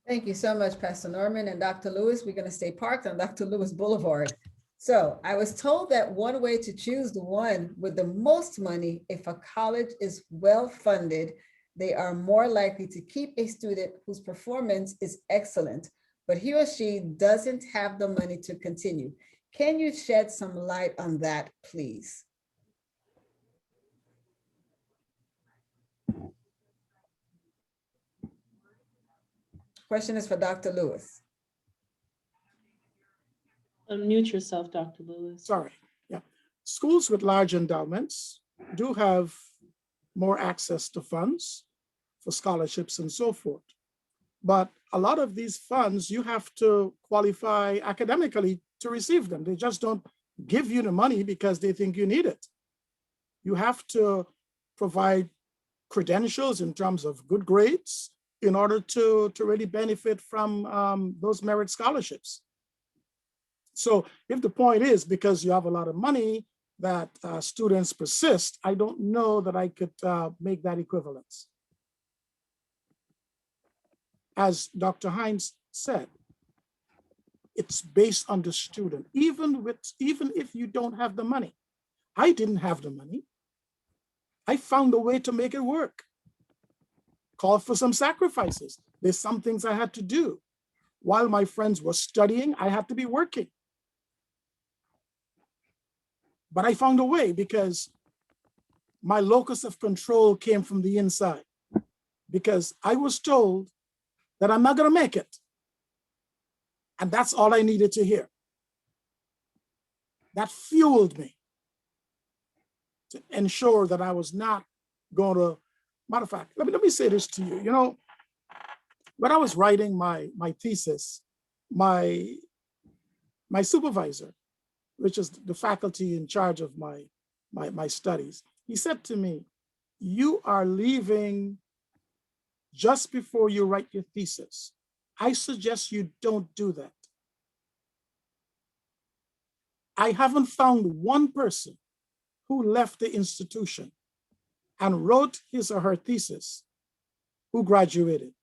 Thank you so much, Pastor Norman and Dr. Lewis. We're going to stay parked on Dr. Lewis Boulevard. So I was told that one way to choose the one with the most money, if a college is well funded, they are more likely to keep a student whose performance is excellent, but he or she doesn't have the money to continue. Can you shed some light on that, please? Question is for Dr. Lewis. Unmute yourself, Dr. Lewis. Sorry, yeah. Schools with large endowments do have more access to funds for scholarships and so forth. But a lot of these funds, you have to qualify academically to receive them. They just don't give you the money because they think you need it. You have to provide credentials in terms of good grades in order to really benefit from those merit scholarships. So if the point is because you have a lot of money that students persist, I don't know that I could make that equivalence. As Dr. Hines said, it's based on the student, even if you don't have the money. I didn't have the money. I found a way to make it work. Called for some sacrifices. There's some things I had to do. While my friends were studying, I had to be working. But I found a way because my locus of control came from the inside. Because I was told that I'm not going to make it. And that's all I needed to hear. That fueled me. to ensure that I was not going to, matter of fact, let me say this to you. You know, when I was writing my thesis, my supervisor, which is the faculty in charge of my studies, he said to me, "You are leaving just before you write your thesis. I suggest you don't do that." I haven't found one person who left the institution and wrote his or her thesis who graduated.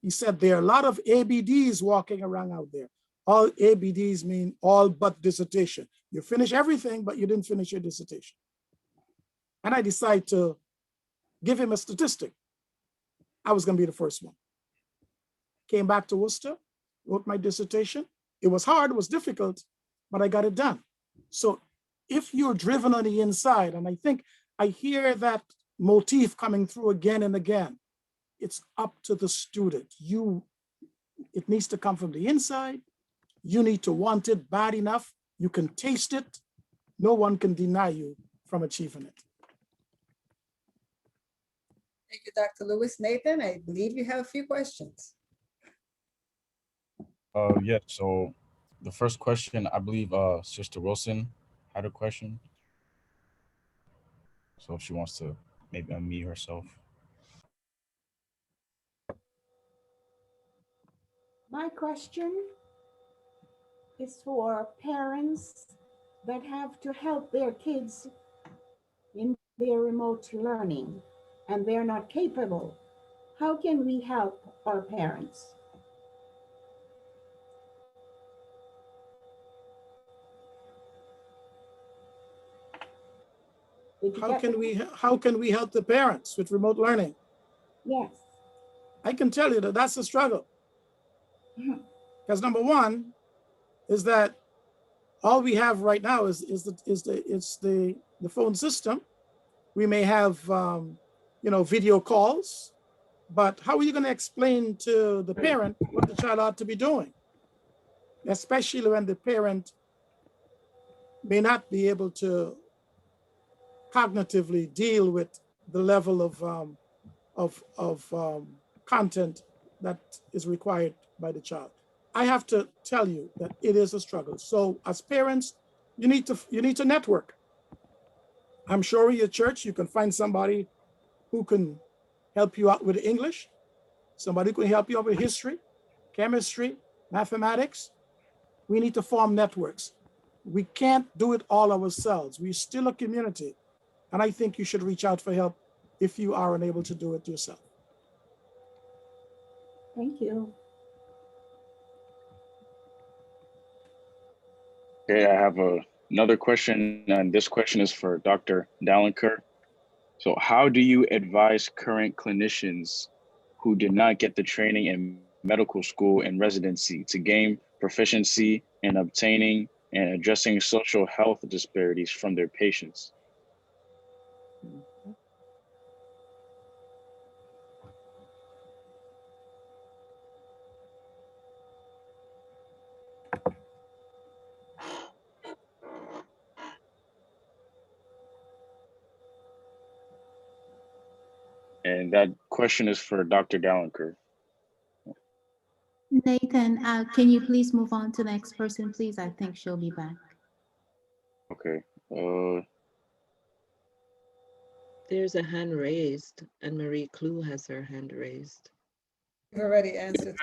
He said there are a lot of ABDs walking around out there. All ABDs mean all but dissertation. You finish everything, but you didn't finish your dissertation. And I decided to give him a statistic. I was going to be the first one. Came back to Worcester, wrote my dissertation. It was hard, it was difficult, but I got it done. So if you're driven on the inside, and I think I hear that motif coming through again and again, it's up to the student. It needs to come from the inside. You need to want it bad enough. You can taste it. No one can deny you from achieving it. Thank you, Dr. Lewis. Nathan, I believe you have a few questions. Yeah, so the first question, I believe Sister Wilson had a question. So if she wants to maybe unmute herself. My question is for parents that have to help their kids in their remote learning and they're not capable. How can we help our parents? How can we help the parents with remote learning? Yes. I can tell you that that's a struggle. Because number one is that all we have right now is the phone system. We may have video calls, but how are you going to explain to the parent what the child ought to be doing? Especially when the parent may not be able to cognitively deal with the level of content that is required by the child. I have to tell you that it is a struggle. So as parents, you need to network. I'm sure in your church you can find somebody who can help you out with English, somebody who can help you out with history, chemistry, mathematics. We need to form networks. We can't do it all ourselves. We're still a community. And I think you should reach out for help if you are unable to do it yourself. Thank you. Okay, I have another question, and this question is for Dr. Downcore. So how do you advise current clinicians who did not get the training in medical school and residency to gain proficiency in obtaining and addressing social health disparities from their patients? And that question is for Dr. Downcore. Nathan, can you please move on to the next person, please? I think she'll be back. Okay. There's a hand raised, and Marie Clue has her hand raised. You've already answered.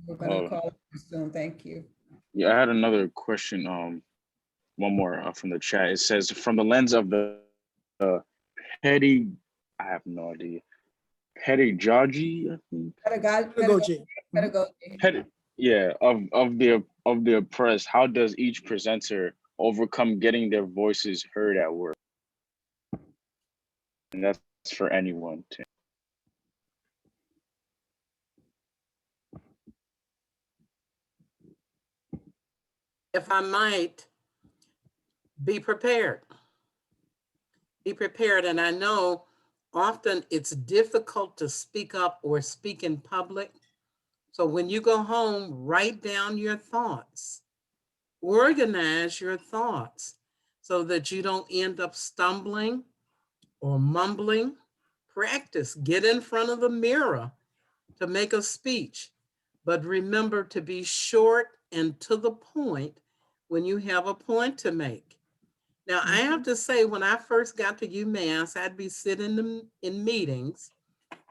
We're going to call it soon. Thank you. Yeah, I had another question. One more from the chat. It says, from the lens of the I have no idea. Pedagogy, I think. Pedagogy. Yeah, of the oppressed. How does each presenter overcome getting their voices heard at work? And that's for anyone to. If I might, be prepared. Be prepared. And I know often it's difficult to speak up or speak in public. So when you go home, write down your thoughts, organize your thoughts so that you don't end up stumbling or mumbling. Practice, get in front of the mirror to make a speech, but remember to be short and to the point when you have a point to make. Now, I have to say, when I first got to UMass, I'd be sitting in meetings.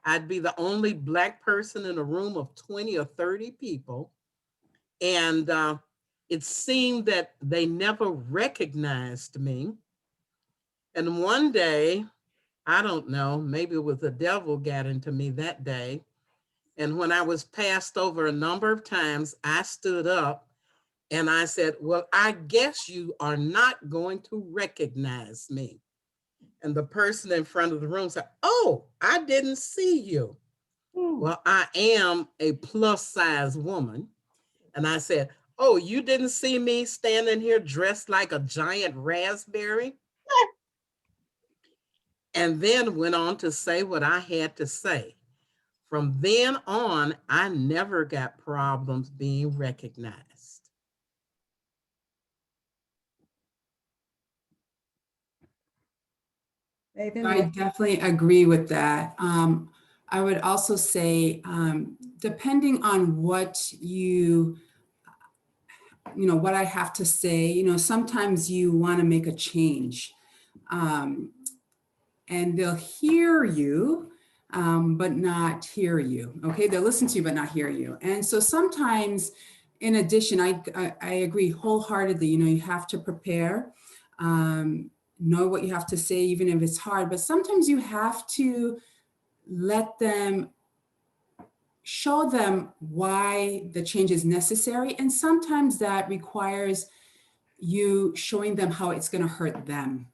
I'd be the only Black person in a room of 20 or 30 people. And it seemed that they never recognized me. And one day, I don't know, maybe it was the devil got into me that day. And when I was passed over a number of times, I stood up and I said, well, I guess you are not going to recognize me. And the person in front of the room said, oh, I didn't see you. Well, I am a plus size woman. And I said, oh, you didn't see me standing here dressed like a giant raspberry? And then went on to say what I had to say. From then on, I never got problems being recognized. I definitely agree with that. I would also say, depending on what what I have to say, sometimes you want to make a change. And they'll hear you, but not hear you. Okay, they'll listen to you, but not hear you. And so sometimes, in addition, I agree wholeheartedly. You have to prepare, know what you have to say, even if it's hard. But sometimes you have to show them why the change is necessary. And sometimes that requires you showing them how it's going to hurt them,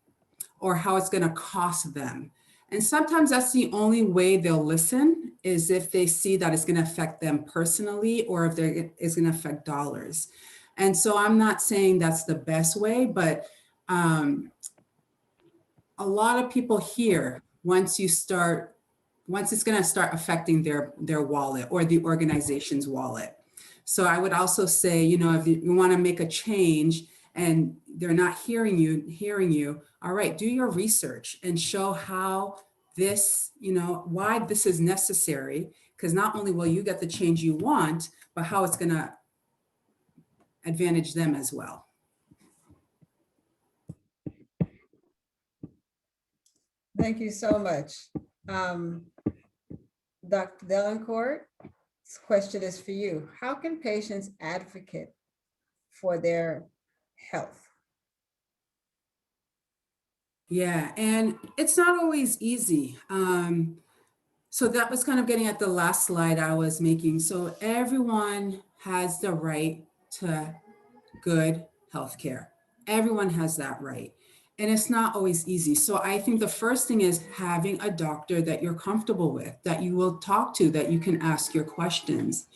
or how it's going to cost them. And sometimes that's the only way they'll listen, is if they see that it's going to affect them personally, or if it's going to affect dollars. And so I'm not saying that's the best way, but a lot of people here, once it's going to start affecting their wallet or the organization's wallet. So I would also say, if you want to make a change and they're not hearing you, all right, do your research and show how this, why this is necessary, because not only will you get the change you want, but how it's going to advantage them as well. Thank you so much. Dr. Downcore, this question is for you. How can patients advocate for their health? Yeah, and it's not always easy. So that was kind of getting at the last slide I was making. So everyone has the right to good healthcare. Everyone has that right. And it's not always easy. So I think the first thing is having a doctor that you're comfortable with, that you will talk to, that you can ask your questions.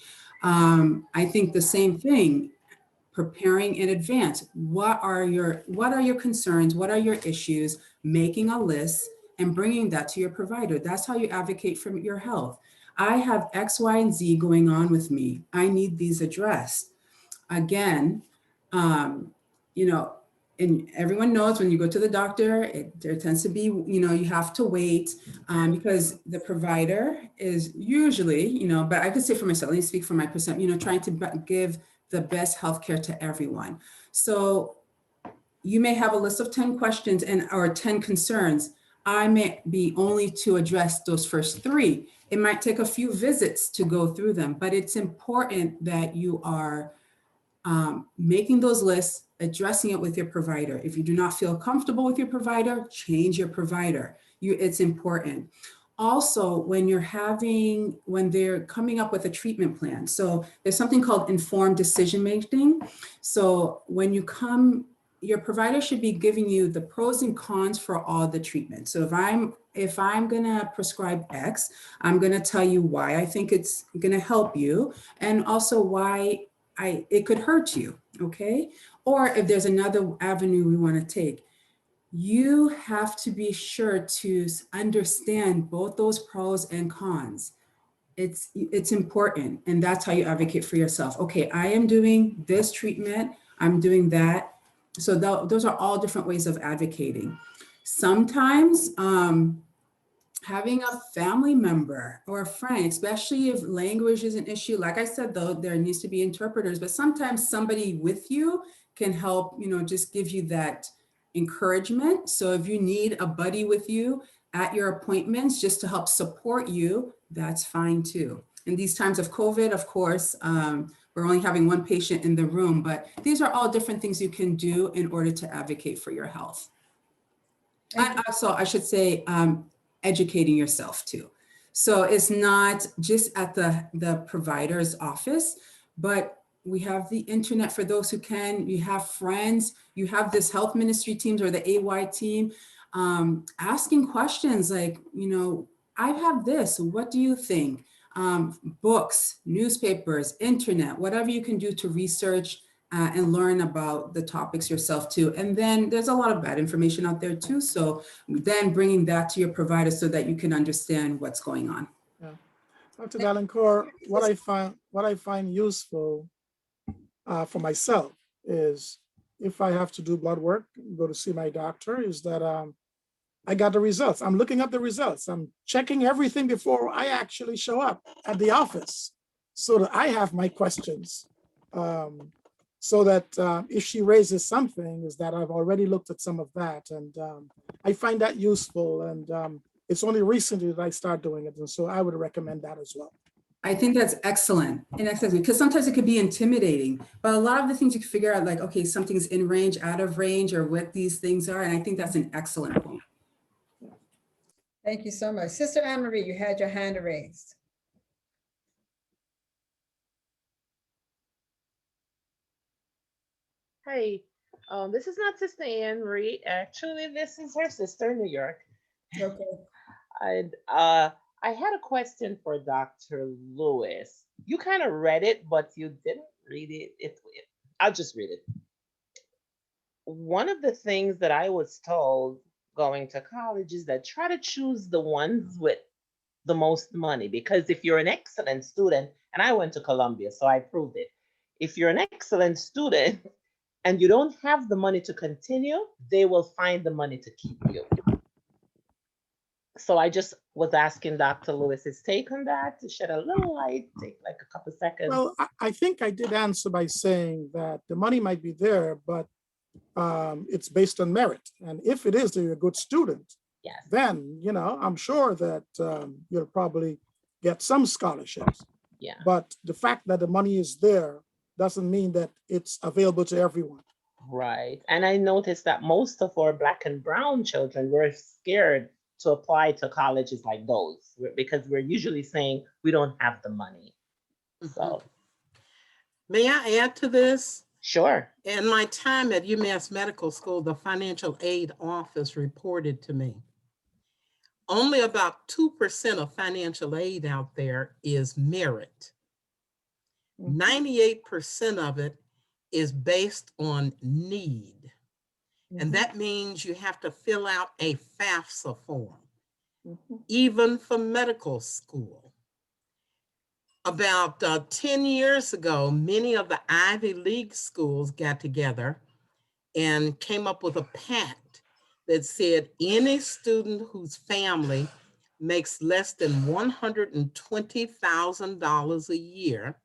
I think the same thing, preparing in advance. What are your concerns? What are your issues? Making a list and bringing that to your provider. That's how you advocate for your health. I have X, Y, and Z going on with me. I need these addressed. Again, and everyone knows when you go to the doctor, there tends to be, you have to wait because the provider is usually, but I could say for myself, let me speak for my percent, trying to give the best healthcare to everyone. So you may have a list of 10 questions or 10 concerns. I may be only to address those first 3. It might take a few visits to go through them, but it's important that you are making those lists, addressing it with your provider. If you do not feel comfortable with your provider, change your provider. It's important. Also, when they're coming up with a treatment plan. So there's something called informed decision-making. So when you come, your provider should be giving you the pros and cons for all the treatments. So if I'm gonna prescribe X, I'm gonna tell you why I think it's gonna help you, and also why it could hurt you, okay? Or if there's another avenue we wanna take, you have to be sure to understand both those pros and cons. It's important, and that's how you advocate for yourself. Okay, I am doing this treatment, I'm doing that. So those are all different ways of advocating. Sometimes having a family member or a friend, especially if language is an issue, like I said, though, there needs to be interpreters, but sometimes somebody with you can help, just give you that encouragement. So if you need a buddy with you at your appointments just to help support you, that's fine too. In these times of COVID, of course, we're only having one patient in the room, but these are all different things you can do in order to advocate for your health. And also, I should say, educating yourself too. So it's not just at the provider's office, but we have the internet for those who can. You have friends, you have this health ministry teams or the AY team asking questions like, I have this, what do you think? Books, newspapers, internet, whatever you can do to research and learn about the topics yourself too. And then there's a lot of bad information out there too. So then bringing that to your provider so that you can understand what's going on. Yeah. Dr. Downcore, what I find useful for myself is if I have to do blood work, go to see my doctor, is that I got the results. I'm looking up the results. I'm checking everything before I actually show up at the office so that I have my questions. So that if she raises something, is that I've already looked at some of that. And I find that useful. And it's only recently that I started doing it. And so I would recommend that as well. I think that's excellent. And excellent, because sometimes it could be intimidating, but a lot of the things you can figure out, like, okay, something's in range, out of range, or what these things are. And I think that's an excellent point. Thank you so much. Sister Anne-Marie, you had your hand raised. Hi, this is not Sister Anne Marie. Actually, this is her sister in New York. Okay. I had a question for Dr. Lewis. You kind of read it, but you didn't read it. I'll just read it. One of the things that I was told going to college is that try to choose the ones with the most money, because if you're an excellent student, and I went to Columbia, so I proved it. If you're an excellent student, and you don't have the money to continue, they will find the money to keep you. So I just was asking Dr. Lewis's take on that to shed a little light, take like a couple seconds. Well, I think I did answer by saying that the money might be there, but it's based on merit. And if it is that you're a good student, yes, then, I'm sure that you'll probably get some scholarships. Yeah. But the fact that the money is there doesn't mean that it's available to everyone. Right. And I noticed that most of our Black and brown children were scared to apply to colleges like those because we're usually saying we don't have the money. So. May I add to this? Sure. In my time at UMass Medical School, the financial aid office reported to me only about 2% of financial aid out there is merit. 98% of it is based on need. And that means you have to fill out a FAFSA form, even for medical school. About 10 years ago, many of the Ivy League schools got together and came up with a pact that said any student whose family makes less than $120,000 a year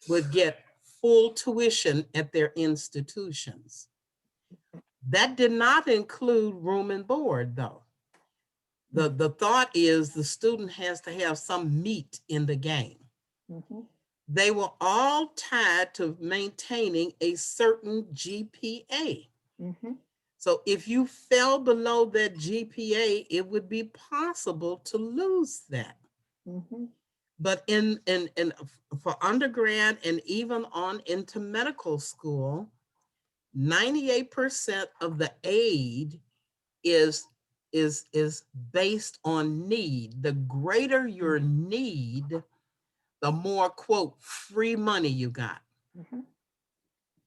would get full tuition at their institutions. That did not include room and board, though. The thought is the student has to have some meat in the game. They were all tied to maintaining a certain GPA. So if you fell below that GPA, it would be possible to lose that. But for undergrad and even on into medical school, 98% of the aid is based on need. The greater your need, the more, quote, free money you got.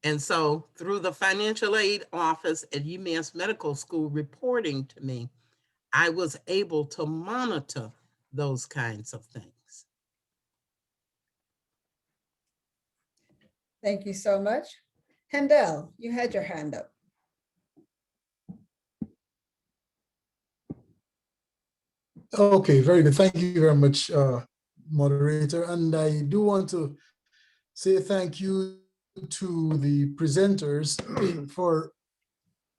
And so through the financial aid office at UMass Medical School reporting to me, I was able to monitor those kinds of things. Thank you so much. Handel, you had your hand up. Okay, very good. Thank you very much, moderator. And I do want to say thank you to the presenters for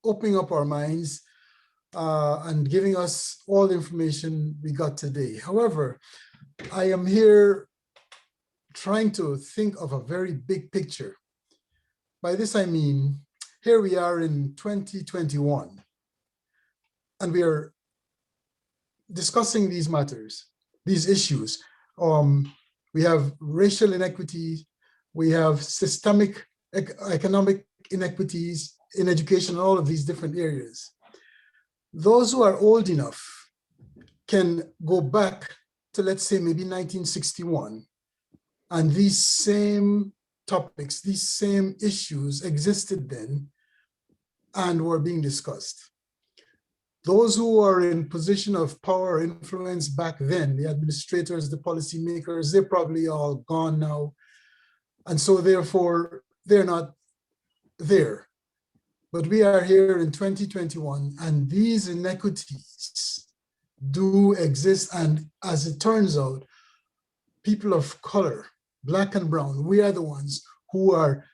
opening up our minds and giving us all the information we got today. However, I am here trying to think of a very big picture. By this, I mean, here we are in 2021, and we are discussing these matters, these issues. We have racial inequities, we have systemic economic inequities in education, all of these different areas. Those who are old enough can go back to, let's say, maybe 1961, and these same topics, these same issues existed then and were being discussed. Those who are in position of power or influence back then, the administrators, the policymakers, they're probably all gone now. And so therefore, they're not there. But we are here in 2021, and these inequities do exist. And as it turns out, people of color, Black and brown, we are the ones who are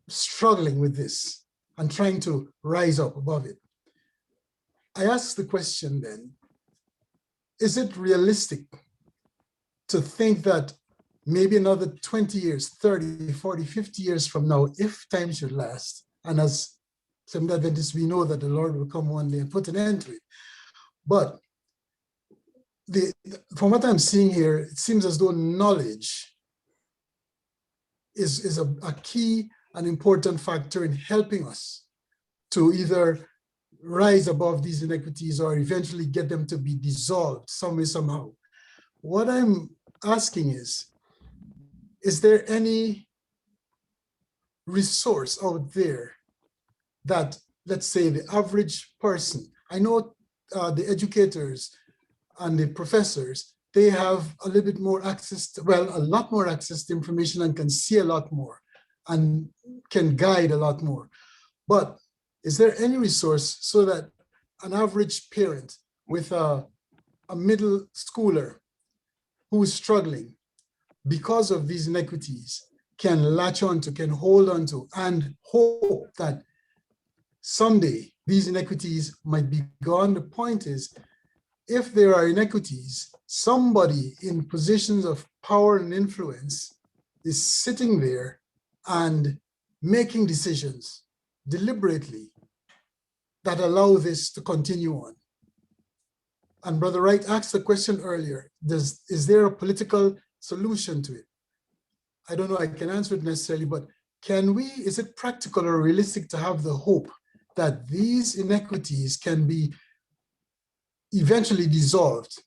struggling with this and trying to rise up above it. I ask the question then, is it realistic to think that maybe another 20 years, 30, 40, 50 years from now, if time should last, and as some Adventists, we know that the Lord will come one day and put an end to it. But from what I'm seeing here, it seems as though knowledge is a key and important factor in helping us to either rise above these inequities or eventually get them to be dissolved some way, somehow. What I'm asking is there any resource out there that, let's say, the average person, I know the educators and the professors, they have a little bit more access to, well, a lot more access to information and can see a lot more and can guide a lot more. But is there any resource so that an average parent with a middle schooler who is struggling because of these inequities can latch on to, can hold on to, and hope that someday these inequities might be gone? The point is, if there are inequities, somebody in positions of power and influence is sitting there and making decisions deliberately that allow this to continue on. And Brother Wright asked the question earlier, is there a political solution to it? I don't know, I can answer it necessarily, but is it practical or realistic to have the hope that these inequities can be eventually dissolved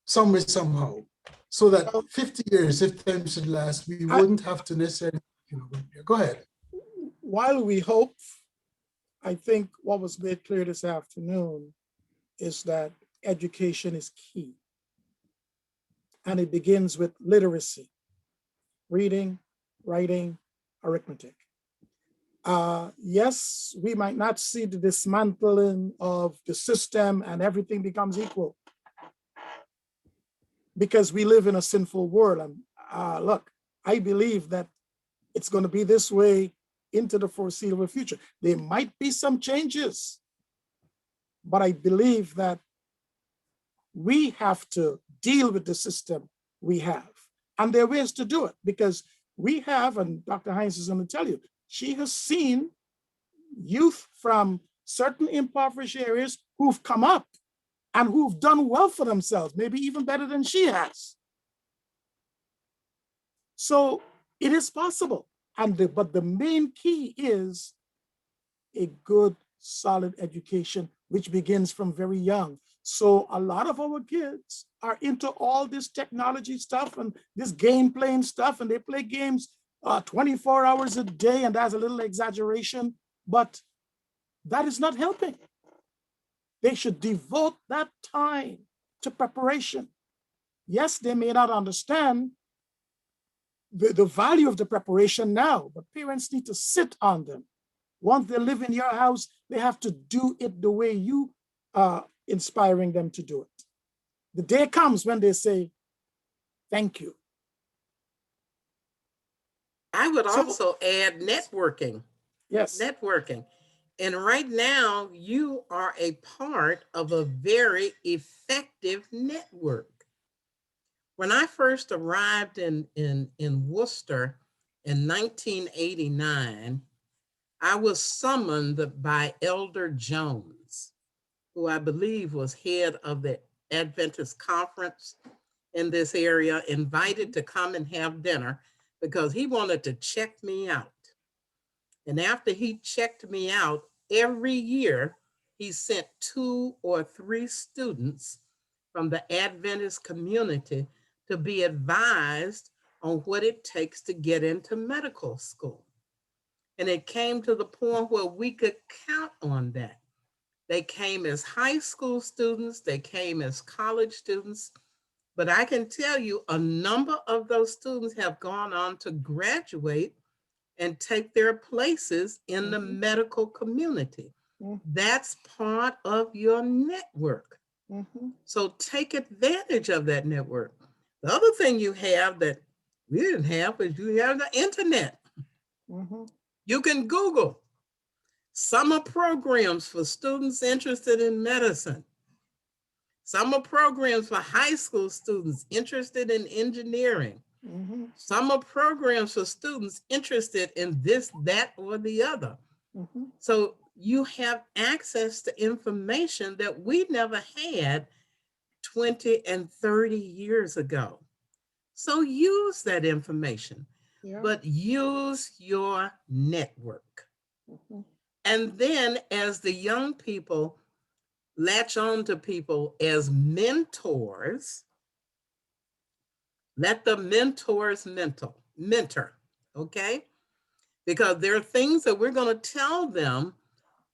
some way, somehow, so that 50 years, if time should last, we wouldn't have to necessarily, go ahead. While we hope, I think what was made clear this afternoon is that education is key. And it begins with literacy, reading, writing, arithmetic. Yes, we might not see the dismantling of the system and everything becomes equal, because we live in a sinful world. And look, I believe that it's going to be this way into the foreseeable future. There might be some changes, but I believe that we have to deal with the system we have. And there are ways to do it, because we have, and Dr. Hines is going to tell you, she has seen youth from certain impoverished areas who've come up and who've done well for themselves, maybe even better than she has. So it is possible. But the main key is a good, solid education, which begins from very young. So a lot of our kids are into all this technology stuff and this game playing stuff, and they play games 24 hours a day, and that's a little exaggeration, but that is not helping. They should devote that time to preparation. Yes, they may not understand the value of the preparation now, but parents need to sit on them. Once they live in your house, they have to do it the way you inspiring them to do it. The day comes when they say, thank you. I would So- also add networking. Yes. Networking. And right now, you are a part of a very effective network. When I first arrived in Worcester in 1989, I was summoned by Elder Jones, who I believe was head of the Adventist conference in this area, invited to come and have dinner because he wanted to check me out. And after he checked me out, every year he sent 2 or 3 students from the Adventist community to be advised on what it takes to get into medical school. And it came to the point where we could count on that. They came as high school students, they came as college students, but I can tell you a number of those students have gone on to graduate and take their places in the medical community. That's part of your network. So take advantage of that network. The other thing you have that we didn't have is you have the internet. You can Google summer programs for students interested in medicine, summer programs for high school students interested in engineering, summer programs for students interested in this, that, or the other. So you have access to information that we never had 20 and 30 years ago. So use that information, but use your network. And then as the young people latch on to people as mentors, let the mentors mentor, okay? Because there are things that we're going to tell them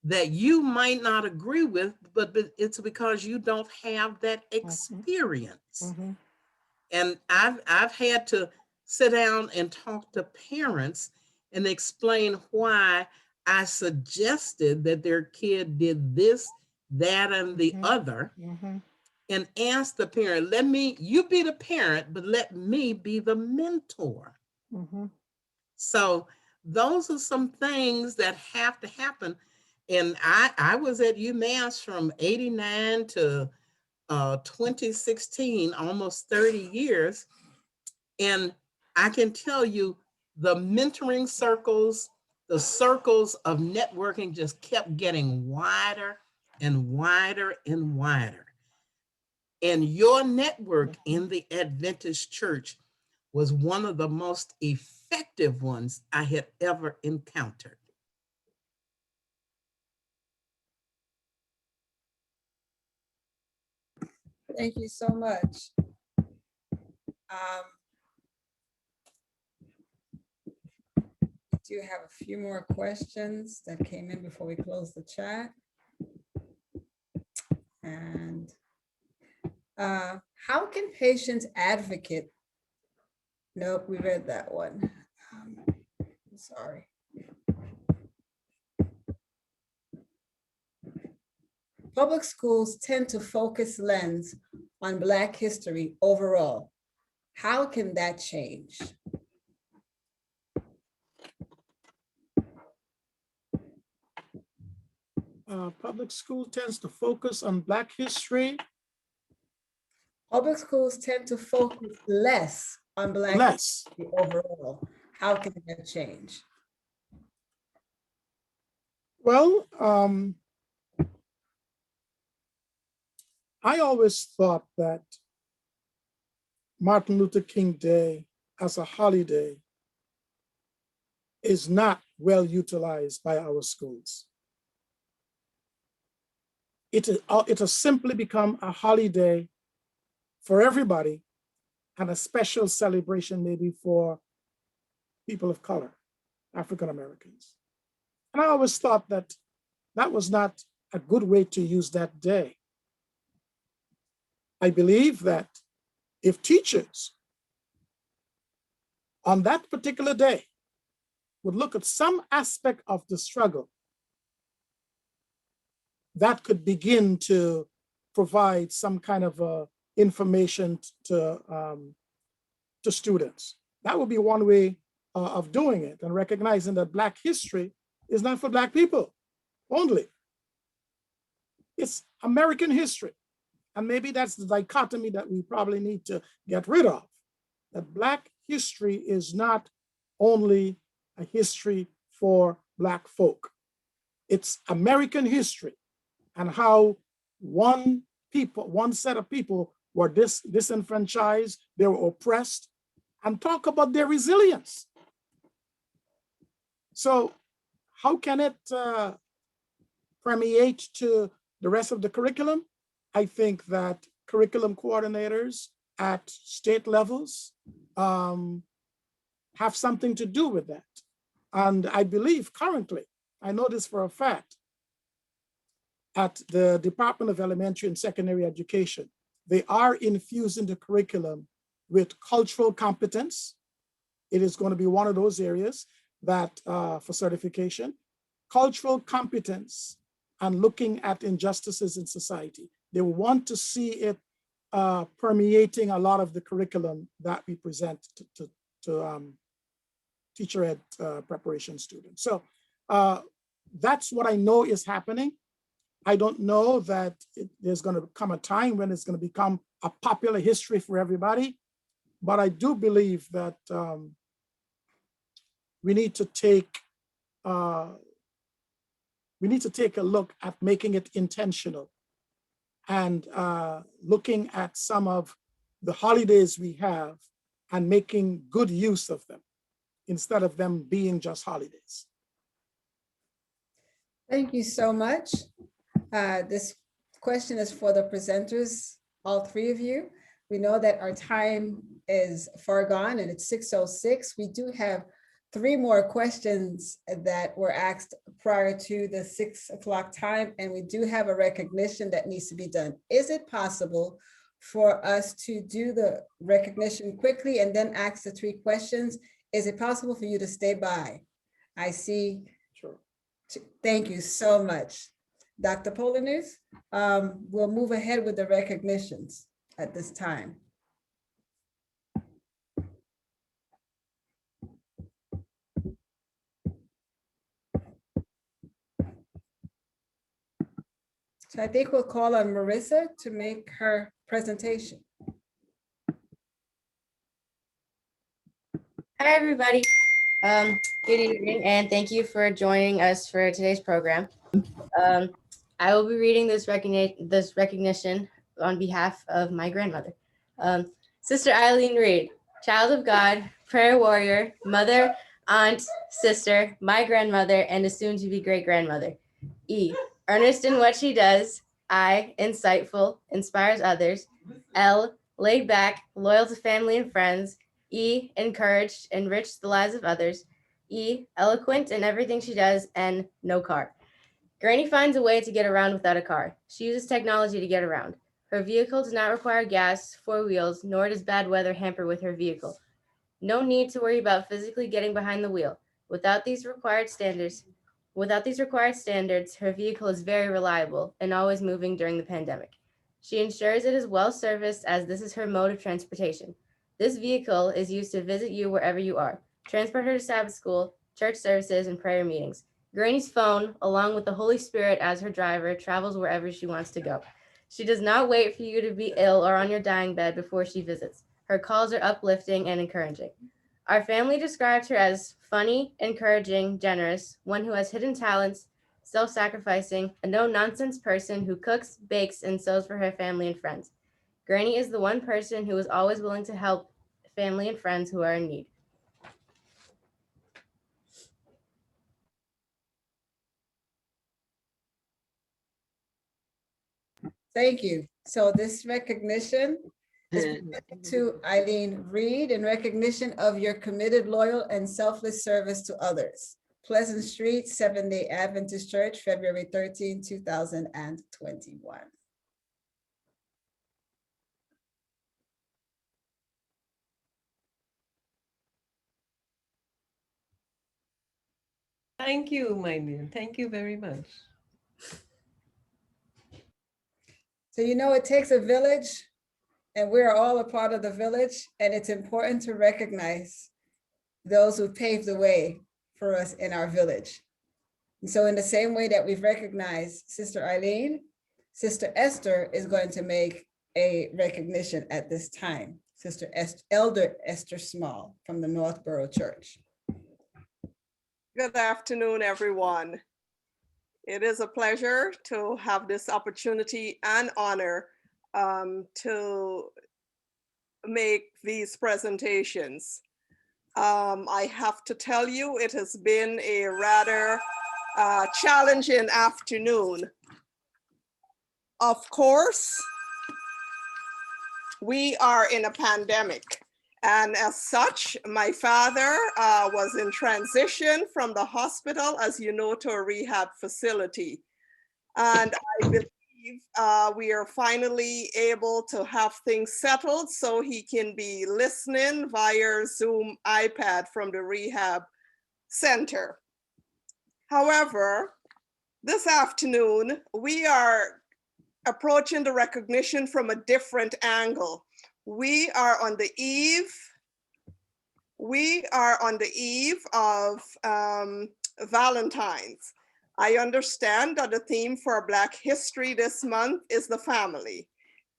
that you might not agree with, but it's because you don't have that experience. And I've had to sit down and talk to parents and explain why I suggested that their kid did this, that, and the other, and ask the parent, you be the parent, but let me be the mentor. So those are some things that have to happen. And I was at UMass from 89 to 2016, almost 30 years. And I can tell you the mentoring circles, the circles of networking just kept getting wider and wider and wider. And your network in the Adventist church was one of the most effective ones I had ever encountered. Thank you so much. Do you have a few more questions that came in before we close the chat? And how can patients advocate? Nope, we read that one. I'm sorry. Public schools tend to focus lens on Black history overall. How can that change? Public school tends to focus on Black history. Public schools tend to focus less on Black history overall. How can that change? Well, I always thought that Martin Luther King Day as a holiday is not well utilized by our schools. It has simply become a holiday for everybody and a special celebration maybe for people of color, African Americans. And I always thought that that was not a good way to use that day. I believe that if teachers on that particular day would look at some aspect of the struggle that could begin to provide some kind of information to students. That would be one way of doing it, and recognizing that Black history is not for Black people only. It's American history. And maybe that's the dichotomy that we probably need to get rid of. That Black history is not only a history for Black folk. It's American history, and how one set of people were disenfranchised, they were oppressed, and talk about their resilience. So how can it permeate to the rest of the curriculum? I think that curriculum coordinators at state levels have something to do with that. And I believe currently, I know this for a fact, at the Department of Elementary and Secondary Education, they are infusing the curriculum with cultural competence. It is going to be one of those areas that for certification, cultural competence and looking at injustices in society. They want to see it permeating a lot of the curriculum that we present to teacher ed preparation students. So that's what I know is happening. I don't know that there's going to come a time when it's going to become a popular history for everybody, but I do believe that we need to take a look at making it intentional and looking at some of the holidays we have and making good use of them instead of them being just holidays. Thank you so much. This question is for the presenters, all three of you. We know that our time is far gone and it's 6:06. We do have 3 more questions that were asked prior to the 6 o'clock time, and we do have a recognition that needs to be done. Is it possible for us to do the recognition quickly and then ask the 3 questions? Is it possible for you to stay by? I see. Sure. Thank you so much. Dr. Polanus, we'll move ahead with the recognitions at this time. So I think we'll call on Marissa to make her presentation. Hi, everybody. Good evening, and thank you for joining us for today's program. I will be reading this recognition on behalf of my grandmother. Sister Eileen Reed, child of God, prayer warrior, mother, aunt, sister, my grandmother, and a soon-to-be great-grandmother. E, earnest in what she does. I, insightful, inspires others. L, laid back, loyal to family and friends. E, encouraged, enriched the lives of others. E, eloquent in everything she does, and no car. Granny finds a way to get around without a car. She uses technology to get around. Her vehicle does not require gas, 4 wheels, nor does bad weather hamper with her vehicle. No need to worry about physically getting behind the wheel. Without these required standards, her vehicle is very reliable and always moving during the pandemic. She ensures it is well serviced as this is her mode of transportation. This vehicle is used to visit you wherever you are, transport her to Sabbath school, church services, and prayer meetings. Granny's phone, along with the Holy Spirit as her driver, travels wherever she wants to go. She does not wait for you to be ill or on your dying bed before she visits. Her calls are uplifting and encouraging. Our family describes her as funny, encouraging, generous, one who has hidden talents, self-sacrificing, a no-nonsense person who cooks, bakes, and sews for her family and friends. Granny is the one person who is always willing to help family and friends who are in need. Thank you. So this recognition is presented to Eileen Reed in recognition of your committed, loyal, and selfless service to others. Pleasant Street, Seventh-day Adventist Church, February 13, 2021. Thank you, my dear. Thank you very much. So, you know, it takes a village, and we're all a part of the village, and it's important to recognize those who paved the way for us in our village. And so in the same way that we've recognized Sister Eileen, Sister Esther is going to make a recognition at this time. Sister Elder Esther Small from the Northborough Church. Good afternoon, everyone. It is a pleasure to have this opportunity and honor to make these presentations. I have to tell you, it has been a rather challenging afternoon. Of course, we are in a pandemic. And as such, my father was in transition from the hospital, as you know, to a rehab facility. And I believe we are finally able to have things settled so he can be listening via Zoom iPad from the rehab center. However, this afternoon, we are approaching the recognition from a different angle. We are on the eve of Valentine's. I understand that the theme for Black History this month is the family.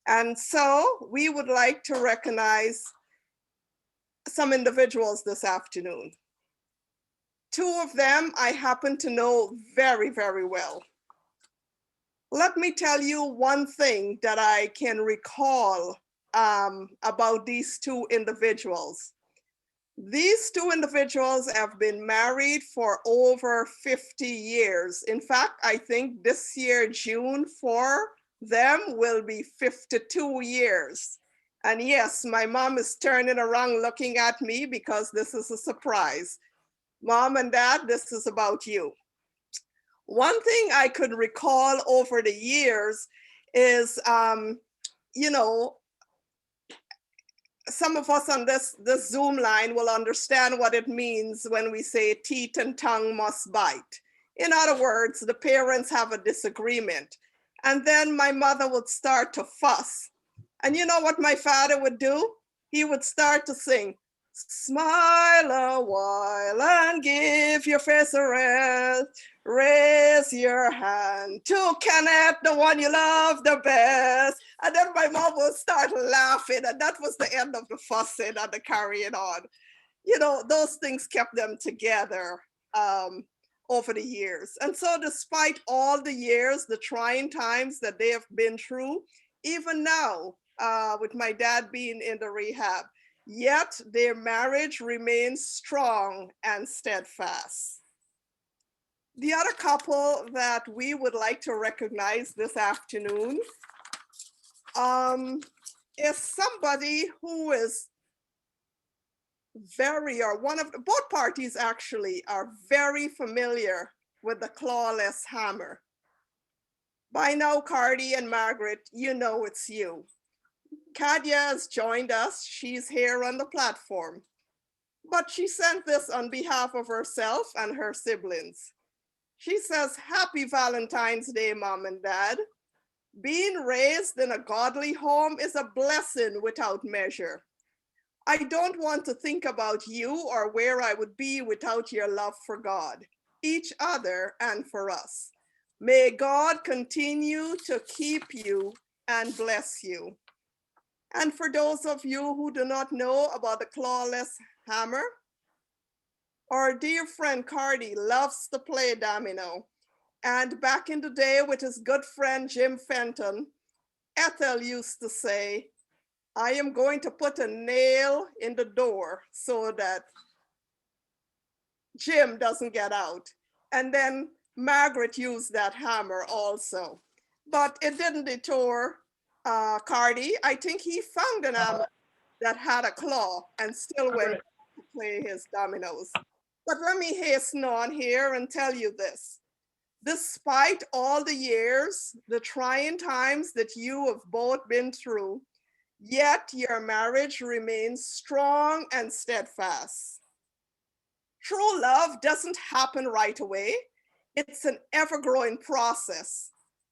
And so we would like to recognize some individuals this afternoon. Two of them I happen to know very, very well. Let me tell you one thing that I can recall about these two individuals. These two individuals have been married for over 50 years. In fact, I think this year, June, for them will be 52 years. And yes, my mom is turning around looking at me because this is a surprise. Mom and Dad, this is about you. One thing I could recall over the years is, you know, some of us on this Zoom line will understand what it means when we say teeth and tongue must bite. In other words, the parents have a disagreement. And then my mother would start to fuss. And you know what my father would do? He would start to sing, smile a while and give your face a rest. Raise your hand to Kenneth, the one you love the best. And then my mom would start laughing, and that was the end of the fussing and the carrying on. You know, those things kept them together over the years. And so despite all the years, the trying times that they have been through, even now, with my dad being in the rehab, yet their marriage remains strong and steadfast. The other couple that we would like to recognize this afternoon is somebody who is both parties actually are very familiar with the clawless hammer. By now, Cardi and Margaret, you know it's you. Kadia has joined us. She's here on the platform. But she sent this on behalf of herself and her siblings. She says, happy Valentine's Day, Mom and Dad. Being raised in a godly home is a blessing without measure. I don't want to think about you or where I would be without your love for God, each other, and for us. May God continue to keep you and bless you. And for those of you who do not know about the clawless hammer, our dear friend Cardi loves to play domino. And back in the day with his good friend Jim Fenton, Ethel used to say, I am going to put a nail in the door so that Jim doesn't get out. And then Margaret used that hammer also. But it didn't deter Cardi. I think he found an hammer that had a claw and still went to play his dominoes. But let me hasten on here and tell you this. Despite all the years, the trying times that you have both been through, yet your marriage remains strong and steadfast. True love doesn't happen right away. It's an ever-growing process.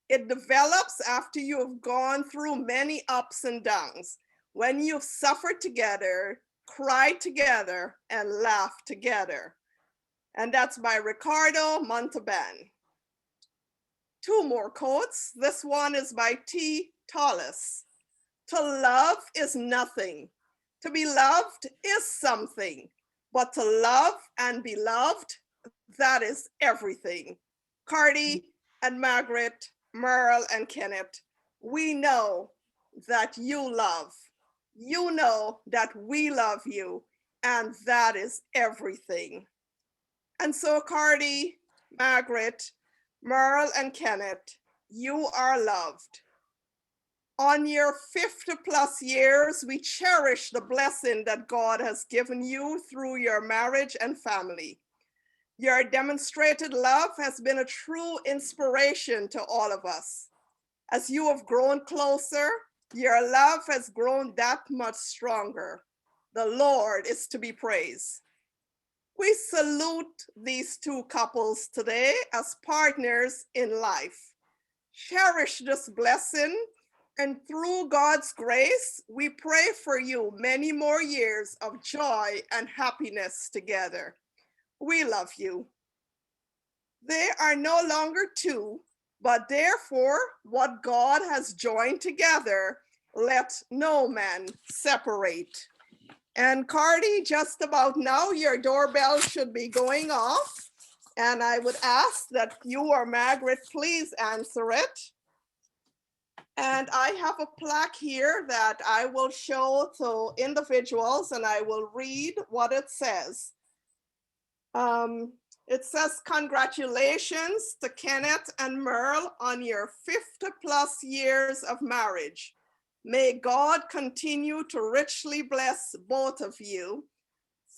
It develops after you have gone through many ups and downs, when you've suffered together, cried together, and laughed together. And that's by Ricardo Montalban. Two more quotes. This one is by T. Tallis. To love is nothing. To be loved is something. But to love and be loved, that is everything. Cardi and Margaret, Merle and Kenneth, we know that you love. You know that we love you, and that is everything. And so Cardi, Margaret, Merle and Kenneth, you are loved. On your 50+ years, we cherish the blessing that God has given you through your marriage and family. Your demonstrated love has been a true inspiration to all of us. As you have grown closer, your love has grown that much stronger. The Lord is to be praised. We salute these two couples today as partners in life. Cherish this blessing, and through God's grace, we pray for you many more years of joy and happiness together. We love you. They are no longer two, but therefore what God has joined together, let no man separate. And Cardi, just about now, your doorbell should be going off. And I would ask that you or Margaret please answer it. And I have a plaque here that I will show to individuals, and I will read what it says. It says, congratulations to Kenneth and Merle on your 50+ years of marriage. May God continue to richly bless both of you.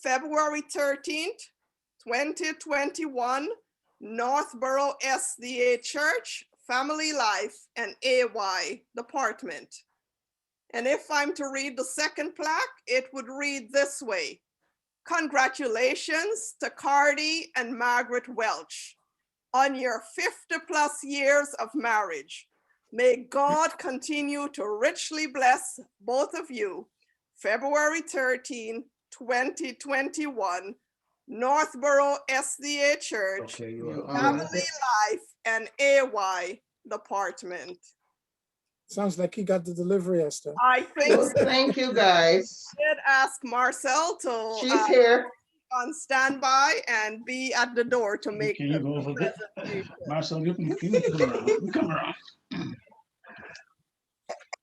February 13th, 2021, Northborough SDA Church, Family Life and AY Department. And if I'm to read the second plaque, it would read this way. Congratulations to Cardi and Margaret Welch on your 50+ years of marriage. May God continue to richly bless both of you. February 13, 2021, Northborough SDA Church, Family Life and AY Department. Sounds like he got the delivery, Esther. I think Well, thank you, guys. I did ask Marcel to She's here. on standby and be at the door to make Can you go over there? Marcel, you can come around. You come around.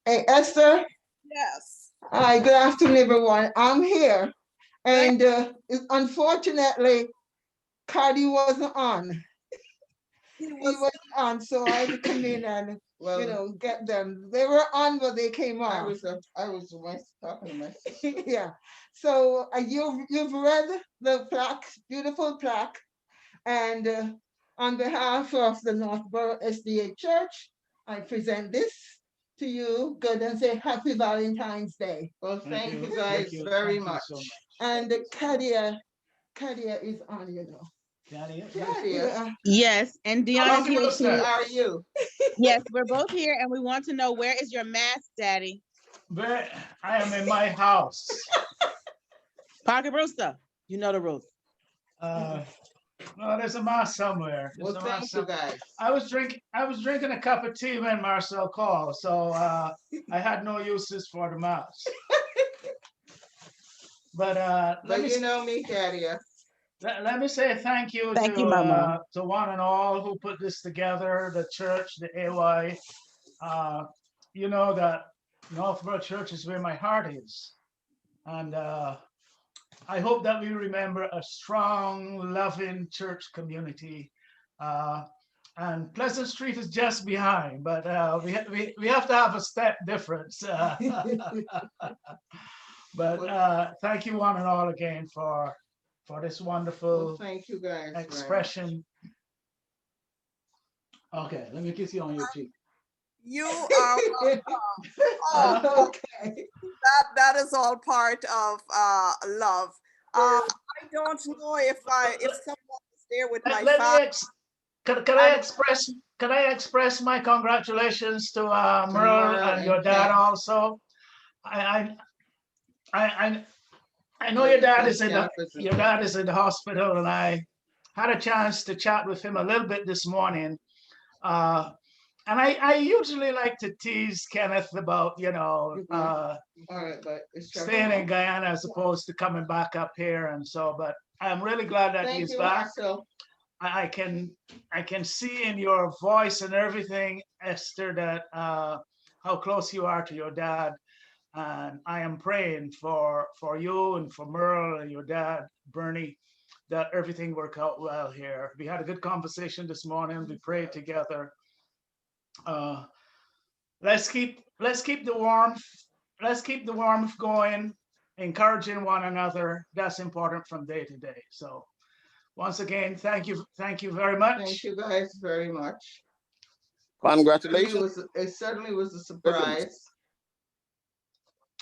Hey, Esther. Yes. Hi, good afternoon, everyone. I'm here. And unfortunately, Cardi wasn't on. He wasn't on, so I had to come in and get them. They were on, but they came off. I was talking to myself. Yeah. So you've read the plaque, beautiful plaque, and on behalf of the Northborough SDA Church, I present this to you. Good, and say Happy Valentine's Day. Well, thank you guys very much. So much. And Kadia is on, Kadia. Yes, and Dion is here too. How are you? Yes, we're both here, and we want to know, where is your mask, Daddy? Where I am in my house. Parker Brewster, you know the rules. No, there's a mask somewhere. Well, thank you guys. I was drinking a cup of tea when Marcel called, so I had no uses for the mask. But you know me, Kadia. Let me say thank you to one and all who put this together, the church, the AY. You know that Northborough Church is where my heart is. And I hope that we remember a strong, loving church community. And Pleasant Street is just behind, but we have to have a step difference. But thank you one and all again for this wonderful thank you guys expression. Okay, let me kiss you on your cheek. You are welcome. Okay. That is all part of love. I don't know if someone is there with my father. Can can I express my congratulations to Merle and your dad also? I know your dad is in the hospital, and I had a chance to chat with him a little bit this morning. And I usually like to tease Kenneth about, staying in Guyana as opposed to coming back up here, and so. But I'm really glad that he's back. I can see in your voice and everything, Esther, that how close you are to your dad. And I am praying for you and for Merle and your dad, Bernie, that everything work out well here. We had a good conversation this morning. We prayed together. Let's keep the warmth. Let's keep the warmth going, encouraging one another. That's important from day to day. So once again, thank you very much. Thank you guys very much. Congratulations. It certainly was a surprise.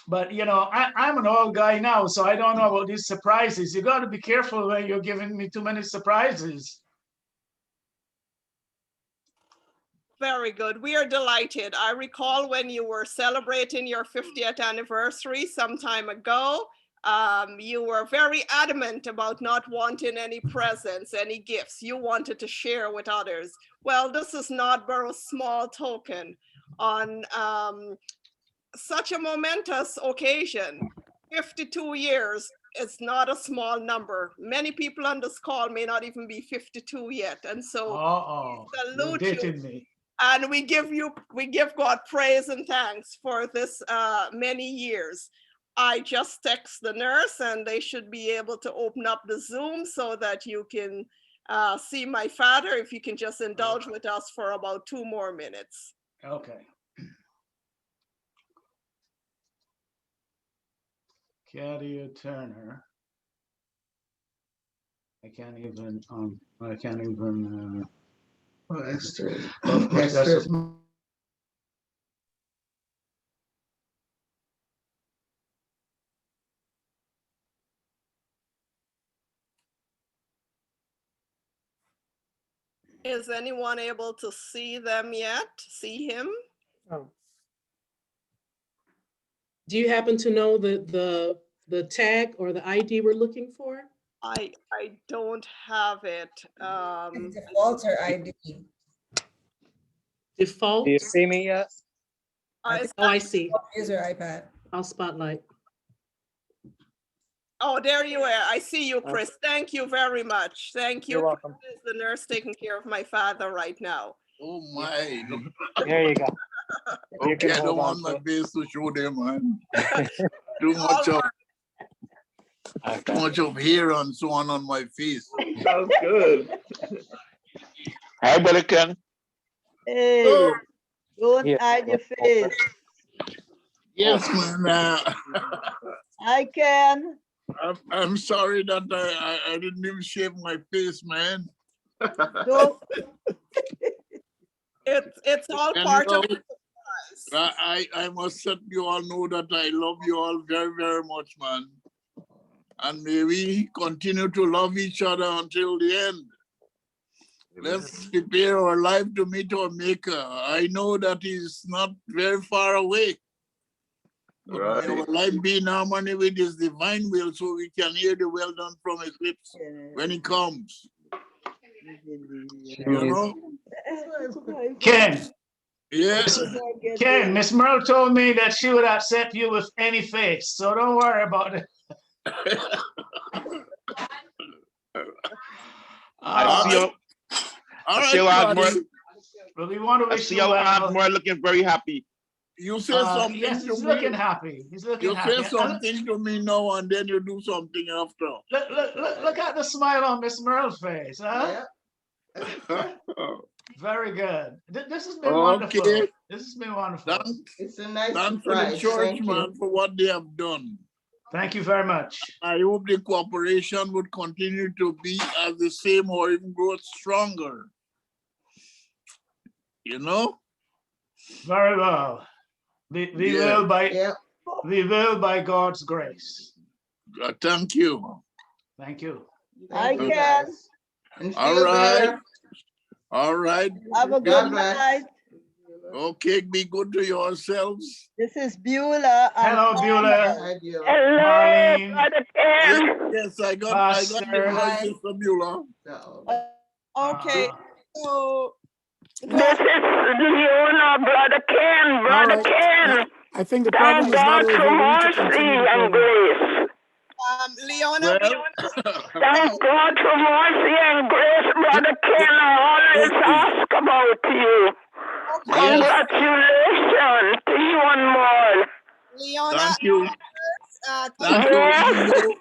But I'm an old guy now, so I don't know about these surprises. You got to be careful when you're giving me too many surprises. Very good. We are delighted. I recall when you were celebrating your 50th anniversary some time ago, you were very adamant about not wanting any presents, any gifts. You wanted to share with others. Well, this is not but a small token on such a momentous occasion. 52 years is not a small number. Many people on this call may not even be 52 yet. And so salute you. And we give God praise and thanks for this many years. I just text the nurse and they should be able to open up the Zoom so that you can see my father, if you can just indulge with us for about 2 more minutes. Okay. Katia Turner. I can't even. Esther. Is anyone able to see them yet? See him? Oh. Do you happen to know the tag or the ID we're looking for? I don't have it. Default ID. Default? Do you see me yet? I see. Use your iPad. I'll spotlight. Oh, there you are. I see you, Chris. Thank you very much. Thank you. You're welcome. Chris is the nurse taking care of my father right now. Oh my. There you go. Okay, I don't want my face to show them, man. Too much of hair and so on my face. Sounds good. Hi, Brother Ken. Hey, don't hide your face. Yes, man. I can. I'm sorry that I didn't even shave my face, man. It's all part of the surprise. I must let you all know that I love you all very, very much, man. And may we continue to love each other until the end. Let's prepare our life to meet our Maker. I know that He's not very far away. Right. May our life be in harmony with His divine will so we can hear the well done from His lips when He comes. You know? Ken. Yes. Ken, Miss Merle told me that she would accept you with any face, so don't worry about it. I see you. I see you out more. But we want to wish you well. More looking very happy. You say something yes, to he's me. Looking happy. He's looking you happy. You say something to me now and then you do something after. Look at the smile on Miss Merle's face, huh? Yeah. Very good. This has been wonderful. This has been wonderful. It's a nice Thanks for the church, man, for what they have done. Thank you very much. I hope the cooperation would continue to be as the same or even grow stronger. You know? Very well. We will by God's grace. Thank you. Thank you. I can. All right. All right. Have a good night. Okay, be good to yourselves. This is Beulah. and Hello, Beulah. Palmer. Marlene. Yes, I got the voices from Beulah. Okay, so This is Leona, Brother Ken, All Brother right. Ken. I think the problem Thank is not God over. for We need to mercy continue the and program. grace. Leona, Thank God for mercy and grace, Brother Ken. I always ask about you. Congratulations to you and more. Leona, Thank you. thank you. you.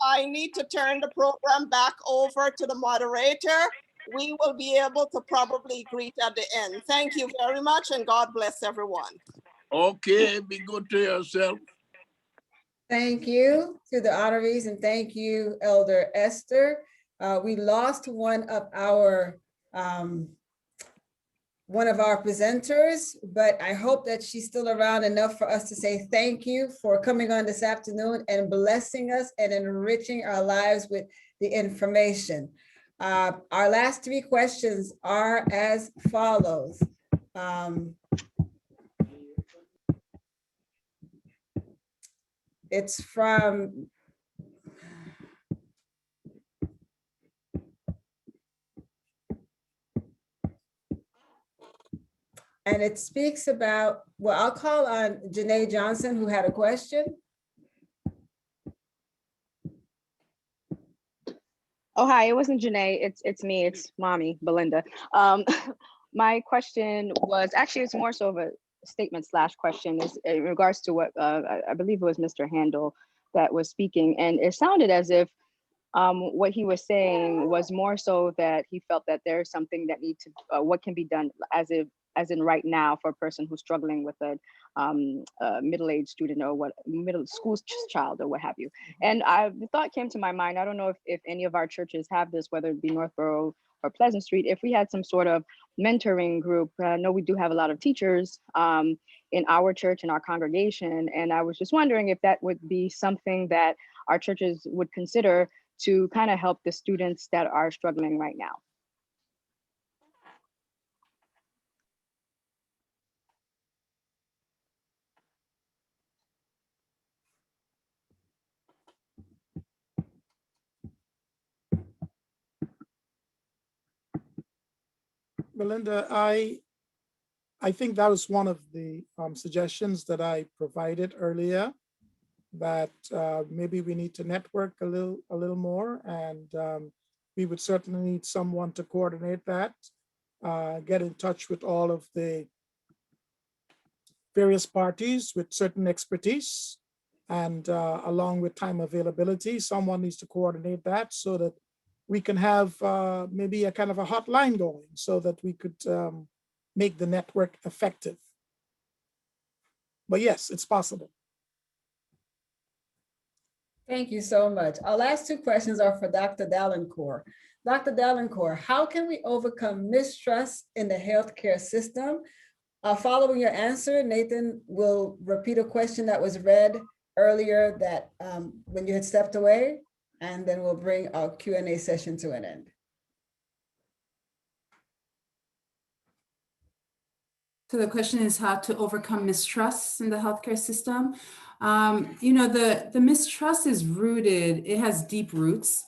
I need to turn the program back over to the moderator. We will be able to probably greet at the end. Thank you very much and God bless everyone. Okay, be good to yourself. Thank you to the honorees and thank you, Elder Esther. We lost one of our presenters, but I hope that she's still around enough for us to say thank you for coming on this afternoon and blessing us and enriching our lives with the information. Our last three questions are as follows. It's from and it speaks about, well, I'll call on Janae Johnson, who had a question. Oh, hi, it wasn't Janae, it's me, it's mommy, Belinda. My question was, actually, it's more so of a statement / question is in regards to what I believe it was Mr. Handel that was speaking. And it sounded as if what he was saying was more so that he felt that there's something that needs to, what can be done as in right now for a person who's struggling with a middle-aged student or what middle school child or what have you. And the thought came to my mind, I don't know if any of our churches have this, whether it be Northborough or Pleasant Street, if we had some sort of mentoring group. I know we do have a lot of teachers in our church, in our congregation. And I was just wondering if that would be something that our churches would consider to kind of help the students that are struggling right now. Belinda, I think that was one of the suggestions that I provided earlier, that maybe we need to network a little more, and we would certainly need someone to coordinate that, get in touch with all of the various parties with certain expertise, and along with time availability, someone needs to coordinate that so that we can have maybe a kind of a hotline going so that we could make the network effective. But yes, it's possible. Thank you so much. Our last two questions are for Dr. Downcore. Dr. Downcore, how can we overcome mistrust in the healthcare system? Following your answer, Nathan will repeat a question that was read earlier that when you had stepped away, and then we'll bring our Q&A session to an end. So the question is how to overcome mistrust in the healthcare system. You know, the mistrust is rooted, it has deep roots.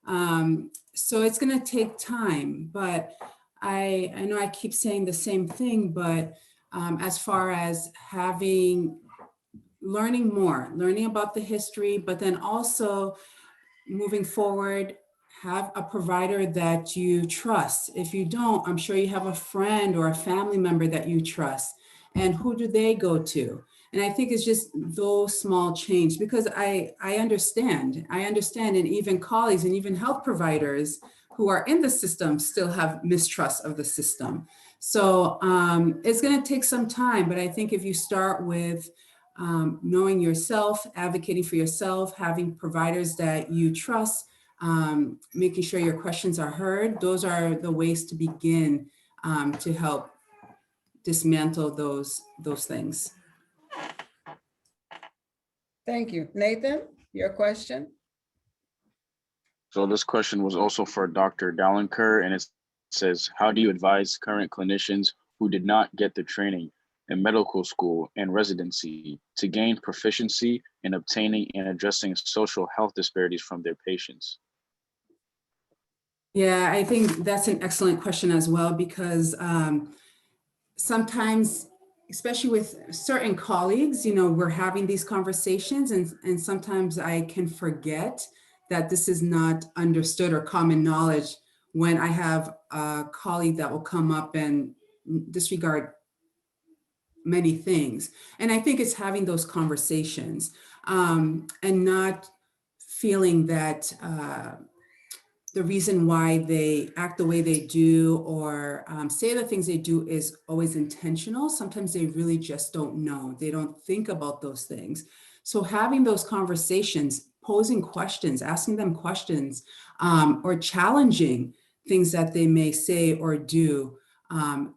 So it's gonna take time, but I know I keep saying the same thing, but as far as learning about the history, but then also moving forward, have a provider that you trust. If you don't, I'm sure you have a friend or a family member that you trust. And who do they go to? And I think it's just those small changes, because I understand, and even colleagues and even health providers who are in the system still have mistrust of the system. So it's going to take some time, but I think if you start with knowing yourself, advocating for yourself, having providers that you trust, making sure your questions are heard, those are the ways to begin to help dismantle those things. Thank you. Nathan, your question? So this question was also for Dr. Downcore, and it's says, how do you advise current clinicians who did not get the training in medical school and residency to gain proficiency in obtaining and addressing social health disparities from their patients? Yeah, I think that's an excellent question as well, because sometimes, especially with certain colleagues, you know, we're having these conversations and sometimes I can forget that this is not understood or common knowledge when I have a colleague that will come up and disregard many things. And I think it's having those conversations and not feeling that the reason why they act the way they do or say the things they do is always intentional. Sometimes they really just don't know. They don't think about those things. So having those conversations, posing questions, asking them questions, or challenging things that they may say or do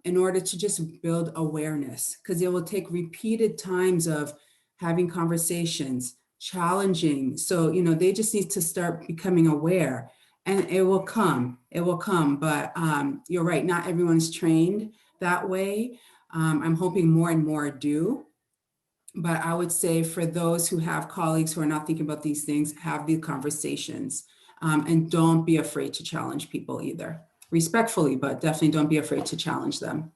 in order to just build awareness, because it will take repeated times of having conversations, challenging. So, you know, they just need to start becoming aware. And it will come, but you're right, not everyone's trained that way. I'm hoping more and more do. But I would say for those who have colleagues who are not thinking about these things, have the conversations and don't be afraid to challenge people either. Respectfully, but definitely don't be afraid to challenge them.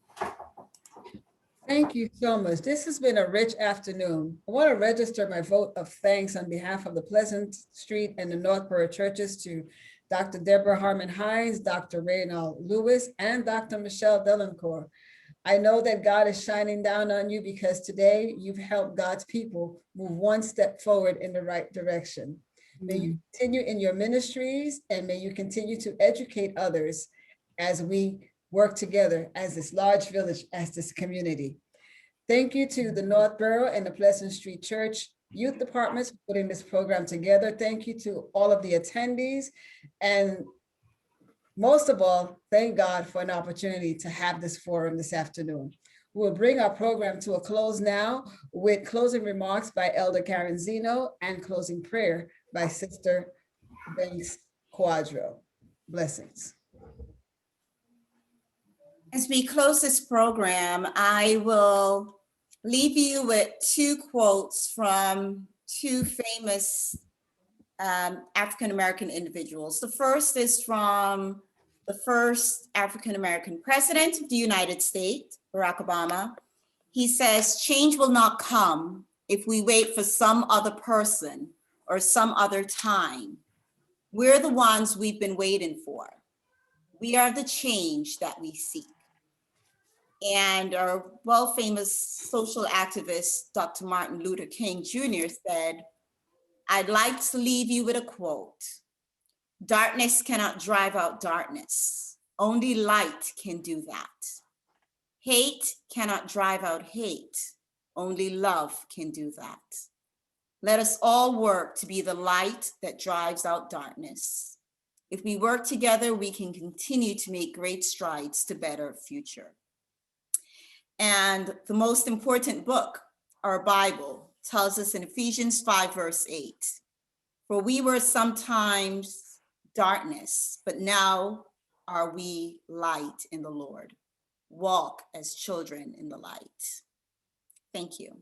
Thank you so much. This has been a rich afternoon. I want to register my vote of thanks on behalf of the Pleasant Street and the Northborough churches to Dr. Deborah Harman Hines, Dr. Reynald Lewis, and Dr. Michelle Downcore. I know that God is shining down on you because today you've helped God's people move one step forward in the right direction. May you continue in your ministries and may you continue to educate others as we work together as this large village, as this community. Thank you to the Northborough and the Pleasant Street Church Youth Departments for putting this program together. Thank you to all of the attendees. And most of all, thank God for an opportunity to have this forum this afternoon. We'll bring our program to a close now with closing remarks by Elder Karen Zeno and closing prayer by Sister Banks Quadro. Blessings. As we close this program, I will leave you with two quotes from two famous African-American individuals. The first is from the first African-American president of the United States, Barack Obama. He says, change will not come if we wait for some other person or some other time. We're the ones we've been waiting for. We are the change that we seek. And our well-famous social activist, Dr. Martin Luther King Jr. said, I'd like to leave you with a quote. Darkness cannot drive out darkness. Only light can do that. Hate cannot drive out hate. Only love can do that. Let us all work to be the light that drives out darkness. If we work together, we can continue to make great strides to better future. And the most important book, our Bible, tells us in Ephesians 5, verse 8, for we were sometimes darkness, but now are we light in the Lord. Walk as children in the light. Thank you.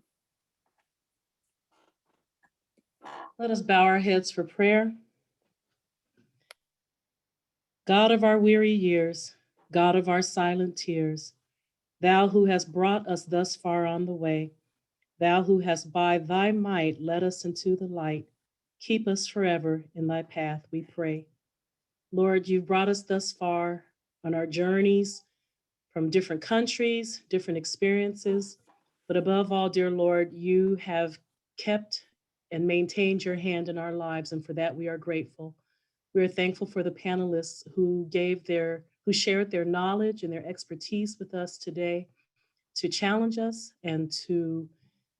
Let us bow our heads for prayer. God of our weary years, God of our silent tears, thou who hast brought us thus far on the way, thou who hast by thy might led us into the light, keep us forever in thy path, we pray. Lord, you've brought us thus far on our journeys from different countries, different experiences, but above all, dear Lord, you have kept and maintained your hand in our lives, and for that we are grateful. We are thankful for the panelists who shared their knowledge and their expertise with us today to challenge us and to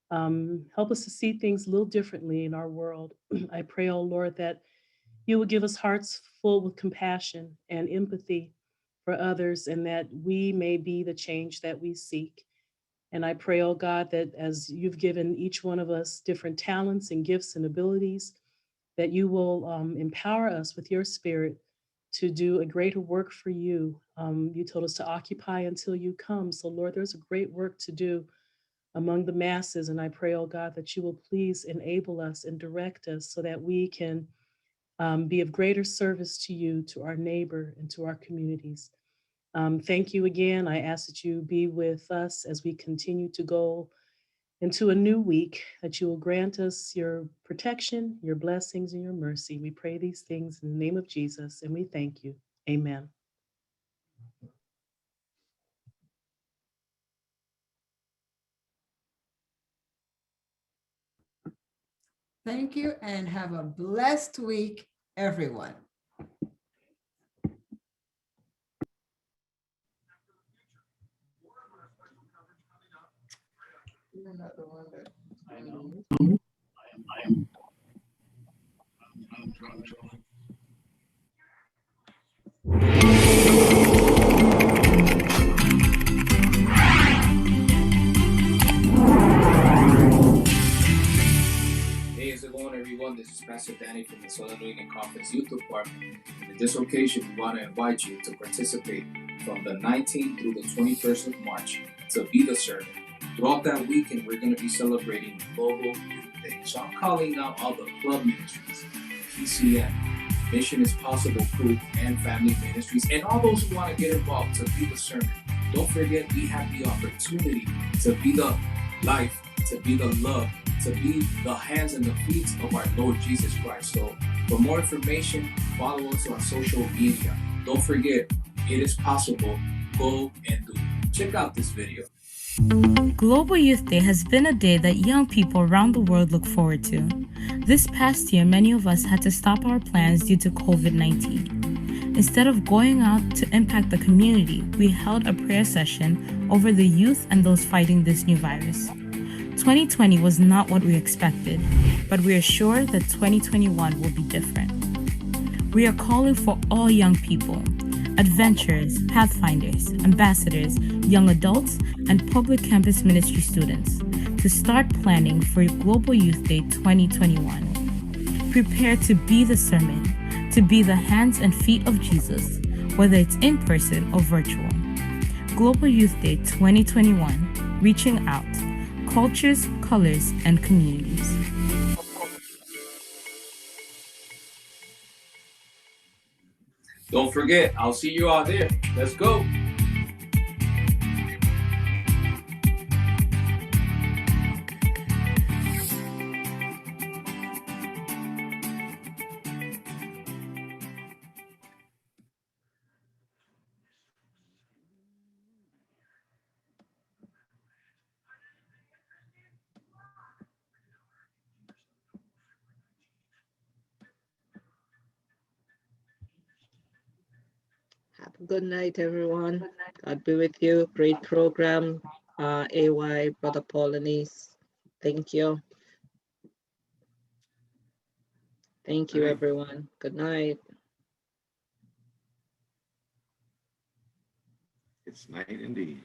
help us to see things a little differently in our world. I pray, oh Lord, that you will give us hearts full with compassion and empathy for others, and that we may be the change that we seek. And I pray, oh God, that as you've given each one of us different talents and gifts and abilities, that you will empower us with your spirit to do a greater work for you. You told us to occupy until you come. So Lord, there's a great work to do among the masses. And I pray, oh God, that you will please enable us and direct us so that we can be of greater service to you, to our neighbor, and to our communities. Thank you again. I ask that you be with us as we continue to go into a new week, that you will grant us your protection, your blessings, and your mercy. We pray these things in the name of Jesus, and we thank you. Amen. Thank you and have a blessed week, everyone. You're not the one that I know. Hey, how's it going, everyone? This is Pastor Danny from the Southern New England Conference Youth Department. In this occasion, we want to invite you to participate from the 19th through the 21st of March to Be the Servant. Throughout that weekend, we're going to be celebrating Global Youth Day. So I'm calling out all the club ministries, PCM, Mission is Possible Crew, and family ministries, and all those who want to get involved to Be the Servant. Don't forget, we have the opportunity to be the life, to be the love, to be the hands and the feet of our Lord Jesus Christ. So for more information, follow us on social media. Don't forget, it is possible. Go and do. Check out this video. Global Youth Day has been a day that young people around the world look forward to. This past year, many of us had to stop our plans due to COVID-19. Instead of going out to impact the community, we held a prayer session over the youth and those fighting this new virus. 2020 was not what we expected, but we are sure that 2021 will be different. We are calling for all young people, adventurers, pathfinders, ambassadors, young adults, and public campus ministry students to start planning for Global Youth Day 2021. Prepare to be the sermon, to be the hands and feet of Jesus, whether it's in person or virtual. Global Youth Day 2021, reaching out, cultures, colors, and communities. Don't forget, I'll see you out there. Let's go. Have a good night, everyone. God be with you. Great program. AY, Brother Polonese. Thank you. Thank you, everyone. Good night. It's night indeed.